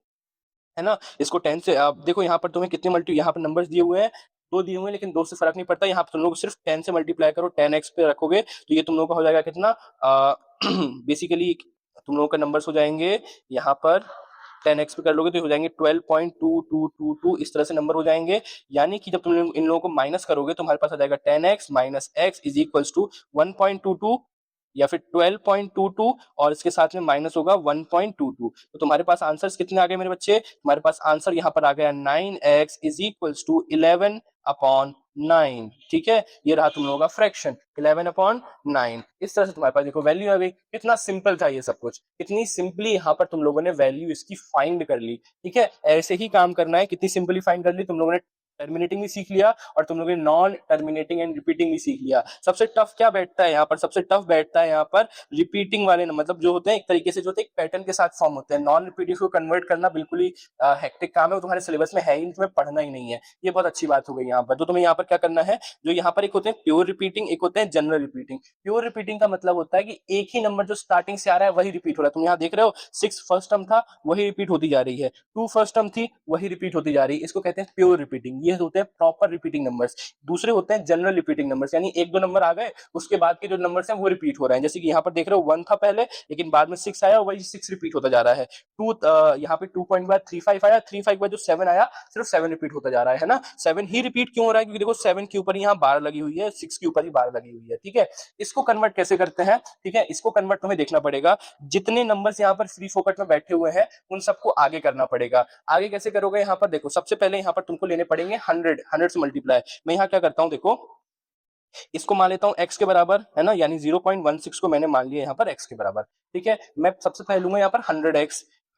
है ना। इसको 10 से, अब देखो यहाँ पर तुम्हें कितने यहाँ पर नंबर्स दिए हुए हैं, दो दिए हुए हैं, लेकिन दो से फर्क नहीं पड़ता। यहाँ पर तुम लोग सिर्फ 10 से मल्टीप्लाई करो, 10x पे रखोगे तो ये तुम लोगों का हो जाएगा कितना, बेसिकली तुम लोगों का नंबर्स हो जाएंगे यहाँ पर 10x पे कर लोगे तो हो जाएंगे 12.2222, इस तरह से नंबर हो जाएंगे। यानी कि जब तुम इन लोगों को माइनस करोगे तुम्हारे पास आ जाएगा 10x minus x is equals to 1.22 या फिर 12.22 और इसके साथ में माइनस होगा 1.22। तो तुम्हारे पास आंसर्स कितने आ गए मेरे बच्चे? तुम्हारे पास आंसर यहाँ पर आ गया 9x is equals to 11 upon 9। ठीक है, ये रहा तुम लोगों का फ्रैक्शन 11 अपॉन 9। इस तरह से तुम्हारे पास देखो वैल्यू आ गई। कितना सिंपल था ये सब कुछ, कितनी सिंपली यहाँ पर तुम लोगों ने वैल्यू इसकी फाइंड कर ली। ठीक है, ऐसे ही काम करना है। कितनी सिंपली फाइंड कर ली तुम लोगों ने? टर्मिनेटिंग भी सीख लिया और तुम लोगों ने नॉन टर्मिनेटिंग एंड रिपीटिंग भी सीख लिया। सबसे टफ क्या बैठता है यहाँ पर? सबसे टफ बैठता है यहाँ पर रिपीटिंग वाले मतलब जो होते हैं एक तरीके से जो होते हैं एक पैटर्न के साथ फॉर्म होते हैं। नॉन रिपीटिंग को कन्वर्ट करना बिल्कुल ही हेक्टिक काम है, वो तुम्हारे सिलेबस में है ही, तुम्हें पढ़ना ही नहीं है। ये बहुत अच्छी बात हो गई यहाँ पर। तो तुम्हें यहाँ पर क्या करना है, जो यहाँ पर एक होते हैं प्योर रिपीटिंग, एक होते हैं जनरल रिपीटिंग। प्योर रिपीटिंग का मतलब होता है कि एक ही नंबर जो स्टार्टिंग से आ रहा है वही रिपीट हो रहा है। तुम यहाँ देख रहे हो 6 फर्स्ट टर्म था वही रिपीट होती जा रही है, 2 फर्स्ट टर्म थी वही रिपीट होती जा रही है। इसको कहते हैं प्योर रिपीटिंग। ये होते हैं प्रॉपर रिपीटिंग नंबर्स। दूसरे होते हैं जनरल रिपीटिंग नंबर्स, यानी एक दो नंबर आ गए उसके बाद के जो नंबर्स हैं वो रिपीट हो रहे हैं। जैसे कि यहाँ पर देख रहे हो 1 था पहले लेकिन बाद में 6 आया और वही 6 रिपीट होता जा रहा है। 2 यहाँ पे 2 पॉइंट बाद 35 आया, 35 बाद जो 7 आया सिर्फ 7 रिपीट होता जा रहा है ना। 7 ही रिपीट क्यों हो रहा है? क्योंकि देखो 7 के ऊपर यहाँ बार लगी हुई है, 6 के ऊपर ही बार लगी हुई है। ठीक है, इसको कन्वर्ट कैसे करते हैं? ठीक है, इसको कन्वर्ट तुम्हें देखना पड़ेगा। जितने नंबर्स यहाँ पर फ्री फोकट में बैठे हुए हैं उन सबको आगे करना पड़ेगा। आगे कैसे करोगे? यहाँ पर देखो सबसे पहले यहाँ पर तुमको लेने पड़ेंगे 100 से मल्टीप्लाई। मैं यहाँ क्या करता हूँ, देखो इसको मान लेता हूँ x के बराबर, है ना, यानी 0.16 को मैंने मान लिया यहाँ पर x के बराबर। ठीक है, मैं सबसे पहले लूंगा यहाँ पर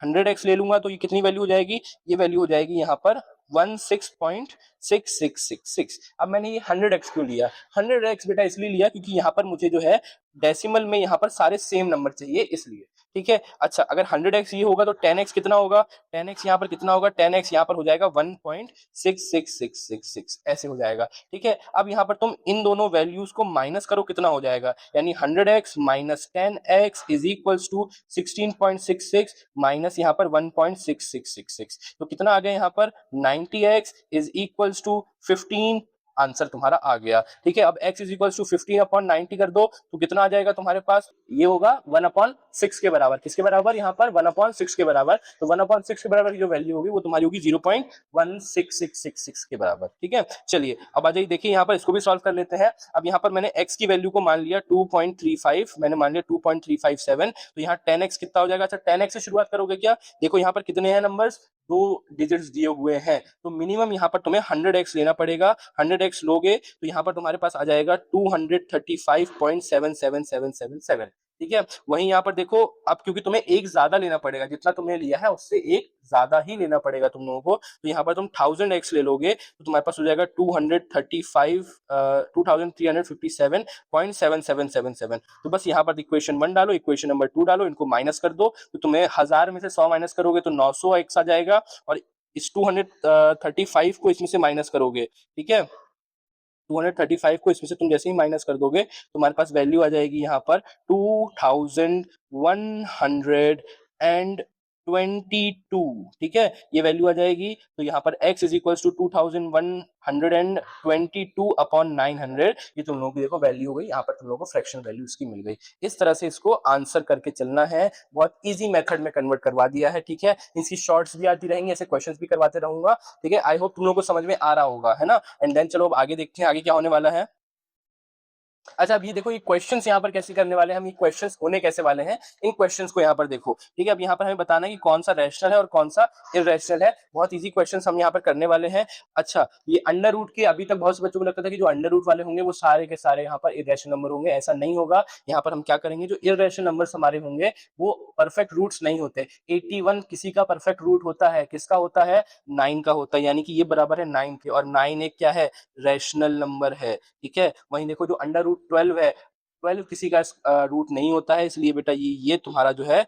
100x ले लूंगा तो ये कितनी वैल्यू हो जाएगी? ये वैल्यू हो जाएगी यहाँ पर 16.6666। अब मैंने ये 100x क्यों लिया? 100x बेटा इसलिए लिया क्योंकि यहाँ पर मुझे जो है डेसिमल में यहाँ पर सारे सेम नंबर चाहिए इसलिए। ठीक है, अच्छा अगर 100x ये होगा तो 10x कितना होगा? 10x यहाँ पर कितना होगा? 10x यहाँ पर हो जाएगा 1.66666 ऐसे हो जाएगा। ठीक है, अब यहाँ पर तुम इन दोनों वैल्यूज को माइनस करो, कितना हो जाएगा? यानी 100x minus 10x is equals to 16.66 minus यहाँ पर 1.6666। तो कितना आ गया यहाँ पर? 90x is equals to 15। Answer तुम्हारा आ गया। ठीक है, अब x is equal to 15 upon 90 कर दो तो कितना आ जाएगा तुम्हारे पास? ये होगा 1/6 के बराबर। किसके बराबर? यहाँ पर 1/6 के बराबर। तो 1/6 के बराबर की जो वैल्यू होगी वो तुम्हारी होगी 0.16666 के बराबर। ठीक है, चलिए अब आ जाइए, देखिए यहाँ पर इसको भी सॉल्व कर लेते हैं। अब यहाँ पर मैंने x की वैल्यू को मान लिया 2.35, मैंने मान लिया 2.357। तो यहाँ 10x कितना हो जाएगा? अच्छा 10x से शुरुआत करोगे क्या? देखो यहाँ पर कितने हैं नंबर्स? 2 डिजिट्स दिए हुए हैं तो मिनिमम यहाँ पर तुम्हें 100x लेना पड़ेगा। 100x लोगे तो यहाँ पर तुम्हारे पास आ जाएगा 235.77777। ठीक है, वहीं यहाँ पर देखो अब क्योंकि तुम्हें एक ज्यादा लेना पड़ेगा, जितना तुमने लिया है उससे एक ज्यादा ही लेना पड़ेगा तुम लोगों को। तो यहाँ पर तुम 1000x ले लोगे तो तुम्हारे पास हो जाएगा 2357.7777। तो बस यहाँ पर इक्वेशन 1 डालो, इक्वेशन नंबर 2 डालो, इनको माइनस कर दो तो तुम्हें 1000 में से 100 माइनस करोगे तो 900x आ जाएगा और इस 235 को इसमें से माइनस करोगे। ठीक है, 235 को इसमें से तुम जैसे ही माइनस कर दोगे तुम्हारे पास वैल्यू आ जाएगी यहाँ पर 2122। ठीक है, ये वैल्यू आ जाएगी। तो यहाँ पर x is equal to 2122 upon 900। ये तुम लोगों की देखो वैल्यू हो गई। यहाँ पर तुम लोगों को फ्रैक्शन वैल्यू इसकी मिल गई। इस तरह से इसको आंसर करके चलना है। बहुत इजी मेथड में कन्वर्ट करवा दिया है। ठीक है, इसकी शॉर्ट्स भी आती रहेंगी, ऐसे क्वेश्चंस भी करवाते रहूंगा। ठीक है, आई होप तुम लोगों को समझ में आ रहा होगा, है ना। एंड देन चलो अब आगे देखते हैं आगे क्या होने वाला है। अच्छा अब ये देखो ये क्वेश्चंस यहाँ पर कैसे करने वाले हैं हम, ये क्वेश्चंस होने कैसे वाले हैं, इन क्वेश्चंस को यहाँ पर देखो। ठीक है, अब यहाँ पर हमें बताना है कि कौन सा रैशनल है और कौन सा इररेशनल है। बहुत इजी क्वेश्चंस हम यहाँ पर करने वाले हैं। अच्छा ये अंडर रूट के अभी तक बहुत से बच्चों को लगता था कि जो अंडर रूट वाले होंगे वो सारे के सारे यहाँ पर इररेशनल नंबर होंगे, ऐसा नहीं होगा। यहाँ पर हम क्या करेंगे, जो इररेशनल नंबर्स हमारे होंगे वो परफेक्ट रूट्स नहीं होते। 81 किसी का परफेक्ट रूट होता है, किसका होता है? 9 का होता है, यानी कि ये बराबर है 9 के, और 9 एक क्या है? रैशनल नंबर है। ठीक है, वहीं देखो जो अंडर रूट 12 है, 12 किसी का रूट नहीं होता है, इसलिए बेटा ये तुम्हारा जो है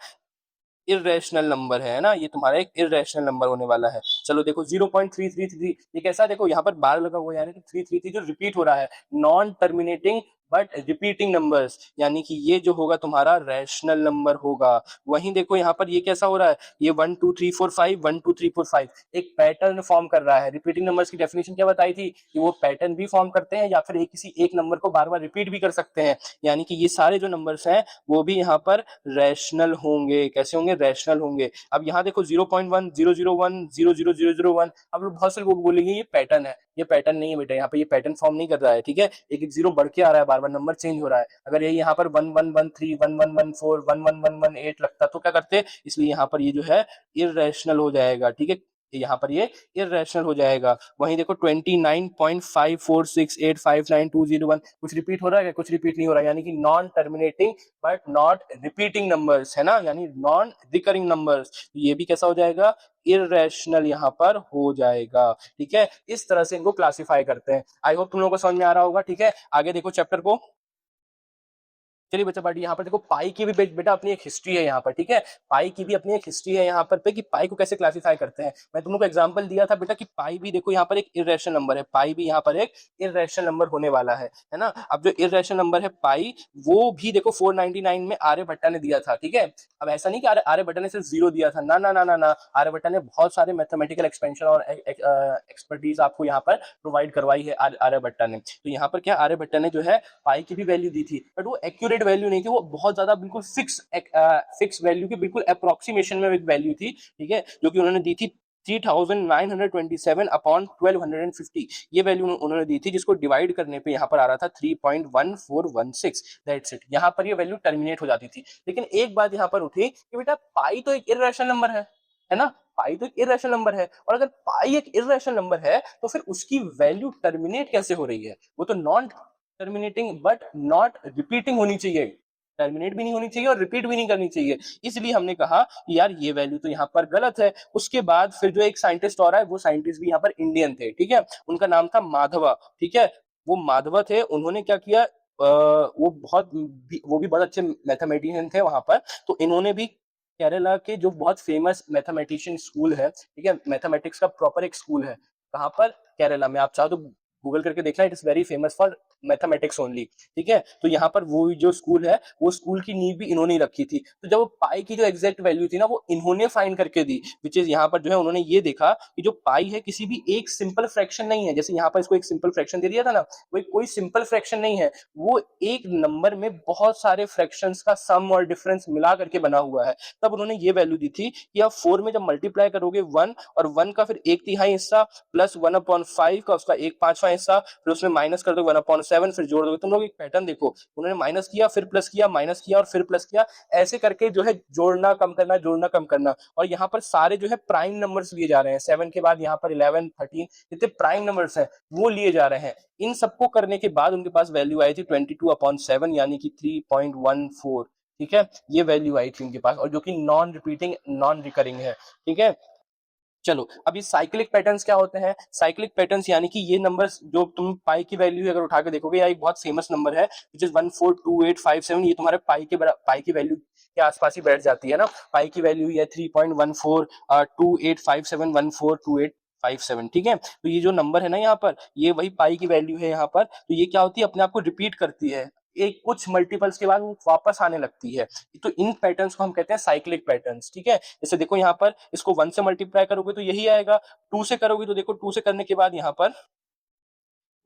इररेशनल नंबर है ना, ये तुम्हारा एक इररेशनल नंबर होने वाला है। चलो देखो 0.333 ये कैसा, देखो यहाँ पर बार लगा हुआ है यानी कि 333 जो रिपीट हो रहा है, non terminating but repeating numbers, यानी कि ये जो होगा तुम्हारा रैशनल नंबर होगा। वहीं देखो यहाँ पर ये कैसा हो रहा है, ये 1 2 3 4 5 1 2 3 4 5 एक पैटर्न फॉर्म कर रहा है। रिपीटिंग नंबर्स की डेफिनेशन क्या बताई थी कि वो पैटर्न भी फॉर्म करते हैं या फिर एक किसी एक नंबर को बार बार रिपीट भी कर सकते हैं, यानी कि ये सारे जो नंबर्स हैं वो भी यहाँ पर रैशनल होंगे। कैसे होंगे, रैशनल होंगे। अब यहाँ देखो 0.1 001 00001, अब बहुत से लोग बोलेंगे ये पैटर्न है, ये पैटर्न नहीं है बेटा, यहाँ पे ये पैटर्न फॉर्म नहीं कर रहा है, ठीक है। एक एक जीरो बढ़ के आ रहा है, बार बार नंबर चेंज हो रहा है। अगर ये यहाँ पर 1113 1114 11118 लगता तो क्या करते, इसलिए यहाँ पर ये जो है इररेशनल हो जाएगा, ठीक है, यहाँ पर ये इररेशनल हो जाएगा। वहीं देखो 29.54685920 कुछ रिपीट हो रहा है, कुछ रिपीट नहीं हो रहा है, यानी कि non terminating but not repeating numbers है ना, यानी नॉन रिकरिंग नंबर्स, ये भी कैसा हो जाएगा, इररेशनल यहाँ पर हो जाएगा, ठीक है। इस तरह से इनको क्लासिफाई करते हैं। आई होप तुम लोगों को समझ में आ रहा होगा, ठीक है। आगे देखो चैप्टर को। चलिए बच्चा पार्टी, यहाँ पर देखो पाई की भी बेटा अपनी एक हिस्ट्री है यहाँ पर, ठीक है। पाई की भी अपनी एक हिस्ट्री है यहाँ पर पे कि पाई को कैसे क्लासिफाई करते हैं। मैं तुम लोग को एग्जांपल दिया था बेटा कि पाई भी देखो यहाँ पर एक इर्रेशनल नंबर है, पाई भी यहाँ पर एक इर्रेशनल नंबर होने वाला है ना। अब जो इर्रेशनल नंबर है पाई, वो भी देखो 499 में आर्यभट्टा ने दिया था, ठीक है। अब ऐसा नहीं कि आर्यभट्टा ने सिर्फ 0 दिया था, ना ना ना ना ना, आर्यभट्टा ने बहुत सारे मैथमेटिकल एक्सपेंशन और एक्सपर्टीज आपको यहाँ पर प्रोवाइड करवाई है आर्यभट्टा ने। तो यहाँ पर क्या आर्यभट्टा ने जो है पाई की भी वैल्यू दी थी, बट वो एक्यूरेट वैल्यू नहीं थी, वो बहुत ज्यादा बिल्कुल फिक्स वैल्यू की बिल्कुल अप्रोक्सीमेशन में एक वैल्यू थी, ठीक है, जो कि उन्होंने दी थी 3927 अपॉन 1250, ये वैल्यू उन्होंने दी थी, जिसको डिवाइड करने पे यहाँ पर आ रहा था 3.1416, दैट्स इट। यहाँ पर ये वैल्यू टर्मिनेट हो जाती थी। लेकिन एक बात यहाँ पर उठी कि बेटा पाई तो एक इर्रेशनल नंबर है ना, पाई तो एक इर्रेशनल नंबर है, और अगर पाई एक इर्रेशनल नंबर है तो फिर उसकी वैल्यू टर्मिनेट कैसे हो रही है, वो तो non terminating but not repeating होनी चाहिए, टर्मिनेट भी नहीं होनी चाहिए और रिपीट भी नहीं करनी चाहिए। इसलिए हमने कहा कि यार ये वैल्यू तो यहाँ पर गलत है। उसके बाद फिर जो एक साइंटिस्ट और है, वो साइंटिस्ट भी यहाँ पर इंडियन थे, ठीक है, उनका नाम था माधवा, ठीक है। वो माधवा थे, उन्होंने क्या किया, वो भी बहुत अच्छे मैथमेटिशियन थे वहां पर। तो इन्होंने भी केरला के जो बहुत फेमस मैथमेटिशियन स्कूल है, ठीक है, मैथमेटिक्स का प्रॉपर एक स्कूल है, कहाँ पर, केरला में। आप चाहो तो गूगल करके देखना, it is very famous for mathematics only, ठीक है। तो यहाँ पर वो जो स्कूल है, वो स्कूल की नींव भी इन्होंने ही रखी थी। तो जब पाई की जो एग्जैक्ट वैल्यू थी ना, वो इन्होंने फाइंड करके दी, विच इज यहाँ पर जो है उन्होंने ये देखा कि जो पाई है किसी भी एक सिंपल फ्रैक्शन नहीं है। जैसे यहाँ पर इसको एक सिंपल फ्रैक्शन दे दिया था ना, वो कोई सिंपल फ्रैक्शन नहीं है, वो एक नंबर में बहुत सारे फ्रैक्शंस का सम और डिफरेंस मिला करके बना हुआ है। तब उन्होंने ये वैल्यू दी थी कि आप 4 में जब मल्टीप्लाई करोगे 1 और 1 का फिर 1/3 हिस्सा प्लस 1/5 का उसका 1/5वां हिस्सा, फिर उसमें माइनस कर दोगे 1/7, फिर जोड़ दोगे। तुम लोग एक पैटर्न देखो, उन्होंने माइनस किया, फिर प्लस किया, माइनस किया और फिर प्लस किया, ऐसे करके जो है जोड़ना कम करना, जोड़ना कम करना। और यहाँ पर सारे जो है प्राइम नंबर्स लिए जा रहे हैं, 7 के बाद यहाँ पर 11 13 जितने प्राइम नंबर्स हैं वो लिए जा रहे हैं। इन सबको करने के बाद उनके पास वैल्यू आई थी 22/7, यानी कि 3.14, ठीक है, ये वैल्यू आई थी उनके पास, और जो कि नॉन रिपीटिंग नॉन रिकरिंग है, ठीक है। चलो, अब ये साइक्लिक पैटर्न्स क्या होते हैं। साइक्लिक पैटर्न्स यानी कि ये नंबर्स जो तुम पाई की वैल्यू अगर उठा के देखोगे, या एक बहुत फेमस नंबर है विच इज 142857, ये तुम्हारे पाई की वैल्यू के आसपास ही बैठ जाती है ना। पाई की वैल्यू है 3.142857142857, ठीक है। तो ये जो नंबर है ना यहाँ पर, ये वही पाई की वैल्यू है यहाँ पर। तो ये क्या होती है, अपने आप को रिपीट करती है, एक कुछ मल्टीपल्स के बाद वो वापस आने लगती है। तो इन पैटर्न्स को हम कहते हैं साइक्लिक पैटर्न्स, ठीक है। जैसे देखो यहाँ पर इसको 1 से मल्टीप्लाई करोगे तो यही आएगा, 2 से करोगे तो देखो 2 से करने के बाद यहाँ पर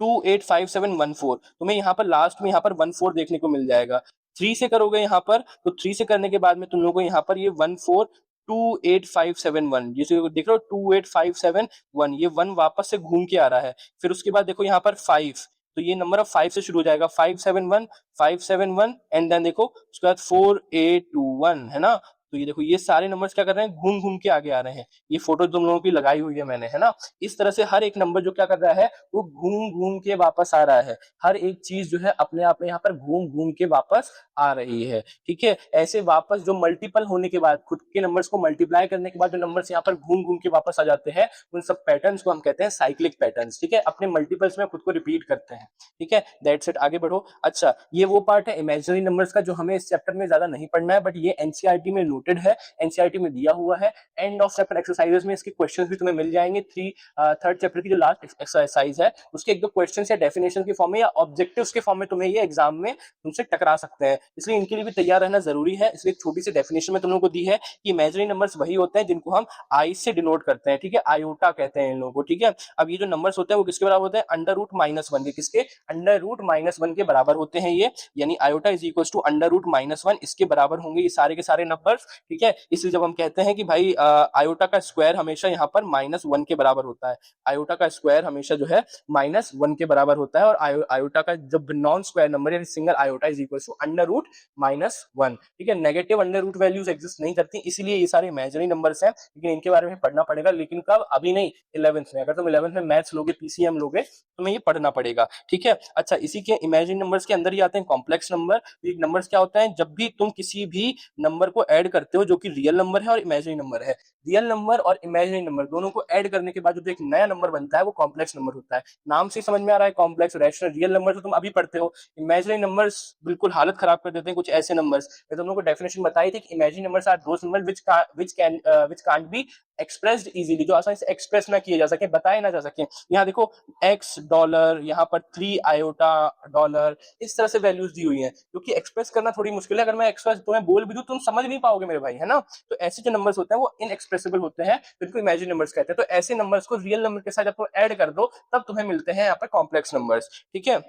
285714, तुम्हें यहाँ पर लास्ट में यहाँ पर 14 देखने को मिल जाएगा। 3 से करोगे यहाँ पर, तो 3 से करने के बाद में तुम लोगों को यहाँ पर ये 142857 जिसे देख रहे हो 28571, ये 1 वापस से घूम के आ रहा है। फिर उसके बाद देखो यहाँ पर 5, तो ये नंबर अब 5 से शुरू हो जाएगा, 571 एंड देन देखो उसके बाद 4821, है ना। तो ये देखो ये सारे नंबर्स क्या कर रहे हैं, घूम घूम के आगे आ रहे हैं। ये फोटो तुम लोगों की लगाई हुई है मैंने, है ना। इस तरह से हर एक नंबर जो क्या कर रहा है, वो घूम घूम के वापस आ रहा है। हर एक चीज जो है अपने आप में यहाँ पर घूम घूम के वापस आ रही है, ठीक है। ऐसे वापस जो मल्टीपल होने के बाद, खुद के नंबर्स को मल्टीप्लाई करने के बाद जो नंबर्स यहाँ पर घूम घूम के वापस आ जाते हैं, उन सब पैटर्न्स को हम कहते हैं साइक्लिक पैटर्न्स, ठीक है। अपने मल्टीपल्स में खुद को रिपीट करते हैं, ठीक है। दैट्स इट, आगे बढ़ो। अच्छा, ये वो पार्ट है इमेजिनरी नंबर्स का जो हमें इस चैप्टर में ज्यादा नहीं पढ़ना है, बट ये एनसीईआरटी में नोट नोटेड है, एनसीईआरटी में दिया हुआ है। एंड ऑफ चैप्टर एक्सरसाइजेस में इसके क्वेश्चंस भी तुम्हें मिल जाएंगे। थर्ड चैप्टर की जो लास्ट एक्सरसाइज है उसके एक दो क्वेश्चन या डेफिनेशन के फॉर्म में या ऑब्जेक्टिव्स के फॉर्म में तुम्हें ये एग्जाम में तुमसे टकरा सकते हैं, इसलिए इनके लिए भी तैयार रहना जरूरी है। इसलिए छोटी सी डेफिनेशन में तुम लोगों को दी है कि इमेजिनरी नंबर्स वही होते हैं जिनको हम आई से डिनोट करते हैं, ठीक है, आयोटा कहते हैं इन लोगों को, ठीक है। अब ये जो नंबर्स होते हैं वो किसके बराबर होते हैं, अंडर रूट माइनस वन के, किसके, अंडर रूट माइनस वन के बराबर होते हैं ये, यानी iota is equal to under root minus one, इसके बराबर होंगे ये सारे के सारे नंबर्स, ठीक है। इसलिए जब हम कहते हैं कि भाई आयोटा का स्क्वायर हमेशा यहाँ पर माइनस वन के बराबर होता है, आयोटा का स्क्वायर हमेशा जो है माइनस वन के बराबर होता है, और आयोटा का जब नॉन स्क्वायर नंबर यानी single iota is equal to under root minus one, ठीक है। Negative under root values exist नहीं करती, इसलिए ये सारे इमेजिनरी नंबर्स हैं, लेकिन इनके बारे में पढ़ना पड़ेगा, लेकिन कब, अभी नहीं, 11th में। अगर तुम 11th में मैथ्स लोगे, पीसीएम लोगे, तुम्हें ये पढ़ना पड़ेगा, ठीक है। अच्छा, इसी के इमेजिनरी नंबर्स के अंदर ही आते हैं कॉम्प्लेक्स नंबर। नंबर्स क्या होता है, जब भी तुम किसी भी नंबर को ऐड करते हो जो कि रियल नंबर है और इमेजिनरी नंबर है, रियल नंबर और इमेजिनरी नंबर दोनों को ऐड करने के बाद जो एक नया नंबर बनता है वो कॉम्प्लेक्स नंबर होता है। नाम से समझ में आ रहा है, कॉम्प्लेक्स, रैशनल, रियल नंबर तो तुम अभी पढ़ते हो, इमेजिनरी नंबर्स बिल्कुल हालत खराब कर देते हैं। कुछ ऐसे नंबर्स, मैं तुम लोगों को डेफिनेशन बताई थी कि imaginary numbers are those number which can't be expressed easily, जो आसानी से एक्सप्रेस ना किए जा सके, बताए ना जा सके। यहाँ देखो एक्स डॉलर, यहाँ पर 3 आयोटा डॉलर, इस तरह से वैल्यूज दी हुई हैं, क्योंकि एक्सप्रेस करना थोड़ी मुश्किल है। अगर मैं एक्सप्रेस तुम्हें बोल भी दूं तुम समझ नहीं पाओगे मेरे भाई, है ना। तो ऐसे जो नंबर्स होते हैं वो इनएक्सप्रेसिबल होते हैं, तो इनको इमेजिनरी नंबर्स कहते हैं। तो ऐसे नंबर्स को रियल नंबर के साथ जब तुम ऐड कर दो तब तुम्हें मिलते हैं यहाँ पर कॉम्प्लेक्स नंबर्स, ठीक है।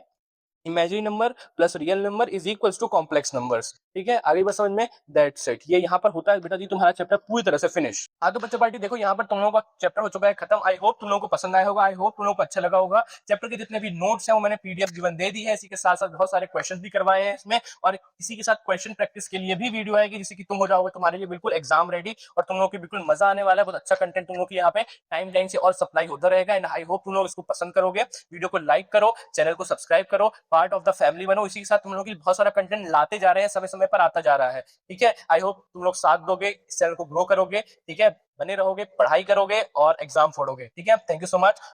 Imaginary number plus real number is equals to complex numbers, ठीक है। आगे बस समझ में, दैट्स इट। ये यहाँ पर होता है बेटा जी तुम्हारा चैप्टर पूरी तरह से फिनिश। आगे बच्चों पार्टी देखो, यहाँ पर तुम लोगों का चैप्टर हो चुका है खत्म। आई होप तुम लोगों को पसंद आया होगा, आई होप तुम लोगों को अच्छा लगा होगा। चैप्टर के जितने भी नोट्स हैं वो मैंने पीडीएफ गिवन दे दी है, इसी के साथ साथ बहुत सारे क्वेश्चन भी करवाए हैं इसमें, और इसी के साथ क्वेश्चन प्रैक्टिस के लिए भी वीडियो आएगी, जिससे कि तुम हो जाओगे तुम्हारे लिए बिल्कुल एग्जाम रेडी, और तुम लोगों को बिल्कुल मजा आने वाला है। बहुत अच्छा कंटेंट तुम लोगों की यहाँ पे टाइम लाइन से और सप्लाई होता रहेगा, एंड आई होप तुम लोग इसको पसंद करोगे। वीडियो को लाइक करो, चैनल को सब्सक्राइब करो, पार्ट ऑफ द फैमिली बनो। इसी के साथ तुम लोग की बहुत सारा कंटेंट लाते जा रहे हैं, समय समय पर आता जा रहा है, ठीक है। आई होप तुम लोग साथ दोगे, इस चैनल को ग्रो करोगे, ठीक है, बने रहोगे, पढ़ाई करोगे और एग्जाम फोड़ोगे, ठीक है। Thank you so much.